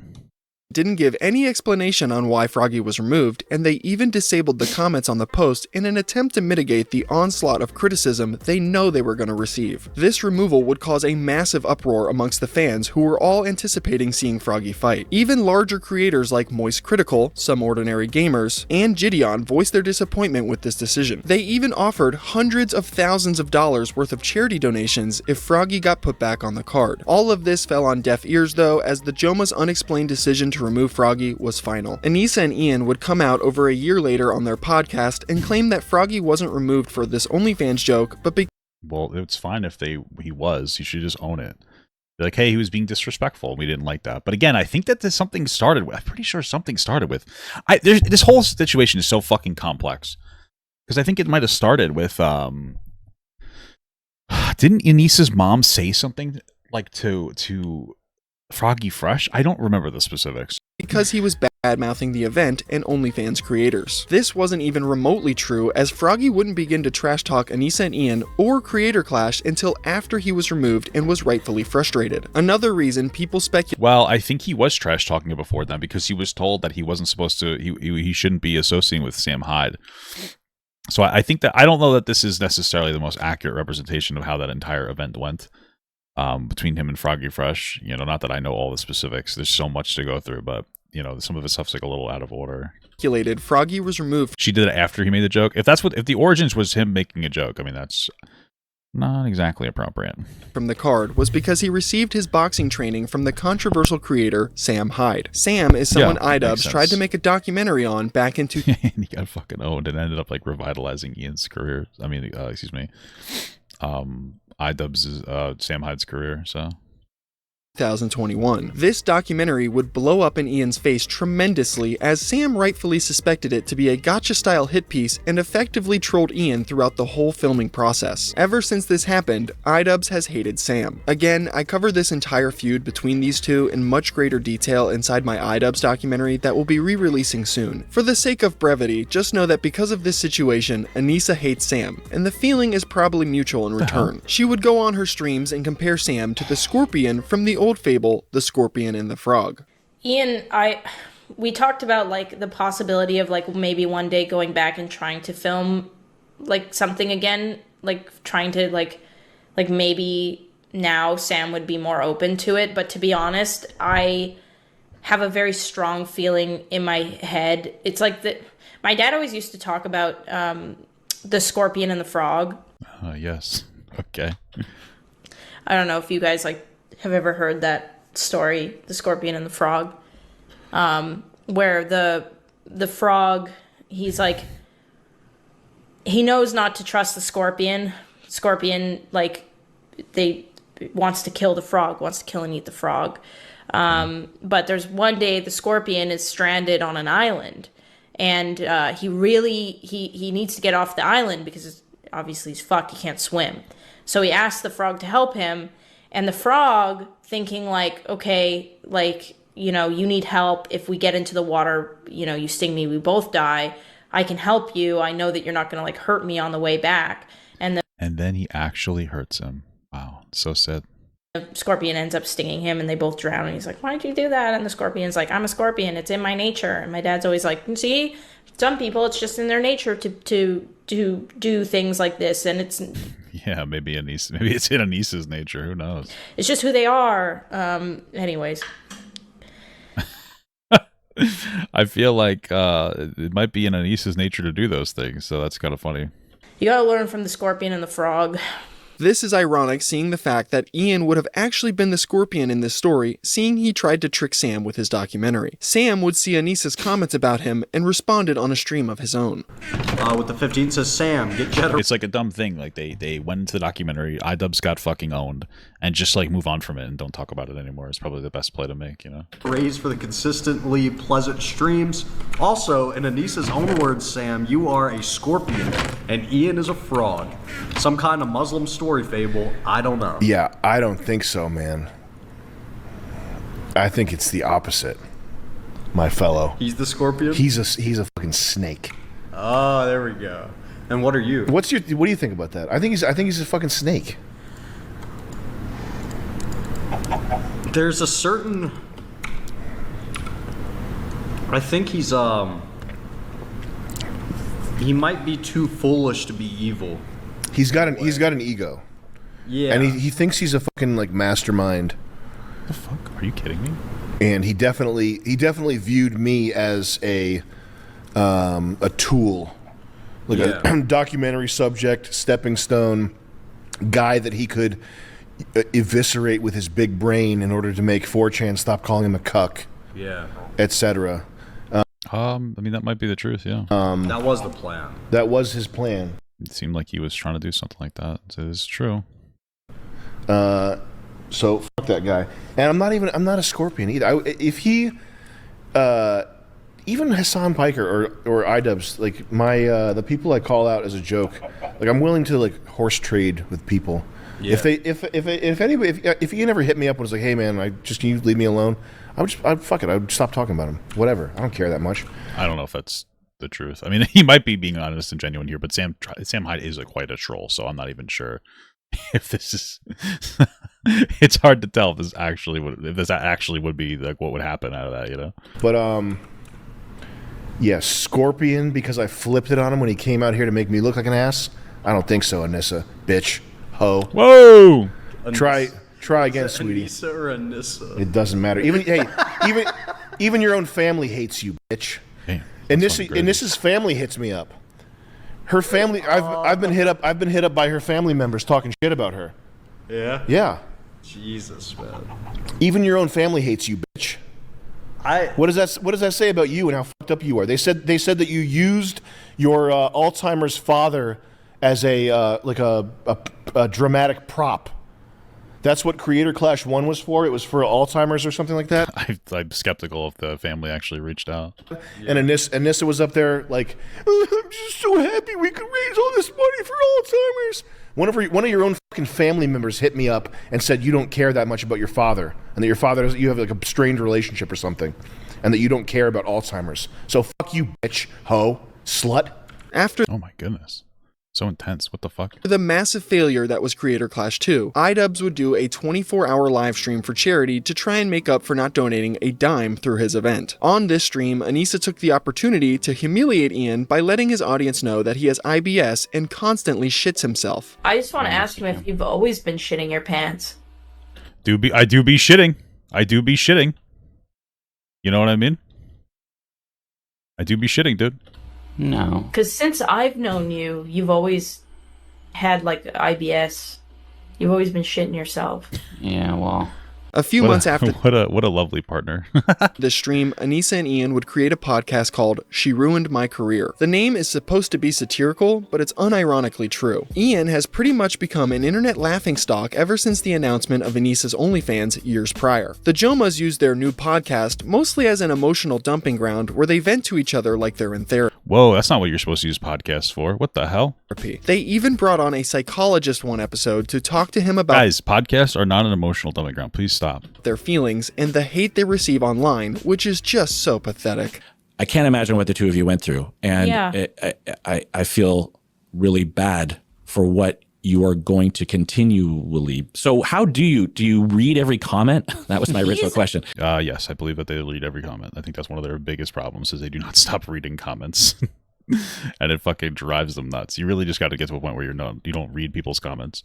didn't give any explanation on why Froggy was removed, and they even disabled the comments on the post in an attempt to mitigate the onslaught of criticism they know they were going to receive. This removal would cause a massive uproar amongst the fans who were all anticipating seeing Froggy fight. Even larger creators like Moist Critical, Some Ordinary Gamers, and Gideon voiced their disappointment with this decision. They even offered hundreds of thousands of dollars worth of charity donations if Froggy got put back on the card. All of this fell on deaf ears though, as the Jomha's unexplained decision to remove Froggy was final. Anisa and Ian would come out over a year later on their podcast and claim that Froggy wasn't removed for this OnlyFans joke, but well, it's fine if he was. You should just own it. Be like, hey, he was being disrespectful. We didn't like that. But again, I think that something started with. I'm pretty sure something started with. This whole situation is so fucking complex because I think it might have started with. Didn't Anisa's mom say something like to Froggy Fresh? I don't remember the specifics. Because he was bad-mouthing the event and OnlyFans creators. This wasn't even remotely true, as Froggy wouldn't begin to trash-talk Anisa and Ian or Creator Clash until after he was removed and was rightfully frustrated. Another reason people speculate... Well, I think he was trash-talking it before then because he was told that he wasn't supposed to... He shouldn't be associating with Sam Hyde. So I think that... I don't know that this is necessarily the most accurate representation of how that entire event went. Between him and Froggy Fresh, you know, not that I know all the specifics. There's so much to go through, but you know, some of his stuff's like a little out of order. Froggy was removed. She did it after he made the joke. If the origins was him making a joke, I mean, that's not exactly appropriate. From the card was because he received his boxing training from the controversial creator Sam Hyde. Sam is someone iDubbbz tried to make a documentary on back in and he got fucking owned and ended up like revitalizing Ian's career. I mean, iDubbbz Sam Hyde's career, so 2021. This documentary would blow up in Ian's face tremendously, as Sam rightfully suspected it to be a gotcha-style hit piece and effectively trolled Ian throughout the whole filming process. Ever since this happened, iDubbbz has hated Sam. Again, I cover this entire feud between these two in much greater detail inside my iDubbbz documentary that will be re-releasing soon. For the sake of brevity, just know that because of this situation, Anisa hates Sam, and the feeling is probably mutual in return. She would go on her streams and compare Sam to the scorpion from the old fable, The Scorpion and the Frog. Ian, we talked about like the possibility of like maybe one day going back and trying to film like something again like trying to like maybe now Sam would be more open to it. But to be honest, I have a very strong feeling in my head. It's like that. My dad always used to talk about the scorpion and the frog. Yes. Okay. I don't know if you guys like have ever heard that story, the scorpion and the frog, where the frog, he's like, he knows not to trust the scorpion. Scorpion, like, wants to kill the frog, wants to kill and eat the frog. But there's one day the scorpion is stranded on an island, and he needs to get off the island because obviously he's fucked, he can't swim. So he asks the frog to help him, and the frog, thinking like, okay, like, you know, you need help. If we get into the water, you know, you sting me, we both die. I can help you. I know that you're not going to like hurt me on the way back. And then he actually hurts him. Wow, so sad. The scorpion ends up stinging him, and they both drown. And he's like, "Why'd you do that?" And the scorpion's like, "I'm a scorpion. It's in my nature." And my dad's always like, "See, some people, it's just in their nature to do things like this, and it's." Yeah, maybe Anisa. Maybe it's in Anisa's nature. Who knows? It's just who they are. Anyways. I feel like it might be in Anisa's nature to do those things, so that's kind of funny. You gotta learn from the scorpion and the frog. This is ironic, seeing the fact that Ian would have actually been the scorpion in this story, seeing he tried to trick Sam with his documentary. Sam would see Anisa's comments about him and responded on a stream of his own. With the 15 says, Sam, get Jetta. It's like a dumb thing. Like they went into the documentary, iDubbbz got fucking owned, and just like move on from it and don't talk about it anymore. It's probably the best play to make, you know? Praise for the consistently pleasant streams. Also, in Anisa's own words, Sam, you are a scorpion and Ian is a frog. Some kind of Muslim story fable, I don't know. Yeah, I don't think so, man. I think it's the opposite, my fellow. He's the scorpion? He's a fucking snake. Oh, there we go. And what are you? What do you think about that? I think he's a fucking snake. There's a certain, I think he might be too foolish to be evil. He's got an ego. Yeah. And he thinks he's a fucking like mastermind. What the fuck? Are you kidding me? And he definitely viewed me as a tool, like a documentary subject, stepping stone, guy that he could eviscerate with his big brain in order to make 4chan stop calling him a cuck. Yeah. Etc. I mean, that might be the truth, yeah. That was the plan. That was his plan. It seemed like he was trying to do something like that. It is true. So fuck that guy. And I'm not a scorpion either. If he, even Hassan Piker or iDubbbz, like the people I call out as a joke, like I'm willing to like horse trade with people. Yeah. If Ian ever hit me up and was like, "Hey man, can you leave me alone?" I'd stop talking about him. Whatever. I don't care that much. I don't know if that's the truth. I mean, he might be being honest and genuine here, but Sam Hyde is quite a troll, so I'm not even sure if this is. It's hard to tell if this actually would be like what would happen out of that, you know. But yeah, Scorpion, because I flipped it on him when he came out here to make me look like an ass. I don't think so, Anissa, bitch, ho. Whoa! Try again, sweetie. Anisa or Anissa? It doesn't matter. Even your own family hates you, bitch. Damn, Anissa's family hits me up. Her family, I've been hit up by her family members talking shit about her. Yeah. Yeah. Jesus, man. Even your own family hates you, bitch. What does that say about you and how fucked up you are? They said that you used your Alzheimer's father as a dramatic prop. That's what Creator Clash 1 was for? It was for Alzheimer's or something like that? I'm skeptical if the family actually reached out. Yeah. And Anissa was up there like, I'm just so happy we could raise all this money for Alzheimer's. One of your own fucking family members hit me up and said you don't care that much about your father, and that your father, you have like a strained relationship or something, and that you don't care about Alzheimer's. So fuck you, bitch, hoe, slut. Oh my goodness. So intense. What the fuck? The massive failure that was Creator Clash 2, iDubbbz would do a 24-hour live stream for charity to try and make up for not donating a dime through his event. On this stream, Anisa took the opportunity to humiliate Ian by letting his audience know that he has IBS and constantly shits himself. I just want to ask him if you've always been shitting your pants. I do be shitting. I do be shitting. You know what I mean? I do be shitting, dude. No. Because since I've known you, you've always had like IBS. You've always been shitting yourself. Yeah, well. A few months after what a lovely partner. the stream, Anisa and Ian would create a podcast called She Ruined My Career. The name is supposed to be satirical, but it's unironically true. Ian has pretty much become an internet laughingstock ever since the announcement of Anisa's OnlyFans years prior. The Jomhas use their new podcast mostly as an emotional dumping ground where they vent to each other like they're in therapy. Whoa, that's not what you're supposed to use podcasts for. What the hell? They even brought on a psychologist one episode to talk to him about Guys, podcasts are not an emotional dumping ground. Please stop. Their feelings and the hate they receive online, which is just so pathetic. I can't imagine what the two of you went through, and Yeah. I feel really bad for what you are going to continually. So how do you read every comment? That was my original question. Yes, I believe that they read every comment. I think that's one of their biggest problems is they do not stop reading comments. And it fucking drives them nuts. You really just got to get to a point where you don't read people's comments.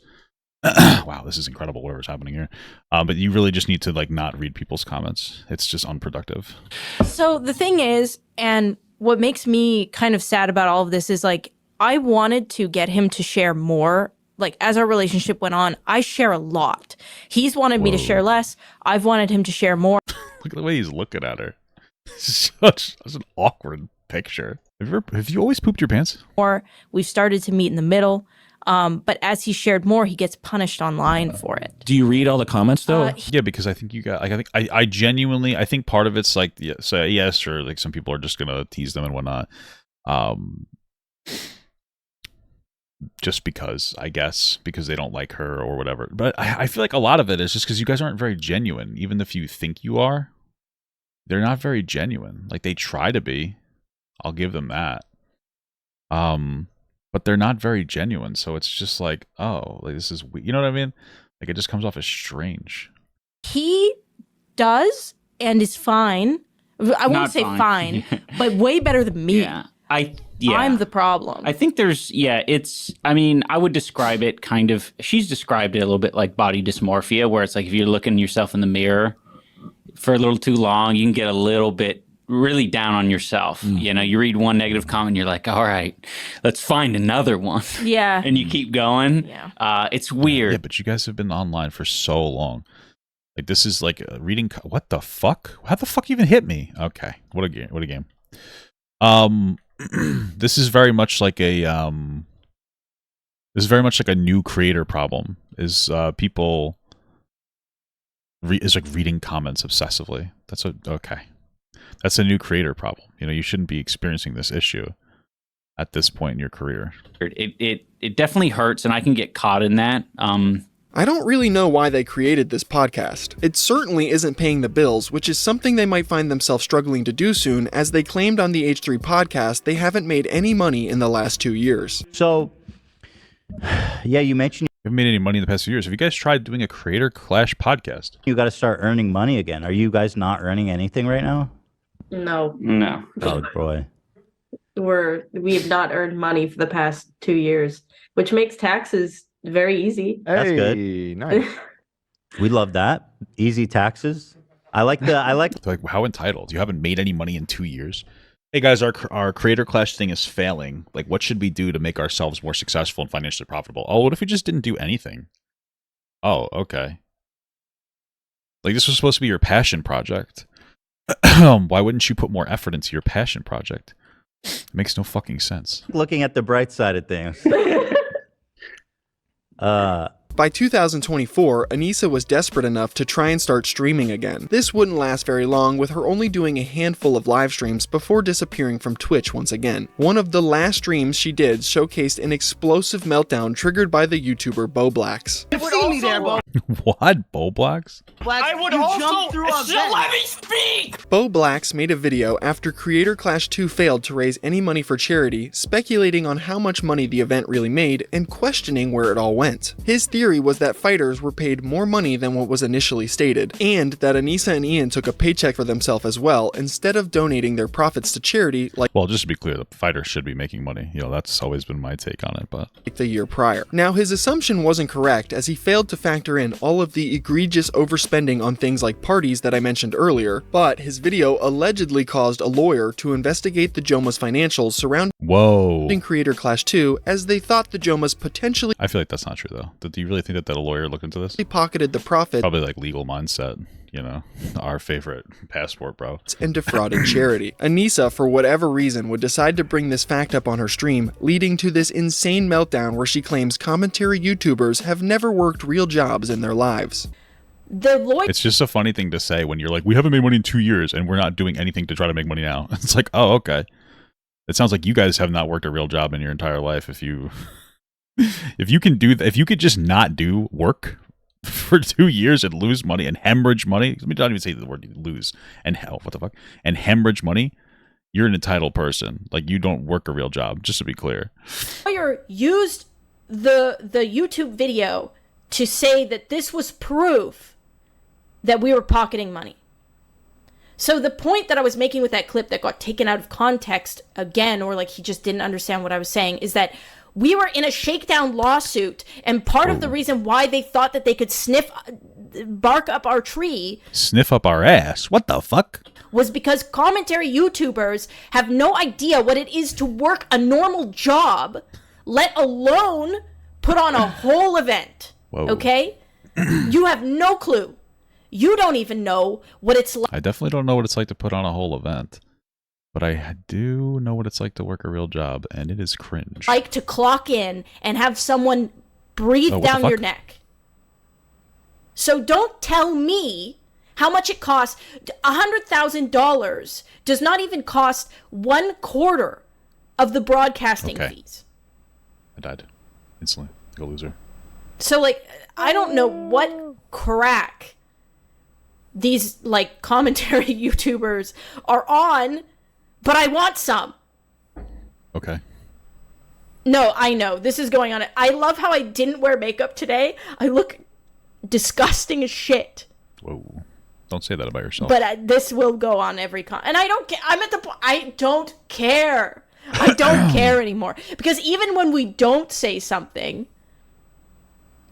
Wow, this is incredible, whatever's happening here. But you really just need to like not read people's comments. It's just unproductive. So the thing is, and what makes me kind of sad about all of this is like, I wanted to get him to share more. Like as our relationship went on, I share a lot. He's wanted me to share less. I've wanted him to share more. Look at the way he's looking at her. Such an awkward picture. Have you always pooped your pants? More. We've started to meet in the middle. But as he shared more, he gets punished online for it. Do you read all the comments though? Yeah, because I think you got. Like, I genuinely, I think part of it's like, yes, or like some people are just gonna tease them and whatnot. Just because, I guess, because they don't like her or whatever. But I feel like a lot of it is just because you guys aren't very genuine. Even if you think you are, they're not very genuine. Like they try to be. I'll give them that. But they're not very genuine, so it's just like, oh, like this is, you know what I mean? Like it just comes off as strange. He does and is fine. I won't Not say fine. fine, but way better than me. Yeah. I'm the problem. I think I mean, I would describe it kind of, she's described it a little bit like body dysmorphia, where it's like if you're looking yourself in the mirror for a little too long, you can get a little bit really down on yourself. You know, you read one negative comment, you're like, all right, let's find another one. Yeah. And you keep going. Yeah. It's weird. Yeah, but you guys have been online for so long. Like this is like reading. What the fuck? How the fuck even hit me? Okay, what a game! What a game. This is very much like a This is very much like a new creator problem. Is people is like reading comments obsessively. Okay. That's a new creator problem. You know, you shouldn't be experiencing this issue at this point in your career. It definitely hurts, and I can get caught in that. I don't really know why they created this podcast. It certainly isn't paying the bills, which is something they might find themselves struggling to do soon, as they claimed on the H3 podcast they haven't made any money in the last 2 years. So, yeah, you mentioned You haven't made any money in the past few years. Have you guys tried doing a Creator Clash podcast? you got to start earning money again. Are you guys not earning anything right now? No. Oh boy. We have not earned money for the past 2 years, which makes taxes very easy. That's good. Nice. We love that. Easy taxes. I like like how entitled. You haven't made any money in 2 years. Hey guys, our Creator Clash thing is failing. Like, what should we do to make ourselves more successful and financially profitable? Oh, what if we just didn't do anything? Oh, okay. Like, this was supposed to be your passion project. Why wouldn't you put more effort into your passion project? It makes no fucking sense. looking at the bright side of things. By 2024, Anisa was desperate enough to try and start streaming again. This wouldn't last very long, with her only doing a handful of live streams before disappearing from Twitch once again. One of the last streams she did showcased an explosive meltdown triggered by the YouTuber Bowblacks. What? Bowblacks? I would also let me speak. Bowblacks made a video after Creator Clash 2 failed to raise any money for charity, speculating on how much money the event really made and questioning where it all went. His theory was that fighters were paid more money than what was initially stated, and that Anisa and Ian took a paycheck for themselves as well, instead of donating their profits to charity like— Well, just to be clear, the fighters should be making money. You know, that's always been my take on it, but— the year prior. Now, his assumption wasn't correct, as he failed to factor in all of the egregious overspending on things like parties that I mentioned earlier, but his video allegedly caused a lawyer to investigate the Jomha's financials surrounding Creator Clash 2, as they thought the Jomha's potentially— I feel like that's not true, though. Do you really think that a lawyer looked into this? He pocketed the profit. Probably like legal mindset, you know, our favorite passport, bro. And defrauded charity. Anisa, for whatever reason, would decide to bring this fact up on her stream, leading to this insane meltdown where she claims commentary YouTubers have never worked real jobs in their lives. It's just a funny thing to say when you're like, we haven't made money in 2 years and we're not doing anything to try to make money now. It's like, oh, okay. It sounds like you guys have not worked a real job in your entire life. If you can do that, if you could just not do work for 2 years and lose money and hemorrhage money, let me not even say the word lose and what the fuck, and hemorrhage money, you're an entitled person. Like, you don't work a real job, just to be clear. Lawyer used the YouTube video to say that this was proof that we were pocketing money. So the point that I was making with that clip that got taken out of context again, or like he just didn't understand what I was saying, is that we were in a shakedown lawsuit, and part of the reason why they thought that they could bark up our tree, sniff up our ass, what the fuck, was because commentary YouTubers have no idea what it is to work a normal job, let alone put on a whole event. Whoa. Okay? You have no clue. You don't even know what it's like. I definitely don't know what it's like to put on a whole event. But I do know what it's like to work a real job, and it is cringe. Like to clock in and have someone breathe down your neck. So don't tell me how much it costs. $100,000 does not even cost 1/4 of the broadcasting fees. I died instantly. Go loser. So, like, I don't know what crack these, like, commentary YouTubers are on, but I want some. Okay. No, I know. This is going on. I love how I didn't wear makeup today. I look disgusting as shit. Whoa. Don't say that about yourself. But this will go on every and I don't care. I'm at the point. I don't care. I don't care anymore. Because even when we don't say something,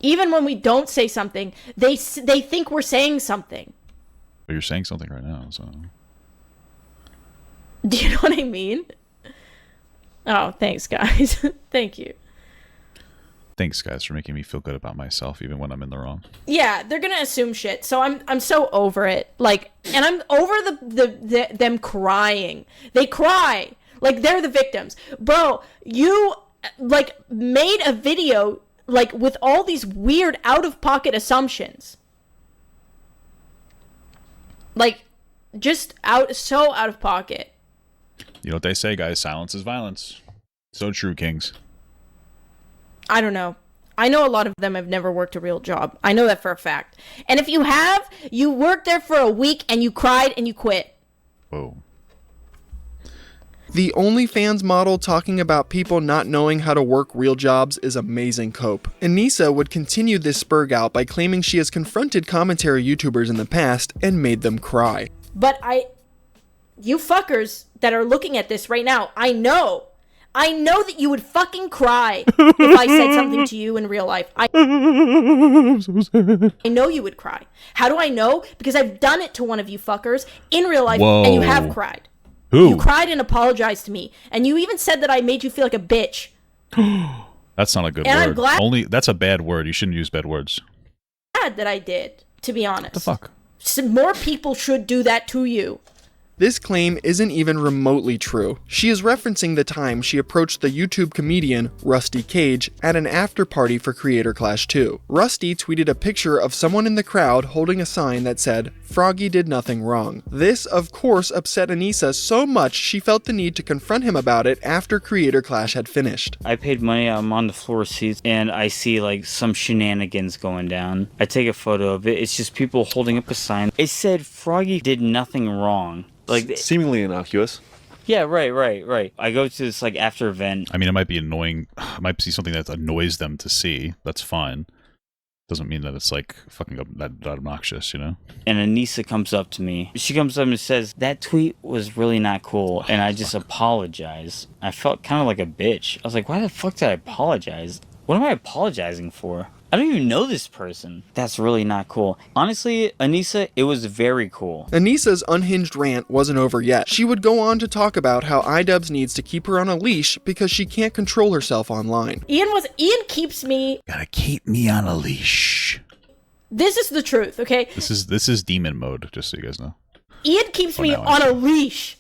they think we're saying something. But you're saying something right now, so. Do you know what I mean? Oh, thanks, guys. Thank you. Thanks, guys, for making me feel good about myself, even when I'm in the wrong. Yeah, they're gonna assume shit. So I'm so over it. Like, and I'm over them crying. They cry like they're the victims, bro. You like made a video like with all these weird out of pocket assumptions. Like, just so out of pocket. You know what they say, guys? Silence is violence. So true, kings. I don't know. I know a lot of them have never worked a real job. I know that for a fact. And if you have, you worked there for a week and you cried and you quit. Whoa. The OnlyFans model talking about people not knowing how to work real jobs is amazing cope. Anisa would continue this spurg out by claiming she has confronted commentary YouTubers in the past and made them cry. But you fuckers that are looking at this right now, I know that you would fucking cry if I said something to you in real life. I'm so sad. I know you would cry. How do I know? Because I've done it to one of you fuckers in real life, and you have cried. Who? You cried and apologized to me, and you even said that I made you feel like a bitch. That's not a good And I'm word. glad- That's a bad word. You shouldn't use bad words. Glad that I did, to be honest. What the fuck? So more people should do that to you. This claim isn't even remotely true. She is referencing the time she approached the YouTube comedian Rusty Cage at an after party for Creator Clash 2. Rusty tweeted a picture of someone in the crowd holding a sign that said, "Froggy did nothing wrong." This, of course, upset Anisa so much she felt the need to confront him about it after Creator Clash had finished. I paid money, I'm on the floor seats, and I see like some shenanigans going down. I take a photo of it, it's just people holding up a sign. It said Froggy did nothing wrong. Like seemingly innocuous. Yeah, right. I go to this like after event. I mean, it might be annoying. It might be something that annoys them to see. That's fine. Doesn't mean that it's like fucking that obnoxious, you know? And Anisa comes up to me. She comes up and says, "That tweet was really not cool," and I just apologize. I felt kind of like a bitch. I was like, why the fuck did I apologize? What am I apologizing for? I don't even know this person. That's really not cool. Honestly, Anisa, it was very cool. Anisa's unhinged rant wasn't over yet. She would go on to talk about how iDubbbz needs to keep her on a leash because she can't control herself online. Ian keeps me. Gotta keep me on a leash. This is the truth, okay? This is demon mode, just so you guys know. Ian keeps me on a leash,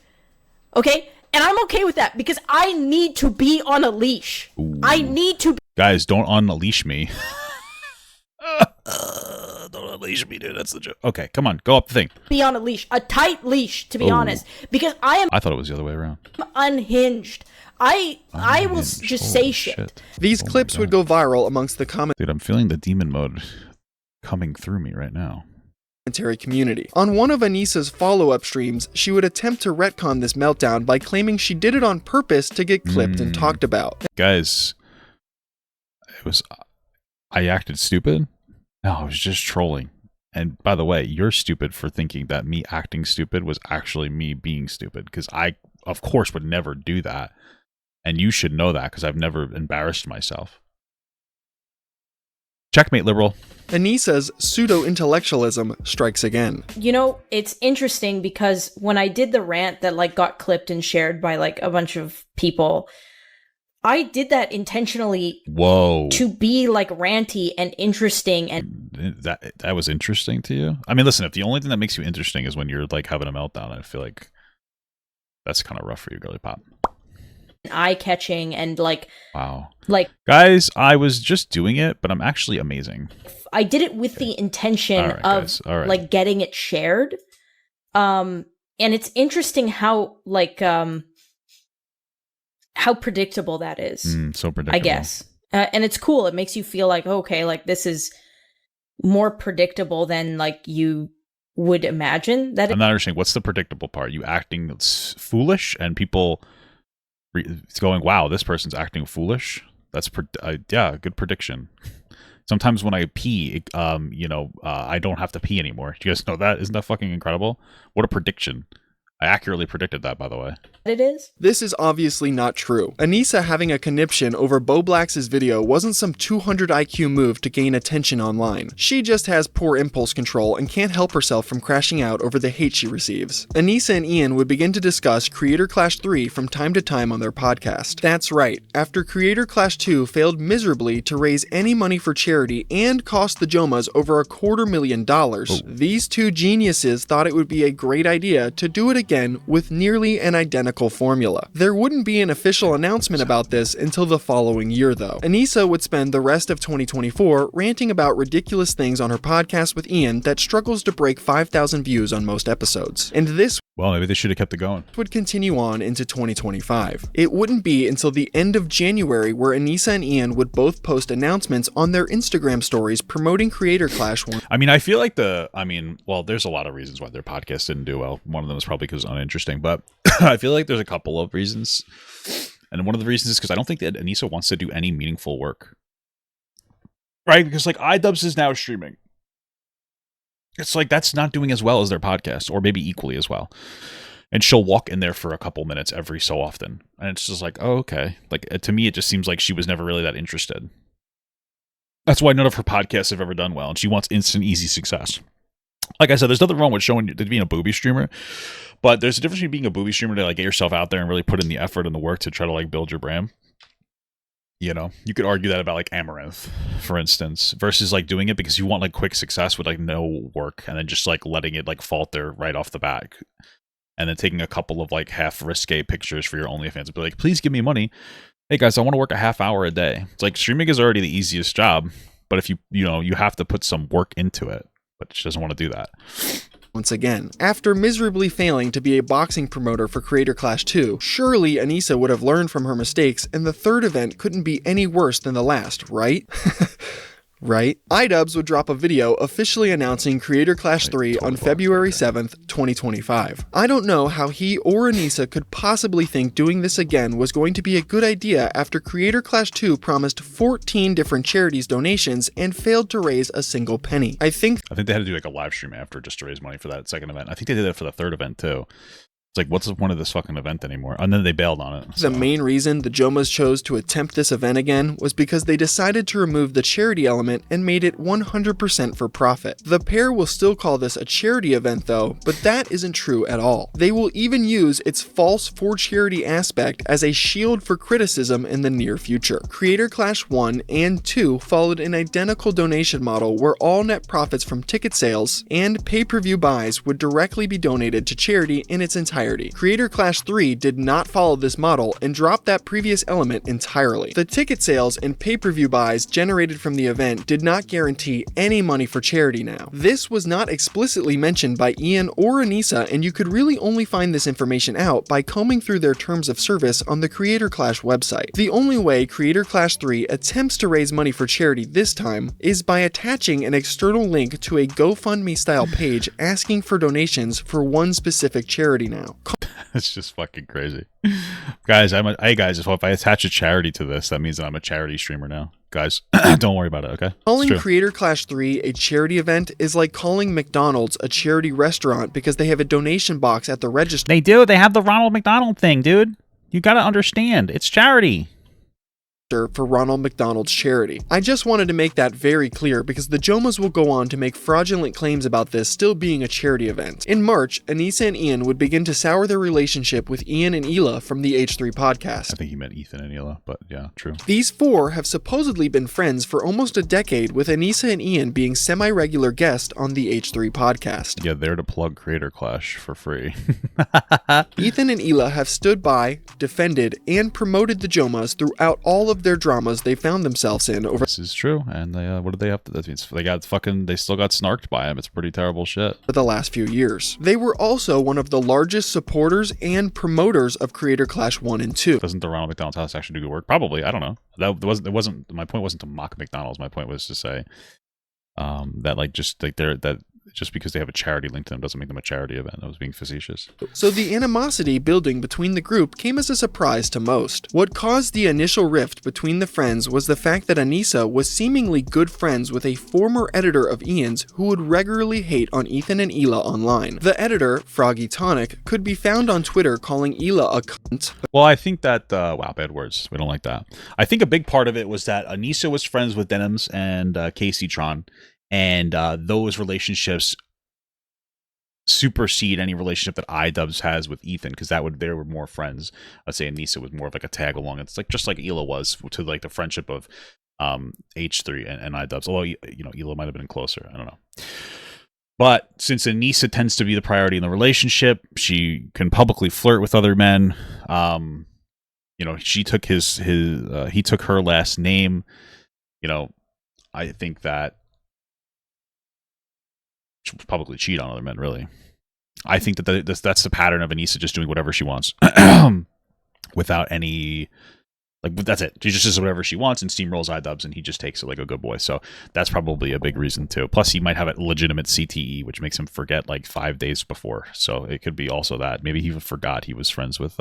okay? And I'm okay with that because I need to be on a leash. Ooh. I need to. Guys, don't unleash me. Don't unleash me, dude. That's the joke. Okay, come on, go up the thing. Be on a leash, a tight leash, to be honest, because I thought it was the other way around. unhinged. I will just say shit. These clips would go viral amongst the Dude, I'm feeling the demon mode coming through me right now. commentary community. On one of Anisa's follow-up streams, she would attempt to retcon this meltdown by claiming she did it on purpose to get clipped and talked about. Guys, I acted stupid? No, I was just trolling. And by the way, you're stupid for thinking that me acting stupid was actually me being stupid, because I, of course, would never do that. And you should know that, because I've never embarrassed myself. Checkmate, liberal. Anisa's pseudo-intellectualism strikes again. You know, it's interesting because when I did the rant that like got clipped and shared by like a bunch of people, I did that intentionally. Whoa. To be like ranty and interesting, and that was interesting to you? I mean, listen, if the only thing that makes you interesting is when you're like having a meltdown, I feel like that's kind of rough for you, girly pop. eye-catching and like wow. Like, guys, I was just doing it, but I'm actually amazing. I did it with the intention of like getting it shared. And it's interesting how like how predictable that is. So predictable, I guess. And it's cool. It makes you feel like, okay, like this is more predictable than like you would imagine that. I'm not understanding. What's the predictable part? You acting foolish and people going, wow, this person's acting foolish. That's yeah, good prediction. Sometimes when I pee, I don't have to pee anymore. Do you guys know that? Isn't that fucking incredible? What a prediction. I accurately predicted that, by the way. It is? This is obviously not true. Anisa having a conniption over Bo Blacks's video wasn't some 200 IQ move to gain attention online. She just has poor impulse control and can't help herself from crashing out over the hate she receives. Anisa and Ian would begin to discuss Creator Clash 3 from time to time on their podcast. That's right, after Creator Clash 2 failed miserably to raise any money for charity and cost the Jomhas over $250,000, these two geniuses thought it would be a great idea to do it again with nearly an identical formula. There wouldn't be an official announcement about this until the following year though. Anisa would spend the rest of 2024 ranting about ridiculous things on her podcast with Ian that struggles to break 5,000 views on most episodes. And this well, maybe they should have kept it going. Would continue on into 2025. It wouldn't be until the end of January where Anisa and Ian would both post announcements on their Instagram stories promoting Creator Clash 1. I mean, I feel like there's a lot of reasons why their podcast didn't do well. One of them is probably because it's uninteresting, but I feel like there's a couple of reasons. And one of the reasons is because I don't think that Anisa wants to do any meaningful work. Right? Because like iDubbbz is now streaming. It's like that's not doing as well as their podcast, or maybe equally as well. And she'll walk in there for a couple minutes every so often. And it's just like, oh, okay. Like, to me, it just seems like she was never really that interested. That's why none of her podcasts have ever done well. And she wants instant, easy success. Like I said, there's nothing wrong with being a booby streamer. But there's a difference between being a booby streamer to like get yourself out there and really put in the effort and the work to try to like build your brand. You know, you could argue that about like Amaranth, for instance, versus like doing it because you want like quick success with like no work and then just like letting it like falter right off the bat. and then taking a couple of like half risque pictures for your OnlyFans and be like, please give me money. Hey guys, I want to work a half hour a day. It's like streaming is already the easiest job, but if you have to put some work into it, but she doesn't want to do that. Once again, after miserably failing to be a boxing promoter for Creator Clash 2, surely Anisa would have learned from her mistakes, and the third event couldn't be any worse than the last, right? Right? iDubbbz would drop a video officially announcing Creator Clash 3 on February 7th, 2025. I don't know how he or Anisa could possibly think doing this again was going to be a good idea after Creator Clash 2 promised 14 different charities donations and failed to raise a single penny. I think they had to do like a live stream after just to raise money for that second event. I think they did that for the third event too. It's like, what's the point of this fucking event anymore? And then they bailed on it. The main reason the Jomhas chose to attempt this event again was because they decided to remove the charity element and made it 100% for profit. The pair will still call this a charity event though, but that isn't true at all. They will even use its false for charity aspect as a shield for criticism in the near future. Creator Clash 1 and 2 followed an identical donation model where all net profits from ticket sales and pay-per-view buys would directly be donated to charity in its entirety. Creator Clash 3 did not follow this model and dropped that previous element entirely. The ticket sales and pay-per-view buys generated from the event did not guarantee any money for charity now. This was not explicitly mentioned by Ian or Anisa, and you could really only find this information out by combing through their terms of service on the Creator Clash website. The only way Creator Clash 3 attempts to raise money for charity this time is by attaching an external link to a GoFundMe style page asking for donations for one specific charity now. It's just fucking crazy. Guys, hey guys, if I attach a charity to this, that means that I'm a charity streamer now. Guys, don't worry about it, okay? Calling Creator Clash 3 a charity event is like calling McDonald's a charity restaurant because they have a donation box at the register. They do. They have the Ronald McDonald thing, dude. You gotta understand. It's charity. For Ronald McDonald's charity. I just wanted to make that very clear because the Jomhas will go on to make fraudulent claims about this still being a charity event. In March, Anisa and Ian would begin to sour their relationship with Ian and Hila from the H3 podcast. I think he meant Ethan and Hila, but yeah, true. These four have supposedly been friends for almost a decade, with Anisa and Ian being semi-regular guests on the H3 podcast. Yeah, they're to plug Creator Clash for free. Ethan and Hila have stood by, defended, and promoted the Jomhas throughout all of their dramas they found themselves in over. This is true, and they what did they have to? That means they still got snarked by him. It's pretty terrible shit. For the last few years, they were also one of the largest supporters and promoters of Creator Clash 1 and 2. Doesn't the Ronald McDonald's house actually do good work? Probably. I don't know. It wasn't. My point wasn't to mock McDonald's. My point was to say that just because they have a charity link to them doesn't make them a charity event. I was being facetious. So the animosity building between the group came as a surprise to most. What caused the initial rift between the friends was the fact that Anisa was seemingly good friends with a former editor of Ian's who would regularly hate on Ethan and Hila online. The editor, Froggy Tonic, could be found on Twitter calling Hila a cunt. Well, I think that, wow, bad words. We don't like that. I think a big part of it was that Anisa was friends with Denims and Casey Tron. And those relationships supersede any relationship that iDubbbz has with Ethan, because they were more friends. I'd say Anisa was more of like a tag along. It's like just like Hila was to like the friendship of H3 and iDubbbz. Although Hila might have been closer. I don't know. But since Anisa tends to be the priority in the relationship, she can publicly flirt with other men. She took he took her last name. I think that publicly cheat on other men, really. I think that's the pattern of Anisa just doing whatever she wants without any, that's it. She just does whatever she wants and steamrolls iDubbbz, and he just takes it like a good boy. So that's probably a big reason too. Plus he might have a legitimate CTE, which makes him forget like 5 days before. So it could be also that. Maybe he even forgot he was friends with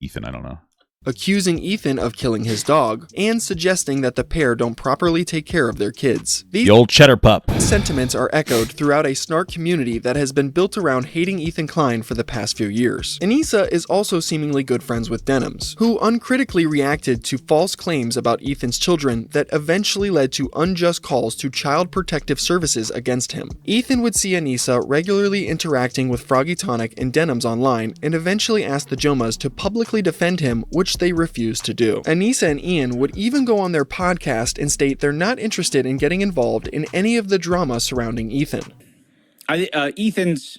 Ethan. I don't know. Accusing Ethan of killing his dog, and suggesting that the pair don't properly take care of their kids. The old cheddar pup. Sentiments are echoed throughout a snark community that has been built around hating Ethan Klein for the past few years. Anisa is also seemingly good friends with Denims, who uncritically reacted to false claims about Ethan's children that eventually led to unjust calls to Child Protective Services against him. Ethan would see Anisa regularly interacting with Froggy Tonic and Denims online, and eventually asked the Jomhas to publicly defend him, which they refused to do. Anisa and Ian would even go on their podcast and state they're not interested in getting involved in any of the drama surrounding Ethan. Ethan's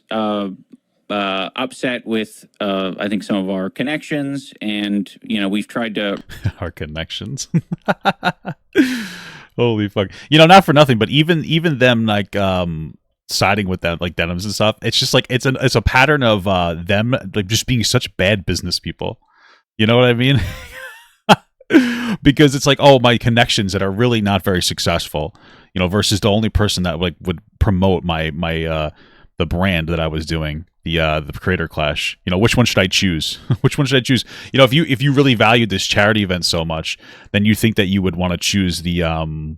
upset with, I think, some of our connections, and we've tried to our connections. Holy fuck! Not for nothing, but even them like siding with them like denims and stuff. It's just like it's a pattern of them like just being such bad business people. You know what I mean? Because it's like, oh, my connections that are really not very successful, versus the only person that like would promote my the brand that I was doing, the creator clash. Which one should I choose? Which one should I choose? If you really valued this charity event so much, then you think that you would want to choose the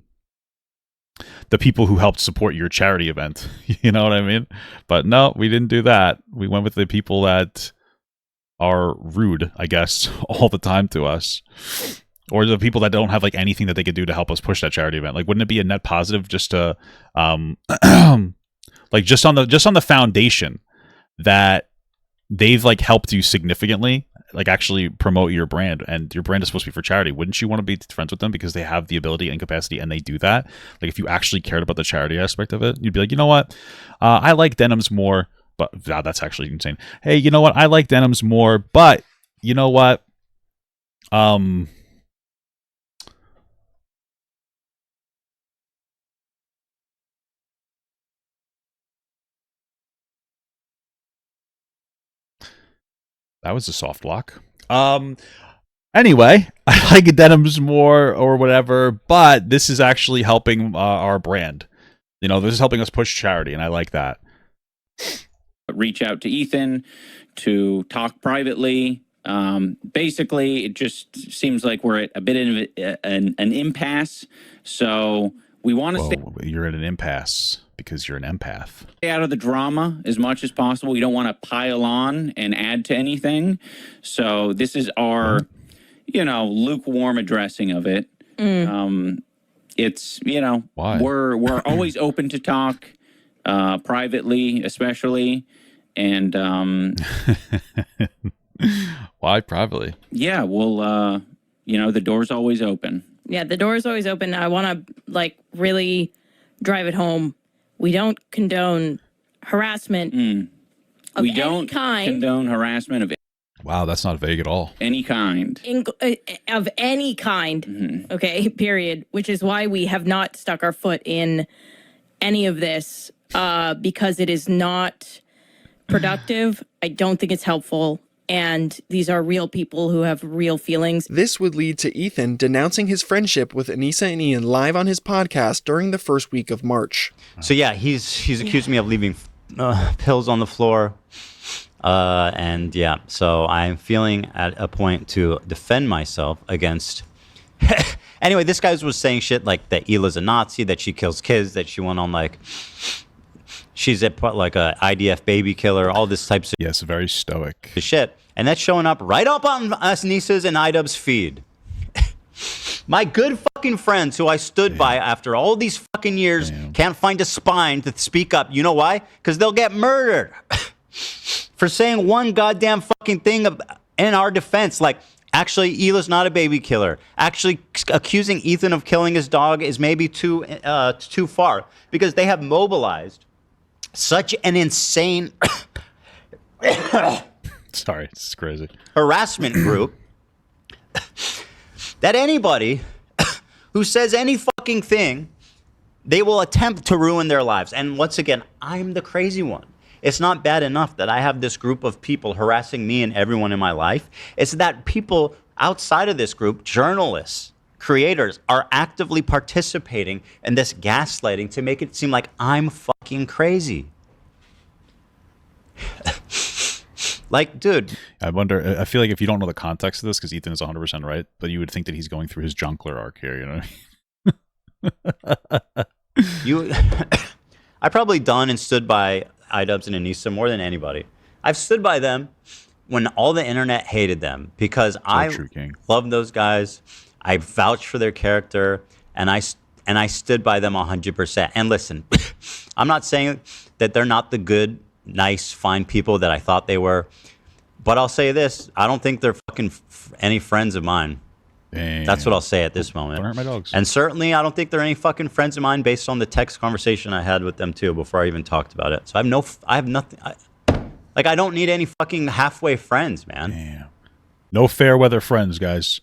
people who helped support your charity event. You know what I mean? But no, we didn't do that. We went with the people that are rude, I guess, all the time to us. Or the people that don't have like anything that they could do to help us push that charity event. Like, wouldn't it be a net positive just to like just on the foundation that they've like helped you significantly, like actually promote your brand, and your brand is supposed to be for charity? Wouldn't you want to be friends with them because they have the ability and capacity and they do that? Like, if you actually cared about the charity aspect of it, you'd be like, you know what, I like denims more, but wow, that's actually insane. Hey, you know what, I like denims more, but you know what, that was a soft lock. Anyway, I like denims more or whatever, but this is actually helping our brand. This is helping us push charity, and I like that. reach out to Ethan to talk privately. Basically, it just seems like we're at a bit of an impasse. So we want to stay. You're at an impasse because you're an empath. Stay out of the drama as much as possible. We don't want to pile on and add to anything. So this is our, lukewarm addressing of it. It's, Why? we're always open to talk, privately, especially. And why privately? Yeah, well, the door's always open. Yeah, the door is always open. I want to really drive it home. We don't condone harassment of We any don't kind. condone harassment of Wow, that's not vague at all. any kind. Of any kind. Okay, period. Which is why we have not stuck our foot in any of this, because it is not productive. I don't think it's helpful. And these are real people who have real feelings. This would lead to Ethan denouncing his friendship with Anisa and Ian live on his podcast during the first week of March. So yeah, he's accused me of leaving pills on the floor. And yeah, so I'm feeling at a point to defend myself against... Anyway, this guy was saying shit like that Ila's a Nazi, that she kills kids, that she went on she's a IDF baby killer, all this types of... Yes, very stoic. Shit. And that's showing up right up on Anisa's and iDubbbz feed. My good fucking friends who I stood by after all these fucking years can't find a spine to speak up. You know why? Because they'll get murdered for saying one goddamn fucking thing in our defense. Actually, Ila's not a baby killer. Actually, accusing Ethan of killing his dog is maybe too far, because they have mobilized such an insane sorry, it's crazy harassment group that anybody who says any fucking thing, they will attempt to ruin their lives. And once again, I'm the crazy one. It's not bad enough that I have this group of people harassing me and everyone in my life. It's that people outside of this group, journalists, creators, are actively participating in this gaslighting to make it seem like I'm fucking crazy. Dude. I wonder, I feel like if you don't know the context of this, because Ethan is 100% right, but you would think that he's going through his Junkler arc here, I probably done and stood by iDubbbz and Anisa more than anybody. I've stood by them when all the internet hated them, because I love those guys. I vouched for their character, and I stood by them 100%. And listen, I'm not saying that they're not the good, nice, fine people that I thought they were, but I'll say this: I don't think they're fucking any friends of mine. Damn. That's what I'll say at this moment. Don't hurt my dogs. And certainly, I don't think they're any fucking friends of mine based on the text conversation I had with them too before I even talked about it. So I have nothing. Like, I don't need any fucking halfway friends, man. Damn. No fair weather friends, guys.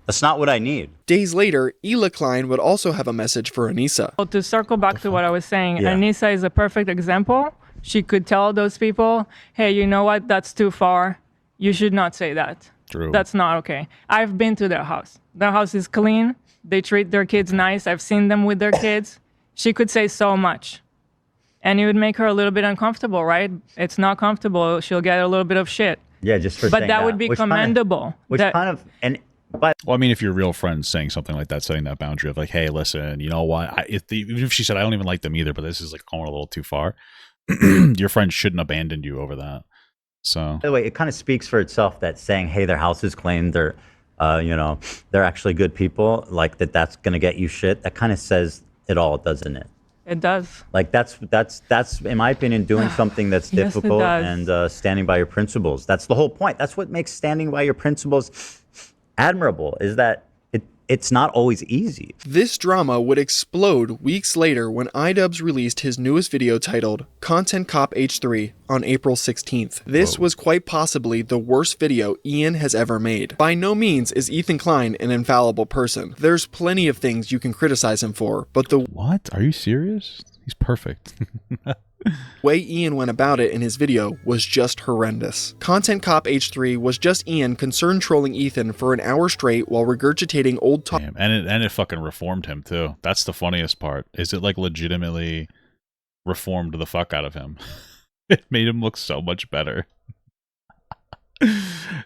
That's not what I need. Days later, Hila Klein would also have a message for Anisa. Well, to circle back to what I was saying, Yeah. Anisa is a perfect example. She could tell those people, hey, you know what? That's too far. You should not say that. True. That's not okay. I've been to their house. Their house is clean. They treat their kids nice. I've seen them with their kids. She could say so much. And it would make her a little bit uncomfortable, right? It's not comfortable. She'll get a little bit of shit. Yeah, just for But saying that would be commendable. But well, I mean, if your real friends saying something like that, setting that boundary of like, hey, listen, you know what? Even if she said, I don't even like them either, but this is like going a little too far, your friend shouldn't abandon you over that. So, by the way, it kind of speaks for itself that saying, hey, their house is clean, they're, they're actually good people, like that's going to get you shit. That kind of says it all, doesn't it? It does. Like that's in my opinion, doing something that's Yes, it difficult does. and standing by your principles. That's the whole point. That's what makes standing by your principles admirable, is that it's not always easy. This drama would explode weeks later when iDubbbz released his newest video titled Content Cop H3 on April 16th. This was quite possibly the worst video Ian has ever made. By no means is Ethan Klein an infallible person. There's plenty of things you can criticize him for, but the what? Are you serious? He's perfect. way Ian went about it in his video was just horrendous. Content Cop H3 was just Ian concerned trolling Ethan for an hour straight while regurgitating old talk. And it fucking reformed him too. That's the funniest part. Is it like legitimately reformed the fuck out of him? It made him look so much better.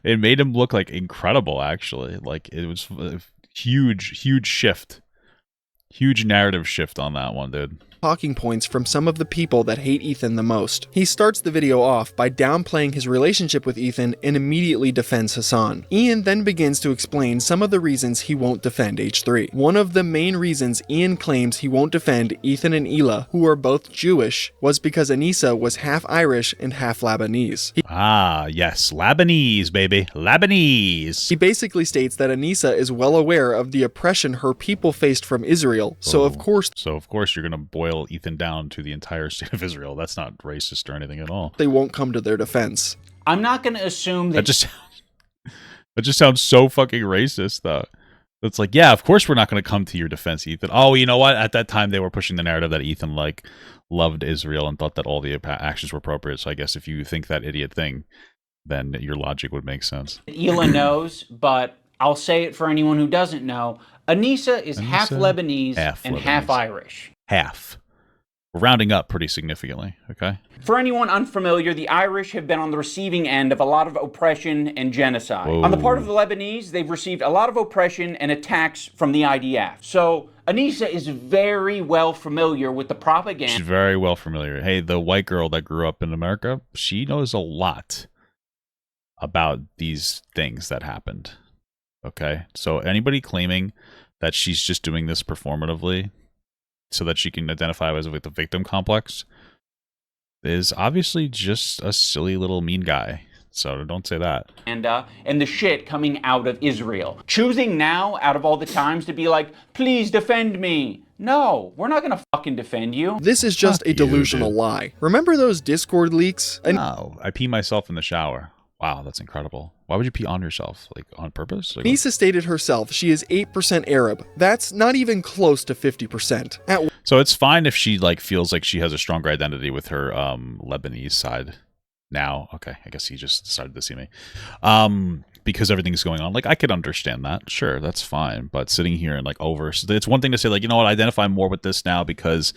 It made him look like incredible, actually. Like it was a huge shift. Huge narrative shift on that one, dude. Talking points from some of the people that hate Ethan the most. He starts the video off by downplaying his relationship with Ethan and immediately defends Hassan. Ian then begins to explain some of the reasons he won't defend H3. One of the main reasons Ian claims he won't defend Ethan and Hila, who are both Jewish, was because Anisa was half Irish and half Lebanese. Yes, Lebanese, baby. Lebanese. He basically states that Anisa is well aware of the oppression her people faced from Israel, so of course you're gonna boil Ethan down to the entire state of Israel. That's not racist or anything at all. They won't come to their defense. I'm not going to assume that... That just sounds so fucking racist, though. It's like, yeah, of course we're not going to come to your defense, Ethan. Oh, you know what? At that time, they were pushing the narrative that Ethan, like, loved Israel and thought that all the actions were appropriate. So I guess if you think that idiot thing, then your logic would make sense. Hila knows, but I'll say it for anyone who doesn't know. Anisa is half Lebanese and half Irish. Half. We're rounding up pretty significantly, okay? For anyone unfamiliar, the Irish have been on the receiving end of a lot of oppression and genocide. Whoa. On the part of the Lebanese, they've received a lot of oppression and attacks from the IDF. So Anisa is very well familiar with the propaganda. She's very well familiar. Hey, the white girl that grew up in America, she knows a lot about these things that happened. Okay? So anybody claiming that she's just doing this performatively so that she can identify as with the victim complex is obviously just a silly little mean guy. So don't say that. And the shit coming out of Israel. Choosing now, out of all the times, to be like, please defend me. No, we're not gonna fucking defend you. This is just a delusional lie. Remember those Discord leaks? No, I pee myself in the shower. Wow, that's incredible. Why would you pee on yourself? Like, on purpose? Like, Anisa stated herself she is 8% Arab. That's not even close to 50%. So it's fine if she like feels like she has a stronger identity with her Lebanese side now. Okay, I guess he just decided to see me. Because everything's going on. Like, I could understand that. Sure, that's fine. But sitting here and like it's one thing to say like, you know what, I identify more with this now because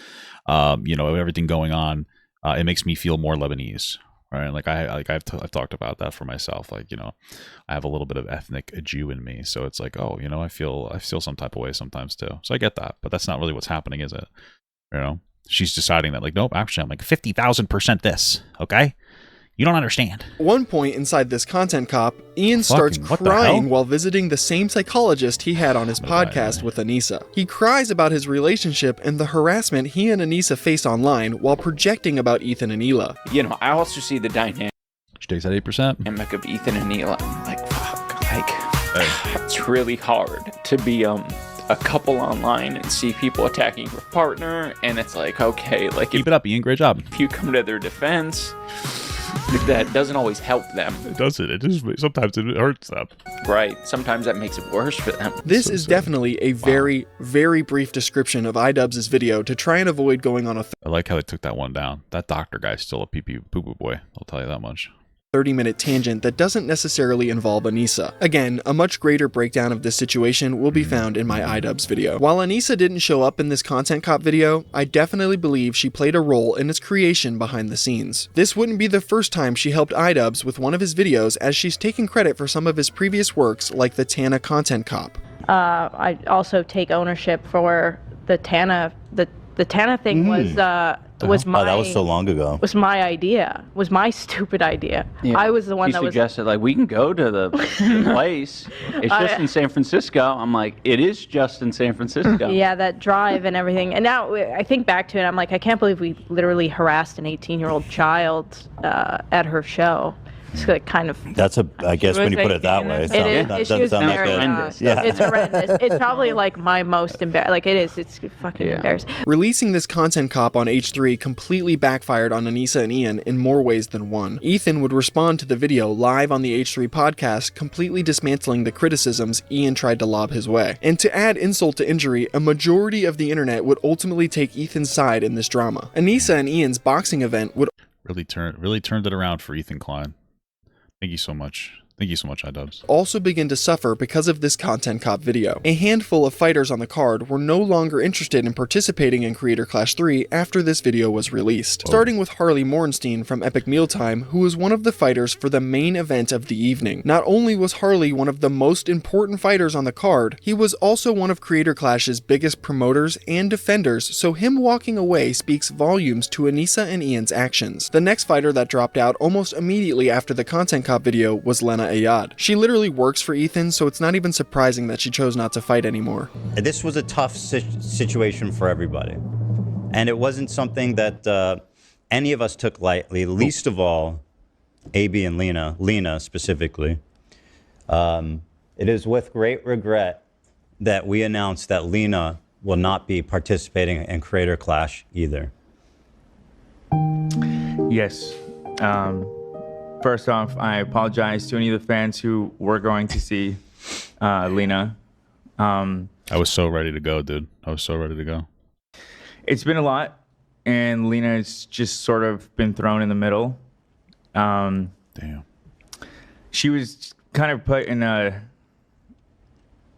everything going on, it makes me feel more Lebanese. Right, I've talked about that for myself. Like, I have a little bit of ethnic Jew in me, so it's like, oh, I feel some type of way sometimes too. So I get that, but that's not really what's happening, is it? She's deciding that like, nope, actually, I'm like 50,000% this. Okay, you don't understand. At one point inside this content cop, Ian starts crying while visiting the same psychologist he had on his podcast with Anisa. He cries about his relationship and the harassment he and Anisa face online while projecting about Ethan and Hila. I also see the dynamic. She takes that 8%. Dynamic of Ethan and Hila. Like, fuck, it's really hard to be a couple online and see people attacking your partner, and it's like, okay, like, keep it up, Ian. Great job. If you come to their defense, that doesn't always help them. It doesn't. It just sometimes it hurts them. Right. Sometimes that makes it worse for them. This is definitely a very, very brief description of iDubbbz's video to try and avoid going on a I like how they took that one down. That doctor guy's still a pee-pee poo-poo boy. I'll tell you that much. 30-minute tangent that doesn't necessarily involve Anisa. Again, a much greater breakdown of this situation will be found in my iDubbbz video. While Anisa didn't show up in this Content Cop video, I definitely believe she played a role in its creation behind the scenes. This wouldn't be the first time she helped iDubbbz with one of his videos, as she's taken credit for some of his previous works like the Tana Content Cop. I also take ownership for the Tana. The Tana thing was my. Oh, that was so long ago. Was my idea. Was my stupid idea. Yeah. I was the one he that suggested, like, we can go to the place. It's just in San Francisco. I'm like, it is just in San Francisco. Yeah, that drive and everything. And now I think back to it, I'm like, I can't believe we literally harassed an 18-year-old child at her show. It's like kind of. That's I guess when you put it that way, it doesn't sound like horrendous. Yeah. It's horrendous. It's probably like my most embarrassing. Like it is. It's fucking embarrassing. Releasing this Content Cop on H3 completely backfired on Anisa and Ian in more ways than one. Ethan would respond to the video live on the H3 podcast, completely dismantling the criticisms Ian tried to lob his way. And to add insult to injury, a majority of the internet would ultimately take Ethan's side in this drama. Anisa and Ian's boxing event would really turned it around for Ethan Klein. Thank you so much. Thank you so much, iDubbbz. Also begin to suffer because of this Content Cop video. A handful of fighters on the card were no longer interested in participating in Creator Clash 3 after this video was released. Starting with Harley Morenstein from Epic Mealtime, who was one of the fighters for the main event of the evening. Not only was Harley one of the most important fighters on the card, he was also one of Creator Clash's biggest promoters and defenders, so him walking away speaks volumes to Anisa and Ian's actions. The next fighter that dropped out almost immediately after the Content Cop video was Lena Ayad. She literally works for Ethan, so it's not even surprising that she chose not to fight anymore. This was a tough situation for everybody. And it wasn't something that any of us took lightly, least of all AB and Lena specifically. It is with great regret that we announced that Lena will not be participating in Creator Clash either. Yes. First off, I apologize to any of the fans who were going to see Lena. I was so ready to go, dude. I was so ready to go. It's been a lot, and Lena's just sort of been thrown in the middle. Damn. She was kind of put in a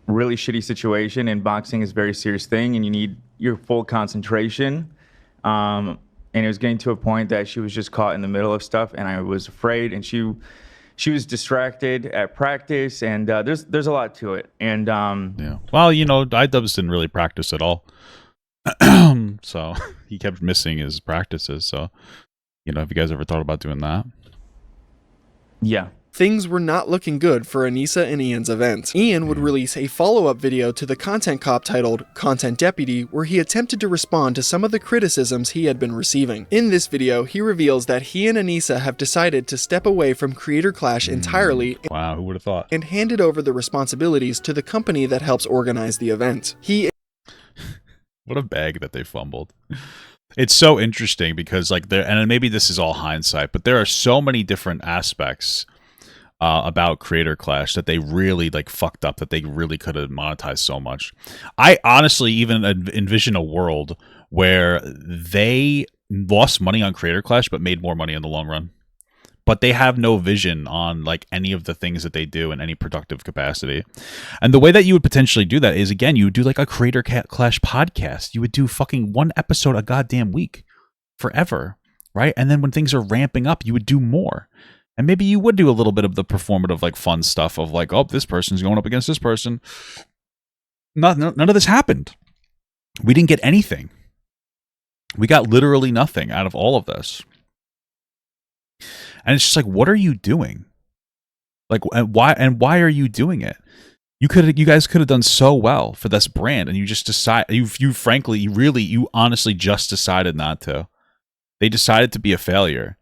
really shitty situation, and boxing is a very serious thing, and you need your full concentration. And it was getting to a point that she was just caught in the middle of stuff, and I was afraid. And she was distracted at practice, and there's a lot to it. And yeah, well, you know, iDubbbz didn't really practice at all, so he kept missing his practices. So, you know, have you guys ever thought about doing that? Yeah. Things were not looking good for Anisa and Ian's event. Ian would release a follow-up video to the Content Cop titled Content Deputy, where he attempted to respond to some of the criticisms he had been receiving. In this video, he reveals that he and Anisa have decided to step away from Creator Clash entirely. Wow, who would have thought? And handed over the responsibilities to the company that helps organize the event. What a bag that they fumbled. It's so interesting because, like, and maybe this is all hindsight, but there are so many different aspects about Creator Clash that they really fucked up, that they really could have monetized so much. I honestly even envision a world where they lost money on Creator Clash but made more money in the long run. But they have no vision on any of the things that they do in any productive capacity. And the way that you would potentially do that is, again, you would do a Creator Clash podcast. You would do fucking one episode a goddamn week forever, right? And then when things are ramping up, you would do more. And maybe you would do a little bit of the performative, fun stuff of oh, this person's going up against this person. None of this happened. We didn't get anything. We got literally nothing out of all of this. And it's just what are you doing? Why are you doing it? You guys could have done so well for this brand, and you just decide. You honestly just decided not to. They decided to be a failure.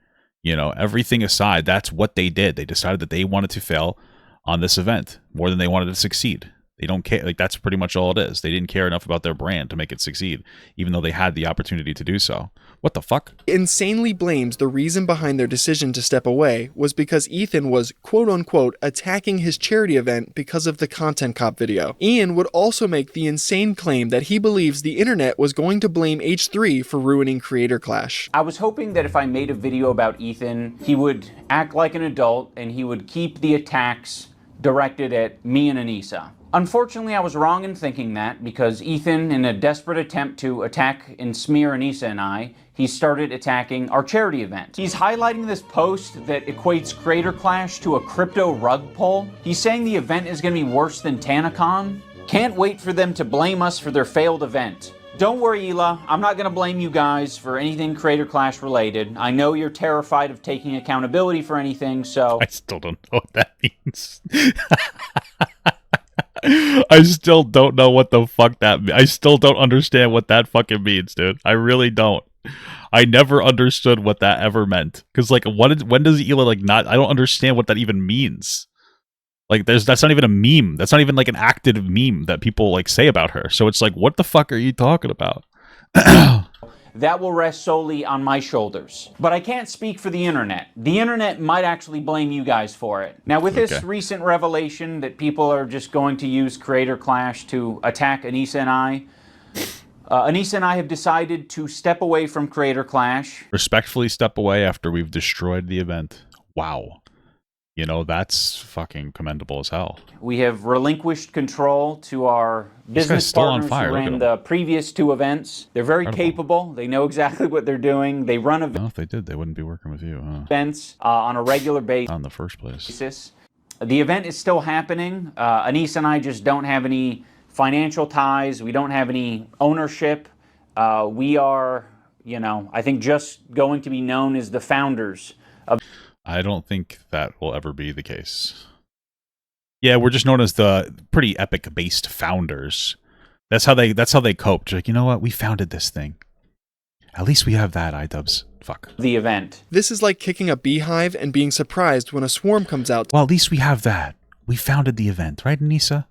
You know, everything aside, that's what they did. They decided that they wanted to fail on this event more than they wanted to succeed. They don't care. Like, that's pretty much all it is. They didn't care enough about their brand to make it succeed, even though they had the opportunity to do so. What the fuck? Insanely blames the reason behind their decision to step away was because Ethan was, quote-unquote, attacking his charity event because of the Content Cop video. Ian would also make the insane claim that he believes the internet was going to blame H3 for ruining Creator Clash. I was hoping that if I made a video about Ethan, he would act like an adult and he would keep the attacks directed at me and Anisa. Unfortunately, I was wrong in thinking that, because Ethan, in a desperate attempt to attack and smear Anisa and I, he started attacking our charity event. He's highlighting this post that equates Creator Clash to a crypto rug pull. He's saying the event is going to be worse than TanaCon. Can't wait for them to blame us for their failed event. Don't worry, Hila, I'm not going to blame you guys for anything Creator Clash related. I know you're terrified of taking accountability for anything, so... I still don't know what that means. I still don't know what the fuck that means. I still don't understand what that fucking means, dude. I really don't. I never understood what that ever meant. Because, like, when does Hila, like, not... I don't understand what that even means. Like, that's not even a meme. That's not even, like, an active meme that people, like, say about her. So it's like, what the fuck are you talking about? That will rest solely on my shoulders. But I can't speak for the internet. The internet might actually blame you guys for it. Now, with this recent revelation that people are just going to use Creator Clash to attack Anisa and I, Anisa and I have decided to step away from Creator Clash. Respectfully step away after we've destroyed the event. Wow. You know, that's fucking commendable as hell. We have relinquished control to our business partners who ran the previous two events. They're very capable. They know exactly what they're doing. They run events. No, if they did, they wouldn't be working with you, huh? Events on a regular basis. Not in the first place. The event is still happening. Anisa and I just don't have any financial ties. We don't have any ownership. We are, you know, I think just going to be known as the founders of... I don't think that will ever be the case. Yeah, we're just known as the pretty epic-based founders. That's how they coped. Like, you know what? We founded this thing. At least we have that, iDubbbz. Fuck. The event. This is like kicking a beehive and being surprised when a swarm comes out. Well, at least we have that. We founded the event, right, Anisa?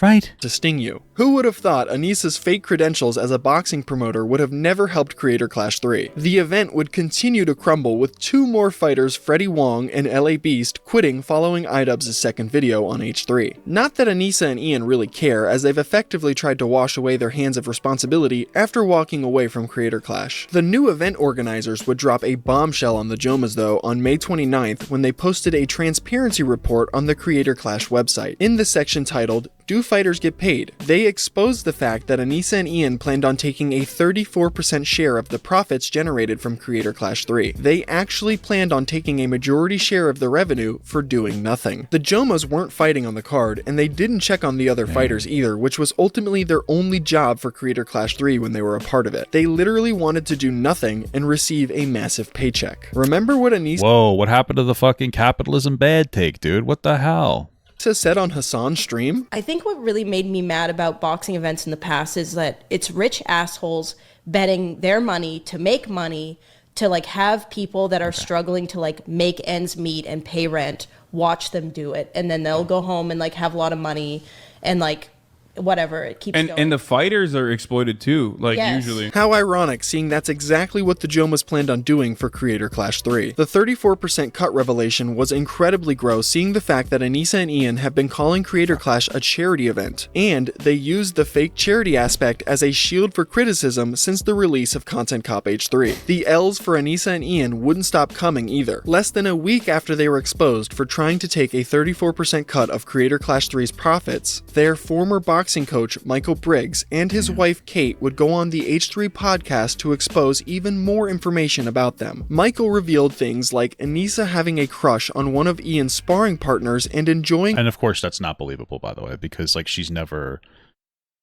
Right? To sting you. Who would have thought Anisa's fake credentials as a boxing promoter would have never helped Creator Clash 3? The event would continue to crumble with two more fighters, Freddie Wong and LA Beast, quitting following iDubbbz' second video on H3. Not that Anisa and Ian really care, as they've effectively tried to wash away their hands of responsibility after walking away from Creator Clash. The new event organizers would drop a bombshell on the Jomhas though on May 29th when they posted a transparency report on the Creator Clash website. In the section titled, "Do fighters get paid?" they exposed the fact that Anisa and Ian planned on taking a 34% share of the profits generated from Creator Clash 3. They actually planned on taking a majority share of the revenue for doing nothing. The Jomhas weren't fighting on the card, and they didn't check on the other fighters either, which was ultimately their only job for Creator Clash 3 when they were a part of it. They literally wanted to do nothing and receive a massive paycheck. Remember what Anisa... Whoa, what happened to the fucking capitalism bad take, dude? What the hell? Said on Hassan's stream? I think what really made me mad about boxing events in the past is that it's rich assholes betting their money to make money to like have people that are struggling to like make ends meet and pay rent watch them do it, and then they'll go home and like have a lot of money and like whatever, it keeps going. And the fighters are exploited too, like usually. How ironic, seeing that's exactly what the Jomhas planned on doing for Creator Clash 3. The 34% cut revelation was incredibly gross, seeing the fact that Anisa and Ian have been calling Creator Clash a charity event, and they used the fake charity aspect as a shield for criticism since the release of Content Cop H3. The L's for Anisa and Ian wouldn't stop coming either. Less than a week after they were exposed for trying to take a 34% cut of Creator Clash 3's profits, their former boxing coach Michael Briggs and his wife Kate would go on the H3 podcast to expose even more information about them. Michael revealed things like Anisa having a crush on one of Ian's sparring partners and enjoying... And of course that's not believable, by the way, because like she's never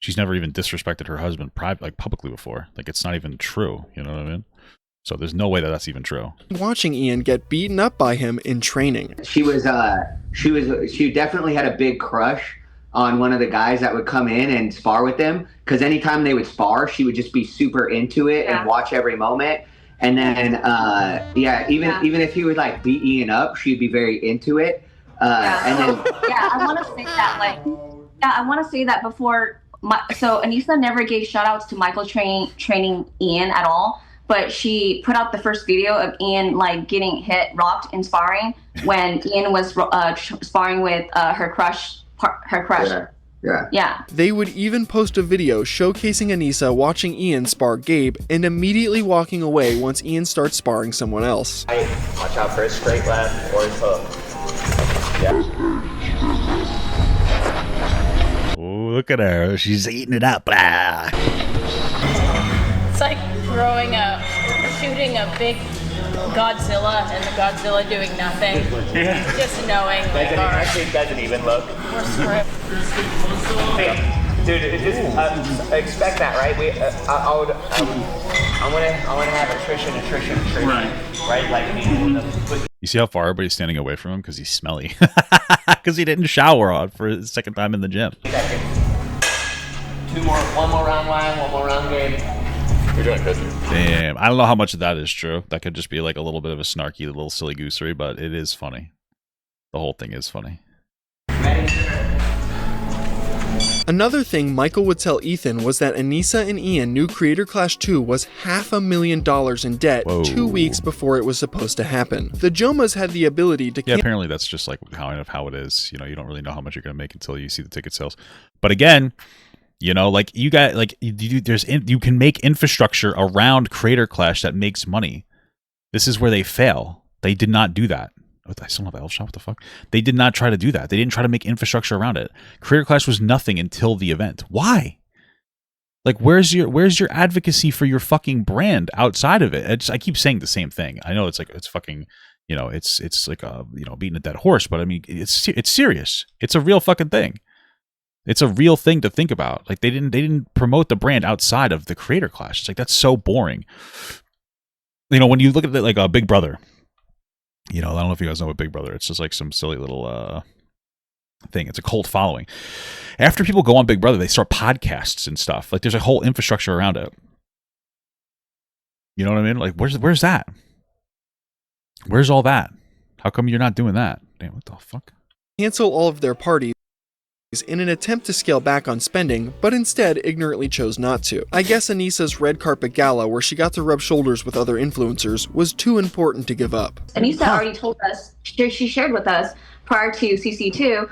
even disrespected her husband publicly before. Like, it's not even true, you know what I mean? So there's no way that that's even true. Watching Ian get beaten up by him in training. She definitely had a big crush on one of the guys that would come in and spar with them, because anytime they would spar, she would just be super into it and watch every moment. And then, even if he would like beat Ian up, she'd be very into it. And then, I want to say that like Yeah, I want to say that before. So Anisa never gave shoutouts to Michael training Ian at all, but she put out the first video of Ian like getting hit, rocked in sparring when Ian was sparring with her crush. Yeah. They would even post a video showcasing Anisa watching Ian spar Gabe and immediately walking away once Ian starts sparring someone else. Watch out for his straight left or his hook. Yeah. Oh, look at her. She's eating it up. Ah. It's like shooting a big Godzilla and the Godzilla doing nothing. Yeah. Just knowing. Actually, doesn't even look. We're screwed. Dude, just expect that, right? I want to have attrition. Right? Like You see how far everybody's standing away from him because he's smelly, because he didn't shower on for his second time in the gym. One more round, Ryan. One more round, Gabe. You're doing good. Damn, I don't know how much of that is true. That could just be like a little bit of a snarky, little silly goosery, but it is funny. The whole thing is funny. Another thing Michael would tell Ethan was that Anisa and Ian knew Creator Clash 2 was $500,000 in debt 2 weeks before it was supposed to happen. The Jomhas had the ability to... Yeah, apparently that's just like kind of how it is. You know, you don't really know how much you're going to make until you see the ticket sales. But again, you know, like you got, like you can make infrastructure around Creator Clash that makes money. This is where they fail. They did not do that. I still don't have Elf Shop. What the fuck? They did not try to do that. They didn't try to make infrastructure around it. Creator Clash was nothing until the event. Why? Like, where's your advocacy for your fucking brand outside of it? I keep saying the same thing. I know it's like it's fucking, you know, it's like a, you know, beating a dead horse. But I mean, it's serious. It's a real fucking thing. It's a real thing to think about. Like they didn't promote the brand outside of the Creator Clash. It's like that's so boring. You know, when you look at it like a Big Brother. You know, I don't know if you guys know what Big Brother. It's just like some silly little thing. It's a cult following. After people go on Big Brother, they start podcasts and stuff. Like there's a whole infrastructure around it. You know what I mean? Like where's that? Where's all that? How come you're not doing that? Damn, what the fuck? Cancel all of their parties in an attempt to scale back on spending, but instead ignorantly chose not to. I guess Anisa's red carpet gala, where she got to rub shoulders with other influencers, was too important to give up. Anisa already told us, she shared with us prior to CC2,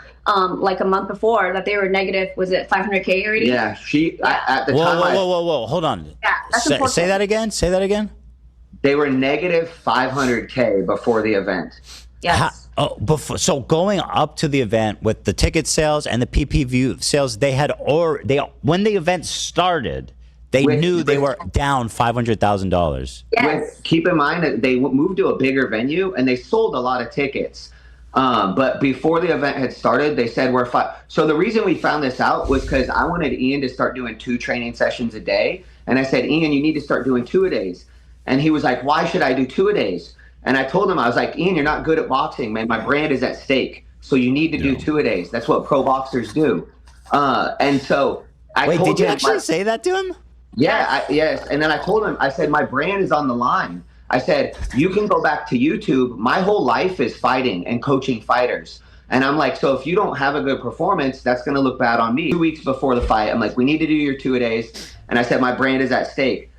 like a month before, that they were negative, was it 500K already? Yeah, at the time. Whoa, hold on. Yeah, that's important. Say that again. They were negative 500K before the event. Yes. So going up to the event with the ticket sales and the PPV sales, when the event started, they knew they were down $500,000. Yes. Keep in mind that they moved to a bigger venue and they sold a lot of tickets. But before the event had started, they said we're fine. So the reason we found this out was because I wanted Ian to start doing 2 training sessions a day. And I said, Ian, you need to start doing 2-a-days. And he was like, why should I do 2-a-days? And I told him, I was like, Ian, you're not good at boxing, man. My brand is at stake. So you need to do 2-a-days. That's what pro boxers do. And so I told him. Wait, did you actually say that to him? Yeah, yes. And then I told him, I said, my brand is on the line. I said, you can go back to YouTube. My whole life is fighting and coaching fighters. And I'm like, so if you don't have a good performance, that's going to look bad on me. 2 weeks before the fight, I'm like, we need to do your 2-a-days. And I said, my brand is at stake.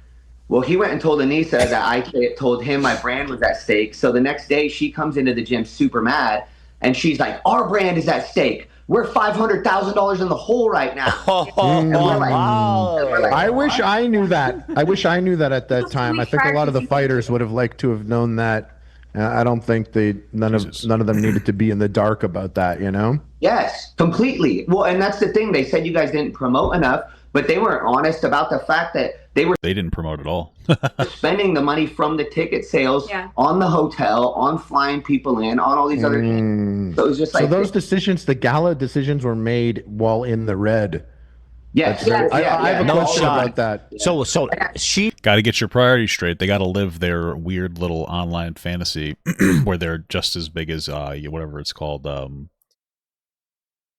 Well, he went and told Anisa that I told him my brand was at stake. So the next day she comes into the gym super mad and she's like, our brand is at stake. We're $500,000 in the hole right now. I wish I knew that. I wish I knew that at that time. I think a lot of the fighters would have liked to have known that. I don't think none of them needed to be in the dark about that, you know? Yes, completely. Well, and that's the thing. They said you guys didn't promote enough, but they weren't honest about the fact that they didn't promote at all. spending the money from the ticket sales on the hotel, on flying people in, on all these other things. So it was just like, so those decisions, the gala decisions, were made while in the red. Yes. I have a question about that. So she got to get your priorities straight. They got to live their weird little online fantasy where they're just as big as whatever it's called.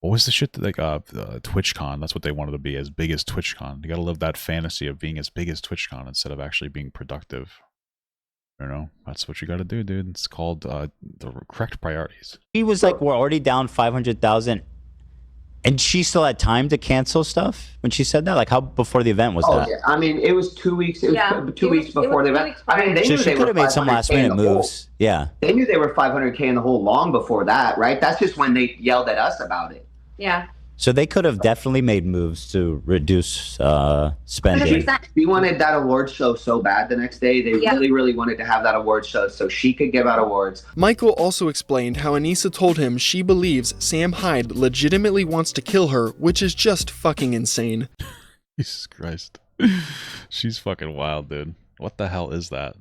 What was the shit that they got? TwitchCon. That's what they wanted to be, as big as TwitchCon. You got to live that fantasy of being as big as TwitchCon instead of actually being productive. You know, that's what you got to do, dude. It's called the correct priorities. was like, we're already down 500,000, And she still had time to cancel stuff when she said that? Like, how before the event was that? Yeah. I mean, it was 2 weeks. It was 2 weeks before the event. I mean, they So knew she they could were have made some 500K last in minute the hole. moves. Yeah. They knew they were 500K in the hole long before that, right? That's just when they yelled at us about it. Yeah. So they could have definitely made moves to reduce spending. She wanted that award show so bad the next day. They really wanted to have that award show so she could give out awards. Michael also explained how Anisa told him she believes Sam Hyde legitimately wants to kill her, which is just fucking insane. Jesus Christ. She's fucking wild, dude. What the hell is that?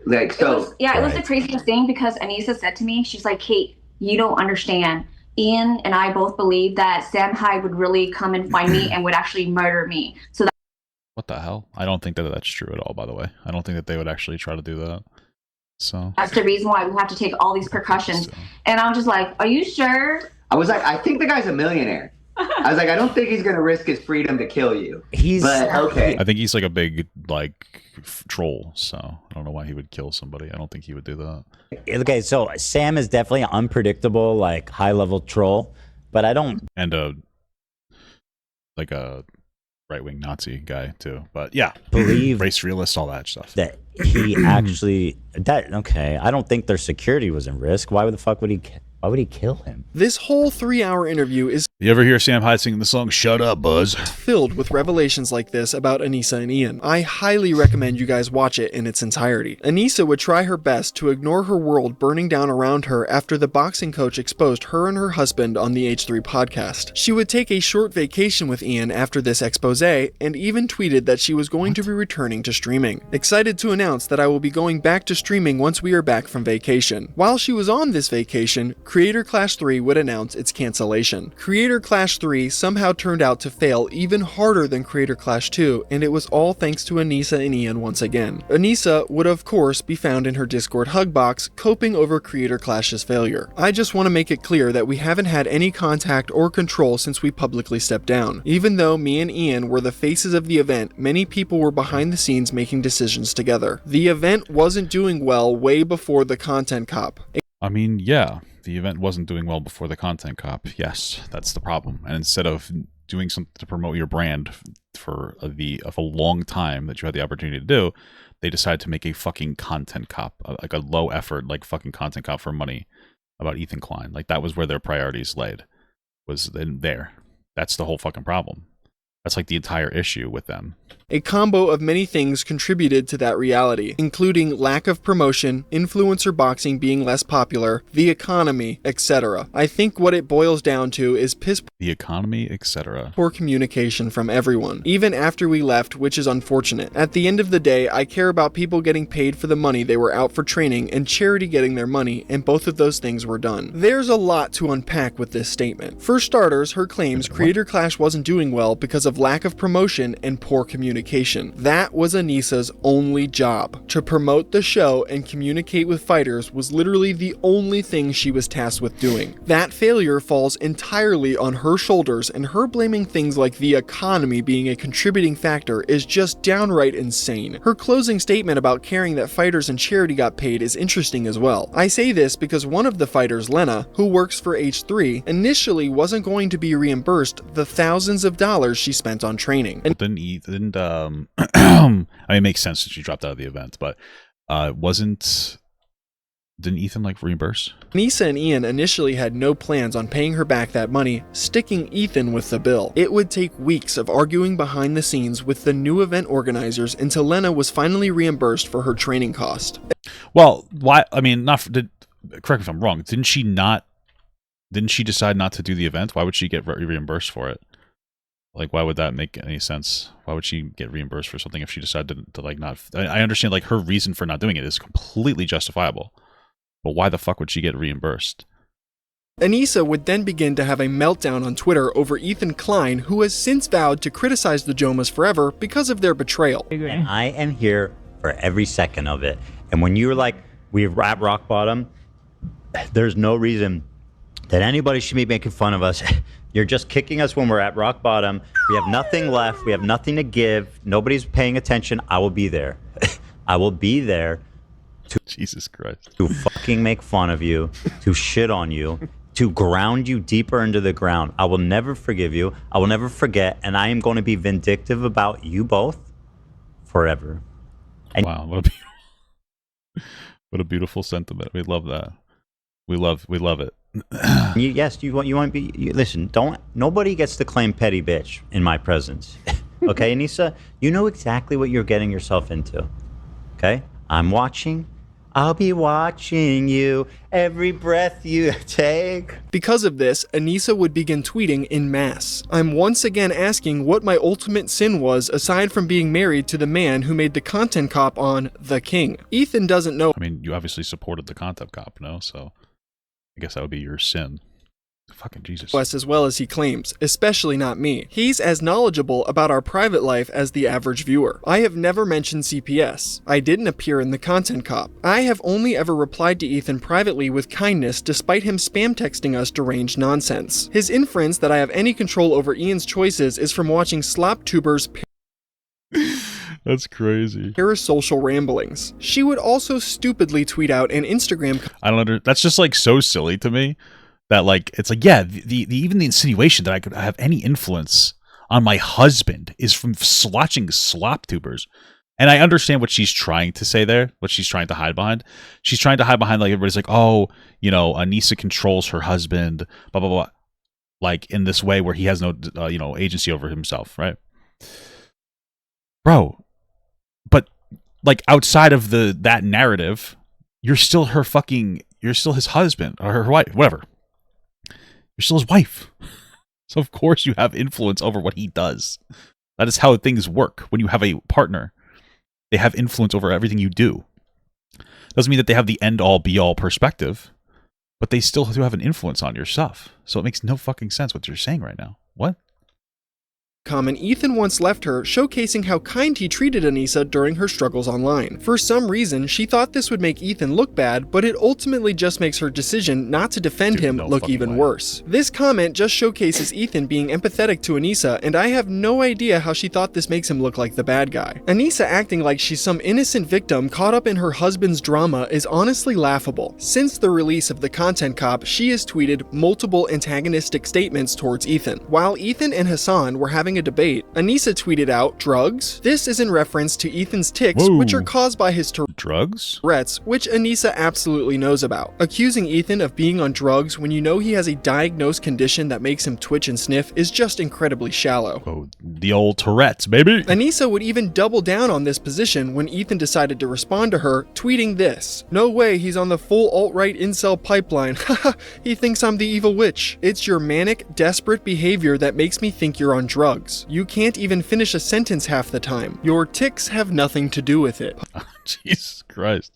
Like, so. It was the craziest thing because Anisa said to me, she's like, Kate, you don't understand. Ian and I both believe that Sam Hyde would really come and find me and would actually murder me. So What the hell? I don't think that that's true at all, by the way. I don't think that they would actually try to do that. So that's the reason why we have to take all these precautions. And I was just like, are you sure? I was like, I think the guy's a millionaire. I was like, I don't think he's going to risk his freedom to kill you. But okay. I think he's like a big troll, so I don't know why he would kill somebody. I don't think he would do that. Okay, so Sam is definitely an unpredictable, like high level troll, but I don't. And a right wing Nazi guy too. But yeah, believe race realist, all that stuff. That he actually okay. I don't think their security was in risk. Why the fuck would he? Why would he kill him? This whole 3-hour interview is You ever hear Sam Hyde singing the song "Shut Up, Buzz"? filled with revelations like this about Anisa and Ian. I highly recommend you guys watch it in its entirety. Anisa would try her best to ignore her world burning down around her after the boxing coach exposed her and her husband on the H3 podcast. She would take a short vacation with Ian after this expose and even tweeted that she was going to be returning to streaming. Excited to announce that I will be going back to streaming once we are back from vacation. While she was on this vacation, Creator Clash 3 would announce its cancellation. Creator Clash 3 somehow turned out to fail even harder than Creator Clash 2, and it was all thanks to Anisa and Ian once again. Anisa would of course be found in her Discord hug box, coping over Creator Clash's failure. I just want to make it clear that we haven't had any contact or control since we publicly stepped down. Even though me and Ian were the faces of the event, many people were behind the scenes making decisions together. The event wasn't doing well way before the content cop. I mean, yeah, the event wasn't doing well before the content cop. Yes, that's the problem. And instead of doing something to promote your brand for a long time that you had the opportunity to do, they decided to make a fucking content cop, like a low effort, like fucking content cop for money about Ethan Klein. Like that was where their priorities laid, was in there. That's the whole fucking problem. That's like the entire issue with them. A combo of many things contributed to that reality, including lack of promotion, influencer boxing being less popular, the economy, etc. I think what it boils down to is the economy, etc. poor communication from everyone, even after we left, which is unfortunate. At the end of the day, I care about people getting paid for the money they were out for training and charity getting their money, and both of those things were done. There's a lot to unpack with this statement. For starters, her claims Creator Clash wasn't doing well because of lack of promotion and poor communication. That was Anisa's only job. To promote the show and communicate with fighters was literally the only thing she was tasked with doing. That failure falls entirely on her shoulders, and her blaming things like the economy being a contributing factor is just downright insane. Her closing statement about caring that fighters and charity got paid is interesting as well. I say this because one of the fighters, Lena, who works for H3, initially wasn't going to be reimbursed the thousands of dollars she spent on training. And I mean, it makes sense that she dropped out of the event, but didn't Ethan like reimburse? Anisa and Ian initially had no plans on paying her back that money, sticking Ethan with the bill. It would take weeks of arguing behind the scenes with the new event organizers until Lena was finally reimbursed for her training cost. Well, why? I mean, correct me if I'm wrong. Didn't she decide not to do the event? Why would she get reimbursed for it? Like, why would that make any sense? Why would she get reimbursed for something if she decided to like not? I understand like her reason for not doing it is completely justifiable, but why the fuck would she get reimbursed? Anisa would then begin to have a meltdown on Twitter over Ethan Klein, who has since vowed to criticize the Jomhas forever because of their betrayal. And I am here for every second of it. And when you're like, we're at rock bottom, there's no reason that anybody should be making fun of us. You're just kicking us when we're at rock bottom. We have nothing left. We have nothing to give. Nobody's paying attention. I will be there. I will be there to Jesus Christ. To fucking make fun of you, to shit on you, to ground you deeper into the ground. I will never forgive you. I will never forget, and I am going to be vindictive about you both forever. And wow, what a beautiful sentiment. We love that. We love it. you want to be. Listen, nobody gets to claim petty bitch in my presence. Okay, Anisa, you know exactly what you're getting yourself into. Okay, I'm watching. I'll be watching you every breath you take. Because of this, Anisa would begin tweeting in mass. I'm once again asking what my ultimate sin was aside from being married to the man who made the content cop on The King. Ethan doesn't know. I mean, you obviously supported the content cop, no? So I guess that would be your sin. Fucking Jesus. As well as he claims, especially not me. He's as knowledgeable about our private life as the average viewer. I have never mentioned CPS. I didn't appear in the content cop. I have only ever replied to Ethan privately with kindness despite him spam texting us deranged nonsense. His inference that I have any control over Ian's choices is from watching SlopTubers That's crazy. Parasocial ramblings. She would also stupidly tweet out an Instagram. I don't understand. That's just like so silly to me. That like it's like yeah, the even the insinuation that I could have any influence on my husband is from watching SlopTubers, and I understand what she's trying to say there, what she's trying to hide behind. She's trying to hide behind like everybody's like, oh, you know, Anisa controls her husband, blah blah blah, like in this way where he has no agency over himself, right, bro? But like outside of that narrative, you're still his husband or her wife, whatever. You're still his wife. So of course you have influence over what he does. That is how things work. When you have a partner, they have influence over everything you do. Doesn't mean that they have the end-all, be-all perspective, but they still do have an influence on your stuff. So it makes no fucking sense what you're saying right now. What? Comment Ethan once left her, showcasing how kind he treated Anisa during her struggles online. For some reason, she thought this would make Ethan look bad, but it ultimately just makes her decision not to defend him look even worse. This comment just showcases Ethan being empathetic to Anisa, and I have no idea how she thought this makes him look like the bad guy. Anisa acting like she's some innocent victim caught up in her husband's drama is honestly laughable. Since the release of the content cop, she has tweeted multiple antagonistic statements towards Ethan. While Ethan and Hassan were having a debate, Anisa tweeted out, "Drugs?" This is in reference to Ethan's tics, which are caused by his Tourette's, which Anisa absolutely knows about. Accusing Ethan of being on drugs when you know he has a diagnosed condition that makes him twitch and sniff is just incredibly shallow. Oh, the old Tourette's, baby. Anisa would even double down on this position when Ethan decided to respond to her, tweeting this, "No way he's on the full alt-right incel pipeline. Haha, he thinks I'm the evil witch. It's your manic, desperate behavior that makes me think you're on drugs. You can't even finish a sentence half the time. Your tics have nothing to do with it." Jesus Christ.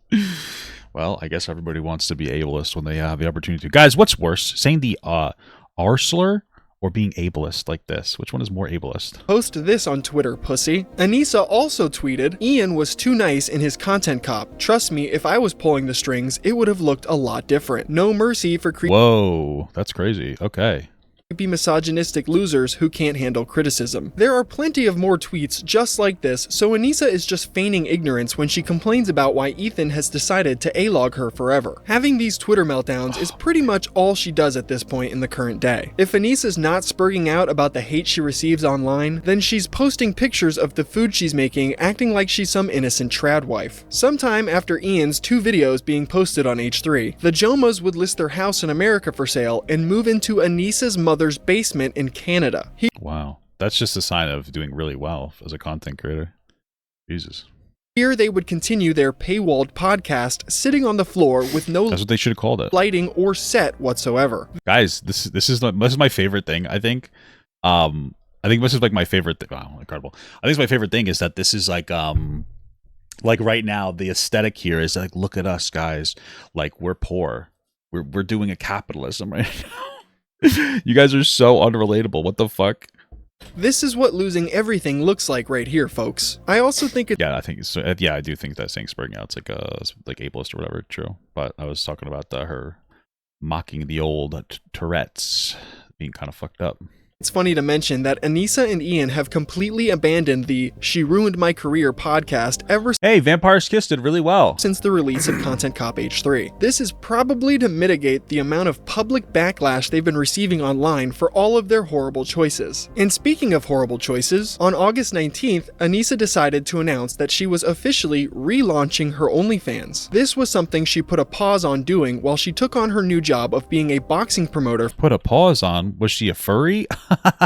Well, I guess everybody wants to be ableist when they have the opportunity to. Guys, what's worse? Saying the R slur or being ableist like this? Which one is more ableist? Post this on Twitter, pussy. Anisa also tweeted, "Ian was too nice in his content cop. Trust me, if I was pulling the strings, it would have looked a lot different. No mercy for Whoa, that's crazy. Okay. Be misogynistic losers who can't handle criticism." There are plenty of more tweets just like this, so Anisa is just feigning ignorance when she complains about why Ethan has decided to A-log her forever. Having these Twitter meltdowns is pretty much all she does at this point in the current day. If Anisa's not spurging out about the hate she receives online, then she's posting pictures of the food she's making, acting like she's some innocent trad wife. Sometime after Ian's 2 videos being posted on H3, the Jomhas would list their house in America for sale and move into Anisa's mother's basement in Canada. Wow. That's just a sign of doing really well as a content creator. Jesus. Here they would continue their paywalled podcast sitting on the floor with no That's what they should have called it. Lighting or set whatsoever. Guys, this is my favorite thing, I think. I think this is like my favorite thing. Wow, incredible. I think my favorite thing is that this is like right now the aesthetic here is like, look at us guys, like we're poor. We're doing a capitalism right now. You guys are so unrelatable. What the fuck? This is what losing everything looks like right here, folks. I also think it's... Yeah, I think so. Yeah, I do think that saying spurring out, it's like ableist or whatever. True. But I was talking about her mocking the old Tourette's being kind of fucked up. It's funny to mention that Anisa and Ian have completely abandoned the She Ruined My Career podcast ever Hey, Vampire's Kiss did really well since the release of Content Cop H3. This is probably to mitigate the amount of public backlash they've been receiving online for all of their horrible choices. And speaking of horrible choices, on August 19th, Anisa decided to announce that she was officially relaunching her OnlyFans. This was something she put a pause on doing while she took on her new job of being a boxing promoter. Put a pause on? Was she a furry?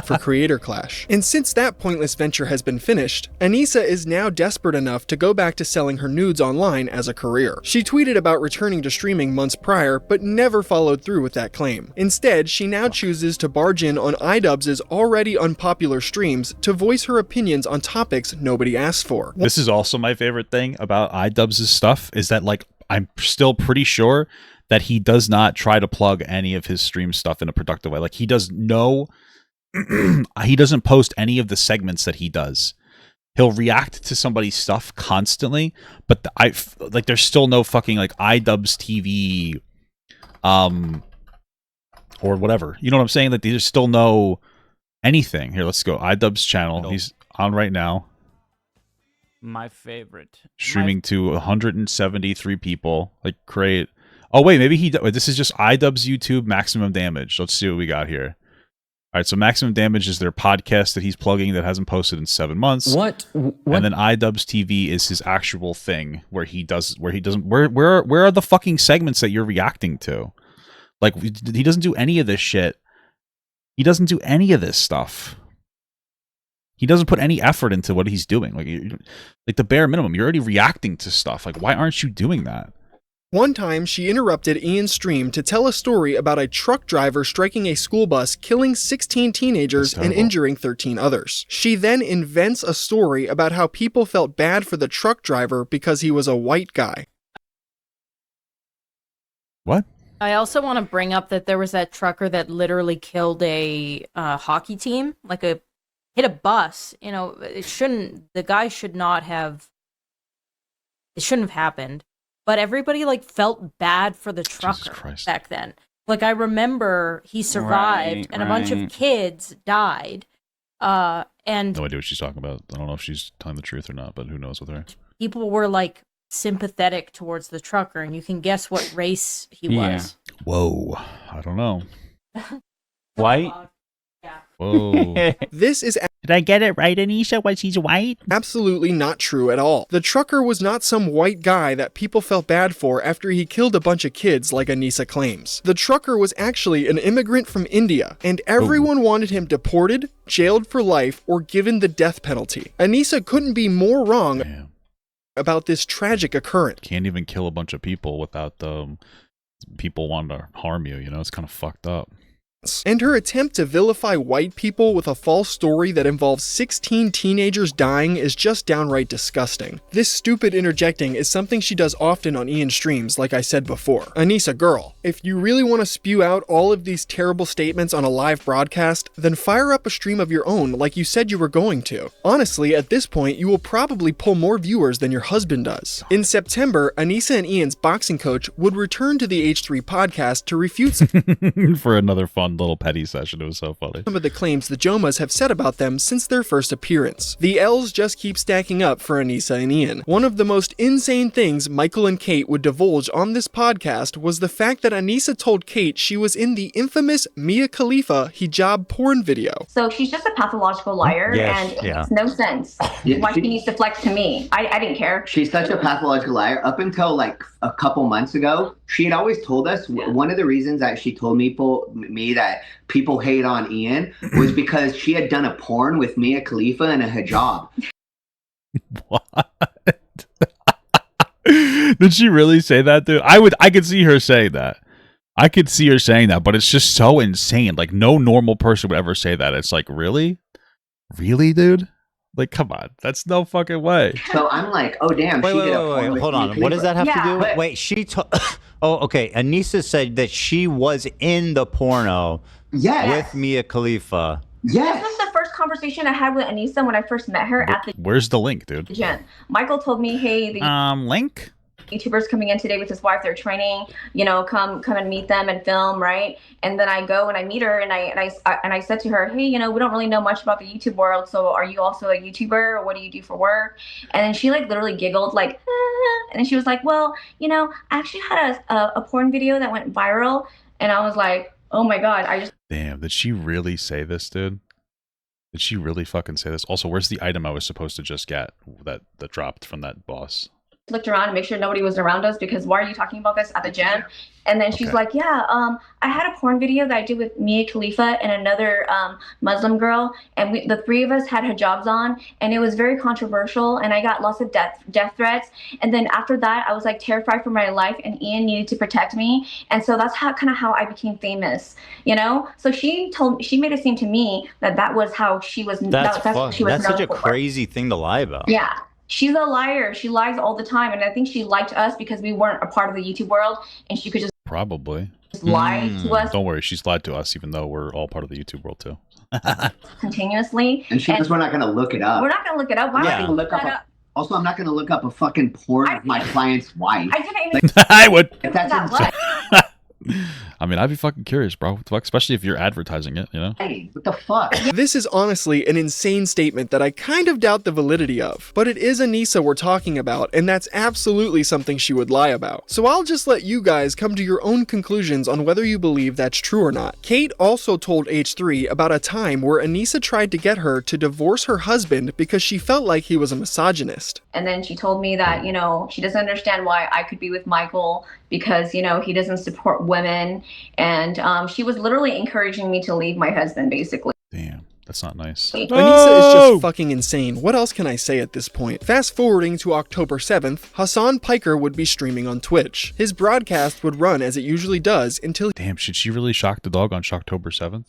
For Creator Clash. And since that pointless venture has been finished, Anisa is now desperate enough to go back to selling her nudes online as a career. She tweeted about returning to streaming months prior, but never followed through with that claim. Instead, she now chooses to barge in on iDubbbz's already unpopular streams to voice her opinions on topics nobody asked for. This is also my favorite thing about iDubbbz's stuff, is that, like, I'm still pretty sure that he does not try to plug any of his stream stuff in a productive way. Like, he does no... he doesn't post any of the segments that he does. He'll react to somebody's stuff constantly, but there's still no fucking like iDubbbz TV or whatever. You know what I'm saying? Like there's still no anything. Here, let's go. iDubbbz channel. He's on right now. My favorite. Streaming to 173 people. Like create. Oh wait, maybe this is just iDubbbz YouTube Maximum Damage. Let's see what we got here. All right, so Maximum Damage is their podcast that he's plugging that hasn't posted in 7 months. What? And then iDubbbz TV is his actual thing where he doesn't. Where are the fucking segments that you're reacting to? Like he doesn't do any of this shit. He doesn't do any of this stuff. He doesn't put any effort into what he's doing. Like the bare minimum. You're already reacting to stuff. Like why aren't you doing that? One time, she interrupted Ian's stream to tell a story about a truck driver striking a school bus, killing 16 teenagers and injuring 13 others. She then invents a story about how people felt bad for the truck driver because he was a white guy. What? I also want to bring up that there was that trucker that literally killed a hockey team, hit a bus. You know, the guy should not have, it shouldn't have happened. But everybody felt bad for the trucker back then. Like I remember he survived and a bunch of kids died. And no idea what she's talking about. I don't know if she's telling the truth or not, but who knows with her. People were sympathetic towards the trucker, and you can guess what race he was. Whoa. I don't know. White? Whoa. This is... Did I get it right, Anisa? Was he white? Absolutely not true at all. The trucker was not some white guy that people felt bad for after he killed a bunch of kids like Anisa claims. The trucker was actually an immigrant from India, and everyone wanted him deported, jailed for life, or given the death penalty. Anisa couldn't be more wrong about this tragic occurrence. Can't even kill a bunch of people without people wanting to harm you, it's kind of fucked up. And her attempt to vilify white people with a false story that involves 16 teenagers dying is just downright disgusting. This stupid interjecting is something she does often on Ian's streams, like I said before. Anisa, girl, if you really want to spew out all of these terrible statements on a live broadcast, then fire up a stream of your own like you said you were going to. Honestly, at this point, you will probably pull more viewers than your husband does. In September, Anisa and Ian's boxing coach would return to the H3 podcast to refute for another fun little petty session. It was so funny. Some of the claims the Jomhas have said about them since their first appearance. The L's just keep stacking up for Anisa and Ian. One of the most insane things Michael and Kate would divulge on this podcast was the fact that Anisa told Kate she was in the infamous Mia Khalifa hijab porn video. So she's just a pathological liar, and it makes no sense why she needs to flex to me. I didn't care. She's such a pathological liar. Up until a couple months ago, she had always told us one of the reasons that she told me that people hate on Ian was because she had done a porn with Mia Khalifa in a hijab. What? Did she really say that, dude? I could see her saying that. I could see her saying that, but it's just so insane. Like, no normal person would ever say that. It's like, really? Really, dude? Like, come on. That's no fucking way. So I'm like, oh, damn. Wait, she did a porn with hold Mia on. Khalifa. What does that have to do with? But- Wait, oh, okay. Anisa said that she was in the porno with Mia Khalifa. Yes. This was the first conversation I had with Anisa when I first met her at the Where's the link, dude? gym. Michael told me, hey, Link? YouTubers coming in today with his wife, they're training, you know, come and meet them and film, right? And then I go and I meet her and I said to her, hey, you know, we don't really know much about the YouTube world, so are you also a YouTuber, or what do you do for work? And then she like literally giggled like, ah. And then she was like, well, you know, I actually had a porn video that went viral. And I was like, oh my God, Damn, did she really say this, dude? Did she really fucking say this? Also, where's the item I was supposed to just get that dropped from that boss? looked around and make sure nobody was around us, because why are you talking about this at the gym? And then she's like, yeah, I had a porn video that I did with Mia Khalifa and another Muslim girl, and the three of us had hijabs on, and it was very controversial, and I got lots of death threats. And then after that, I was like terrified for my life, and Ian needed to protect me, and so that's how I became famous, you know. So she made it seem to me that was how she was. That's what she was That's such a known for. crazy thing to lie about. Yeah. She's a liar. She lies all the time. And I think she liked us because we weren't a part of the YouTube world, and she could just probably lie to us. Don't worry, she's lied to us, even though we're all part of the YouTube world too. Continuously. And she knows we're not going to look it up. We're not going to look it up. Why would we look that up? Also, I'm not going to look up a fucking porn of my client's wife. I didn't even. I would. If that's insane. I mean, I'd be fucking curious, bro. What the fuck? Especially if you're advertising it, you know? Hey, what the fuck? This is honestly an insane statement that I kind of doubt the validity of, but it is Anisa we're talking about, and that's absolutely something she would lie about. So I'll just let you guys come to your own conclusions on whether you believe that's true or not. Kate also told H3 about a time where Anisa tried to get her to divorce her husband because she felt like he was a misogynist. And then she told me that, you know, she doesn't understand why I could be with Michael because, you know, he doesn't support women. And she was literally encouraging me to leave my husband, basically. Damn, that's not nice. Anisa is just fucking insane. What else can I say at this point? Fast forwarding to October 7th, Hassan Piker would be streaming on Twitch. His broadcast would run as it usually does until— Damn, should she really shock the dog on Shocktober 7th?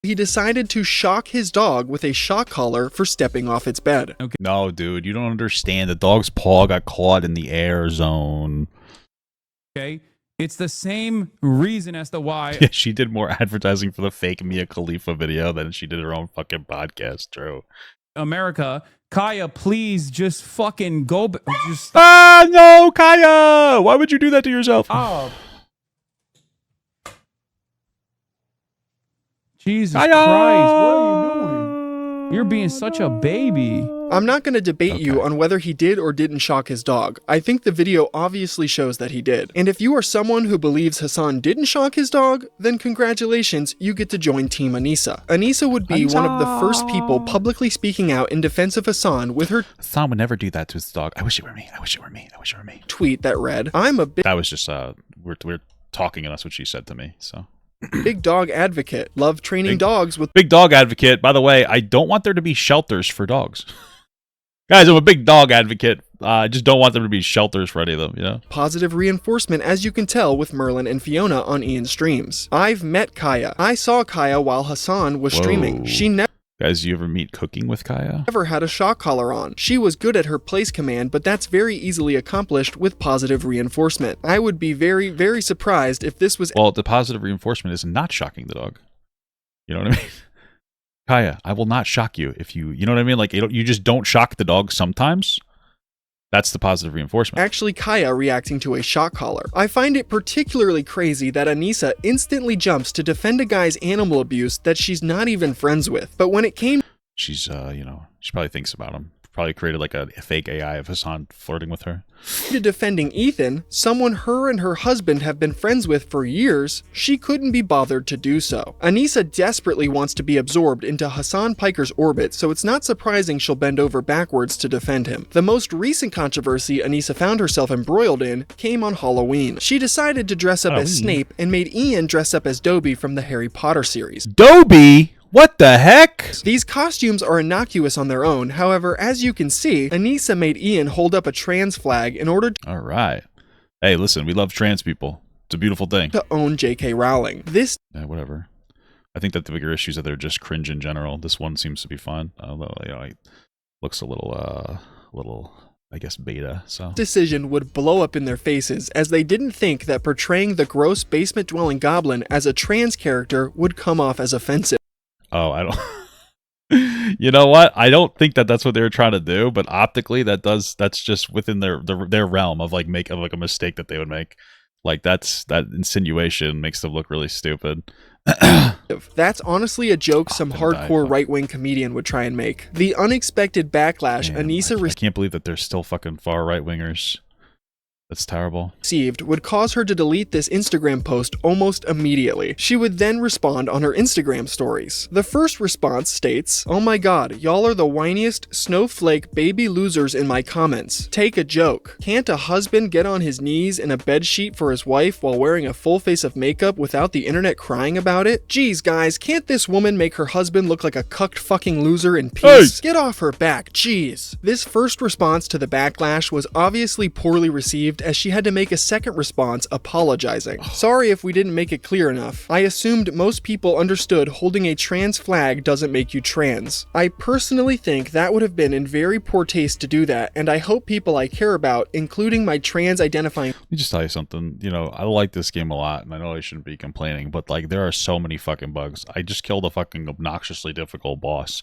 He decided to shock his dog with a shock collar for stepping off its bed. Okay. No, dude, you don't understand. The dog's paw got caught in the air zone. Okay. It's the same reason as to why. Yeah, she did more advertising for the fake Mia Khalifa video than she did her own fucking podcast, Drew. America, Kaya, please just fucking go. Just no, Kaya! Why would you do that to yourself? Oh. Jesus Kaya! Christ, what are you doing? You're being such a baby. I'm not going to debate you on whether he did or didn't shock his dog. I think the video obviously shows that he did. And if you are someone who believes Hassan didn't shock his dog, then congratulations, you get to join Team Anisa. Anisa would be one of the first people publicly speaking out in defense of Hassan with her— Hassan would never do that to his dog. I wish it were me. I wish it were me. I wish it were me. Tweet that read, I'm a big— That was just, we're talking and that's what she said to me, so. big dog advocate. Love training dogs with— Big dog advocate. By the way, I don't want there to be shelters for dogs. Guys, I'm a big dog advocate. I just don't want them to be shelters for any of them, you know? Positive reinforcement, as you can tell with Merlin and Fiona on Ian's streams. I've met Kaya. I saw Kaya while Hassan was streaming. She Guys, you ever meet Cooking with Kaya? never had a shock collar on. She was good at her place command, but that's very easily accomplished with positive reinforcement. I would be very, very surprised if this was— Well, the positive reinforcement is not shocking the dog. You know what I mean? Kaya, I will not shock you if you know what I mean? Like, you just don't shock the dog sometimes. That's the positive reinforcement. actually Kaya reacting to a shock collar. I find it particularly crazy that Anisa instantly jumps to defend a guy's animal abuse that she's not even friends with. But when it came— She's, you know, she probably thinks about him. Probably created like a fake AI of Hassan flirting with her. to defending Ethan, someone her and her husband have been friends with for years, she couldn't be bothered to do so. Anisa desperately wants to be absorbed into Hassan Piker's orbit, so it's not surprising she'll bend over backwards to defend him. The most recent controversy Anisa found herself embroiled in came on Halloween. She decided to dress up as Snape and made Ian dress up as Dobby from the Harry Potter series. Dobby? What the heck? These costumes are innocuous on their own, however, as you can see, Anisa made Ian hold up a trans flag in order All right. Hey, listen, we love trans people. It's a beautiful thing. to own J.K. Rowling. This Whatever. I think that the bigger issue is that they're just cringe in general. This one seems to be fun. Although, you know, it looks a little, I guess, beta, so. decision would blow up in their faces, as they didn't think that portraying the gross basement-dwelling goblin as a trans character would come off as offensive. Oh, I don't. You know what? I don't think that that's what they were trying to do, but optically that's just within their realm of like a mistake that they would make. Like that insinuation makes them look really stupid. That's honestly a joke some hardcore right-wing comedian would try and make. The unexpected backlash Anisa I can't believe that they're still fucking far right-wingers. That's terrible. Received would cause her to delete this Instagram post almost immediately. She would then respond on her Instagram stories. The first response states, "Oh my god, y'all are the whiniest snowflake baby losers in my comments. Take a joke. Can't a husband get on his knees in a bedsheet for his wife while wearing a full face of makeup without the internet crying about it? Geez guys, can't this woman make her husband look like a cucked fucking loser in peace? Get off her back, jeez." This first response to the backlash was obviously poorly received, as she had to make a second response apologizing. "Sorry if we didn't make it clear enough. I assumed most people understood holding a trans flag doesn't make you trans. I personally think that would have been in very poor taste to do that, and I hope people I care about, including my trans identifying..." Let me just tell you something. You know, I like this game a lot, and I know I shouldn't be complaining, but like there are so many fucking bugs. I just killed a fucking obnoxiously difficult boss,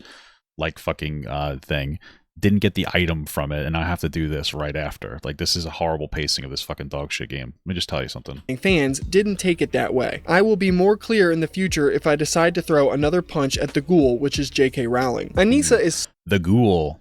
like fucking thing. Didn't get the item from it, and I have to do this right after. Like, this is a horrible pacing of this fucking dog shit game. Let me just tell you something. Fans didn't take it that way. I will be more clear in the future if I decide to throw another punch at the ghoul, which is J.K. Rowling. Anisa is the ghoul.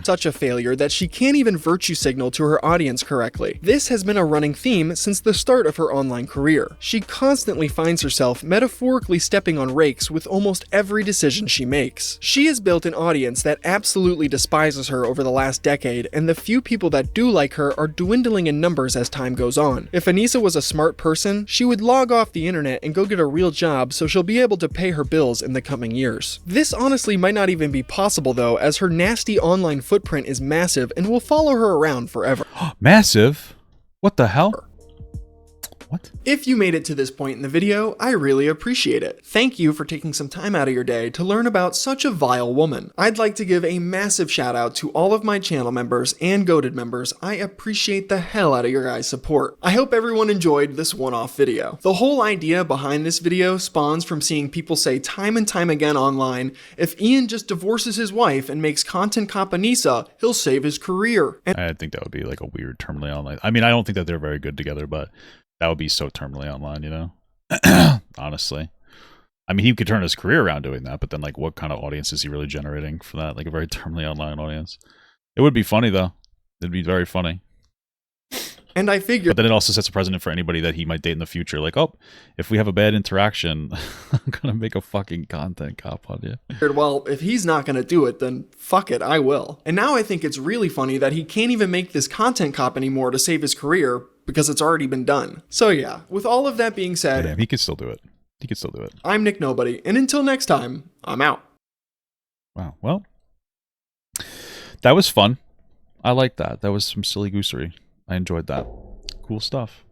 Such a failure that she can't even virtue signal to her audience correctly. This has been a running theme since the start of her online career. She constantly finds herself metaphorically stepping on rakes with almost every decision she makes. She has built an audience that absolutely despises her over the last decade, and the few people that do like her are dwindling in numbers as time goes on. If Anisa was a smart person, she would log off the internet and go get a real job so she'll be able to pay her bills in the coming years. This honestly might not even be possible though, as her nasty online footprint is massive and will follow her around forever. Massive? What the hell? What? If you made it to this point in the video, I really appreciate it. Thank you for taking some time out of your day to learn about such a vile woman. I'd like to give a massive shout out to all of my channel members and goated members. I appreciate the hell out of your guys' support. I hope everyone enjoyed this one-off video. The whole idea behind this video spawns from seeing people say time and time again online, if Ian just divorces his wife and makes content cop Anisa, he'll save his career. And I think that would be like a weird terminally online. I mean, I don't think that they're very good together, but that would be so terminally online, you know? Honestly. I mean, he could turn his career around doing that, but then, like, what kind of audience is he really generating for that? Like, a very terminally online audience. It would be funny, though. It'd be very funny. And I figured... But then it also sets a precedent for anybody that he might date in the future. Like, oh, if we have a bad interaction, I'm gonna make a fucking content cop on you. Well, if he's not gonna do it, then fuck it, I will. And now I think it's really funny that he can't even make this content cop anymore to save his career, because it's already been done. So yeah, with all of that being said... Damn, he could still do it. He could still do it. I'm Nick Nobody, and until next time, I'm out. Wow, well, that was fun. I like that. That was some silly goosery. I enjoyed that. Cool stuff.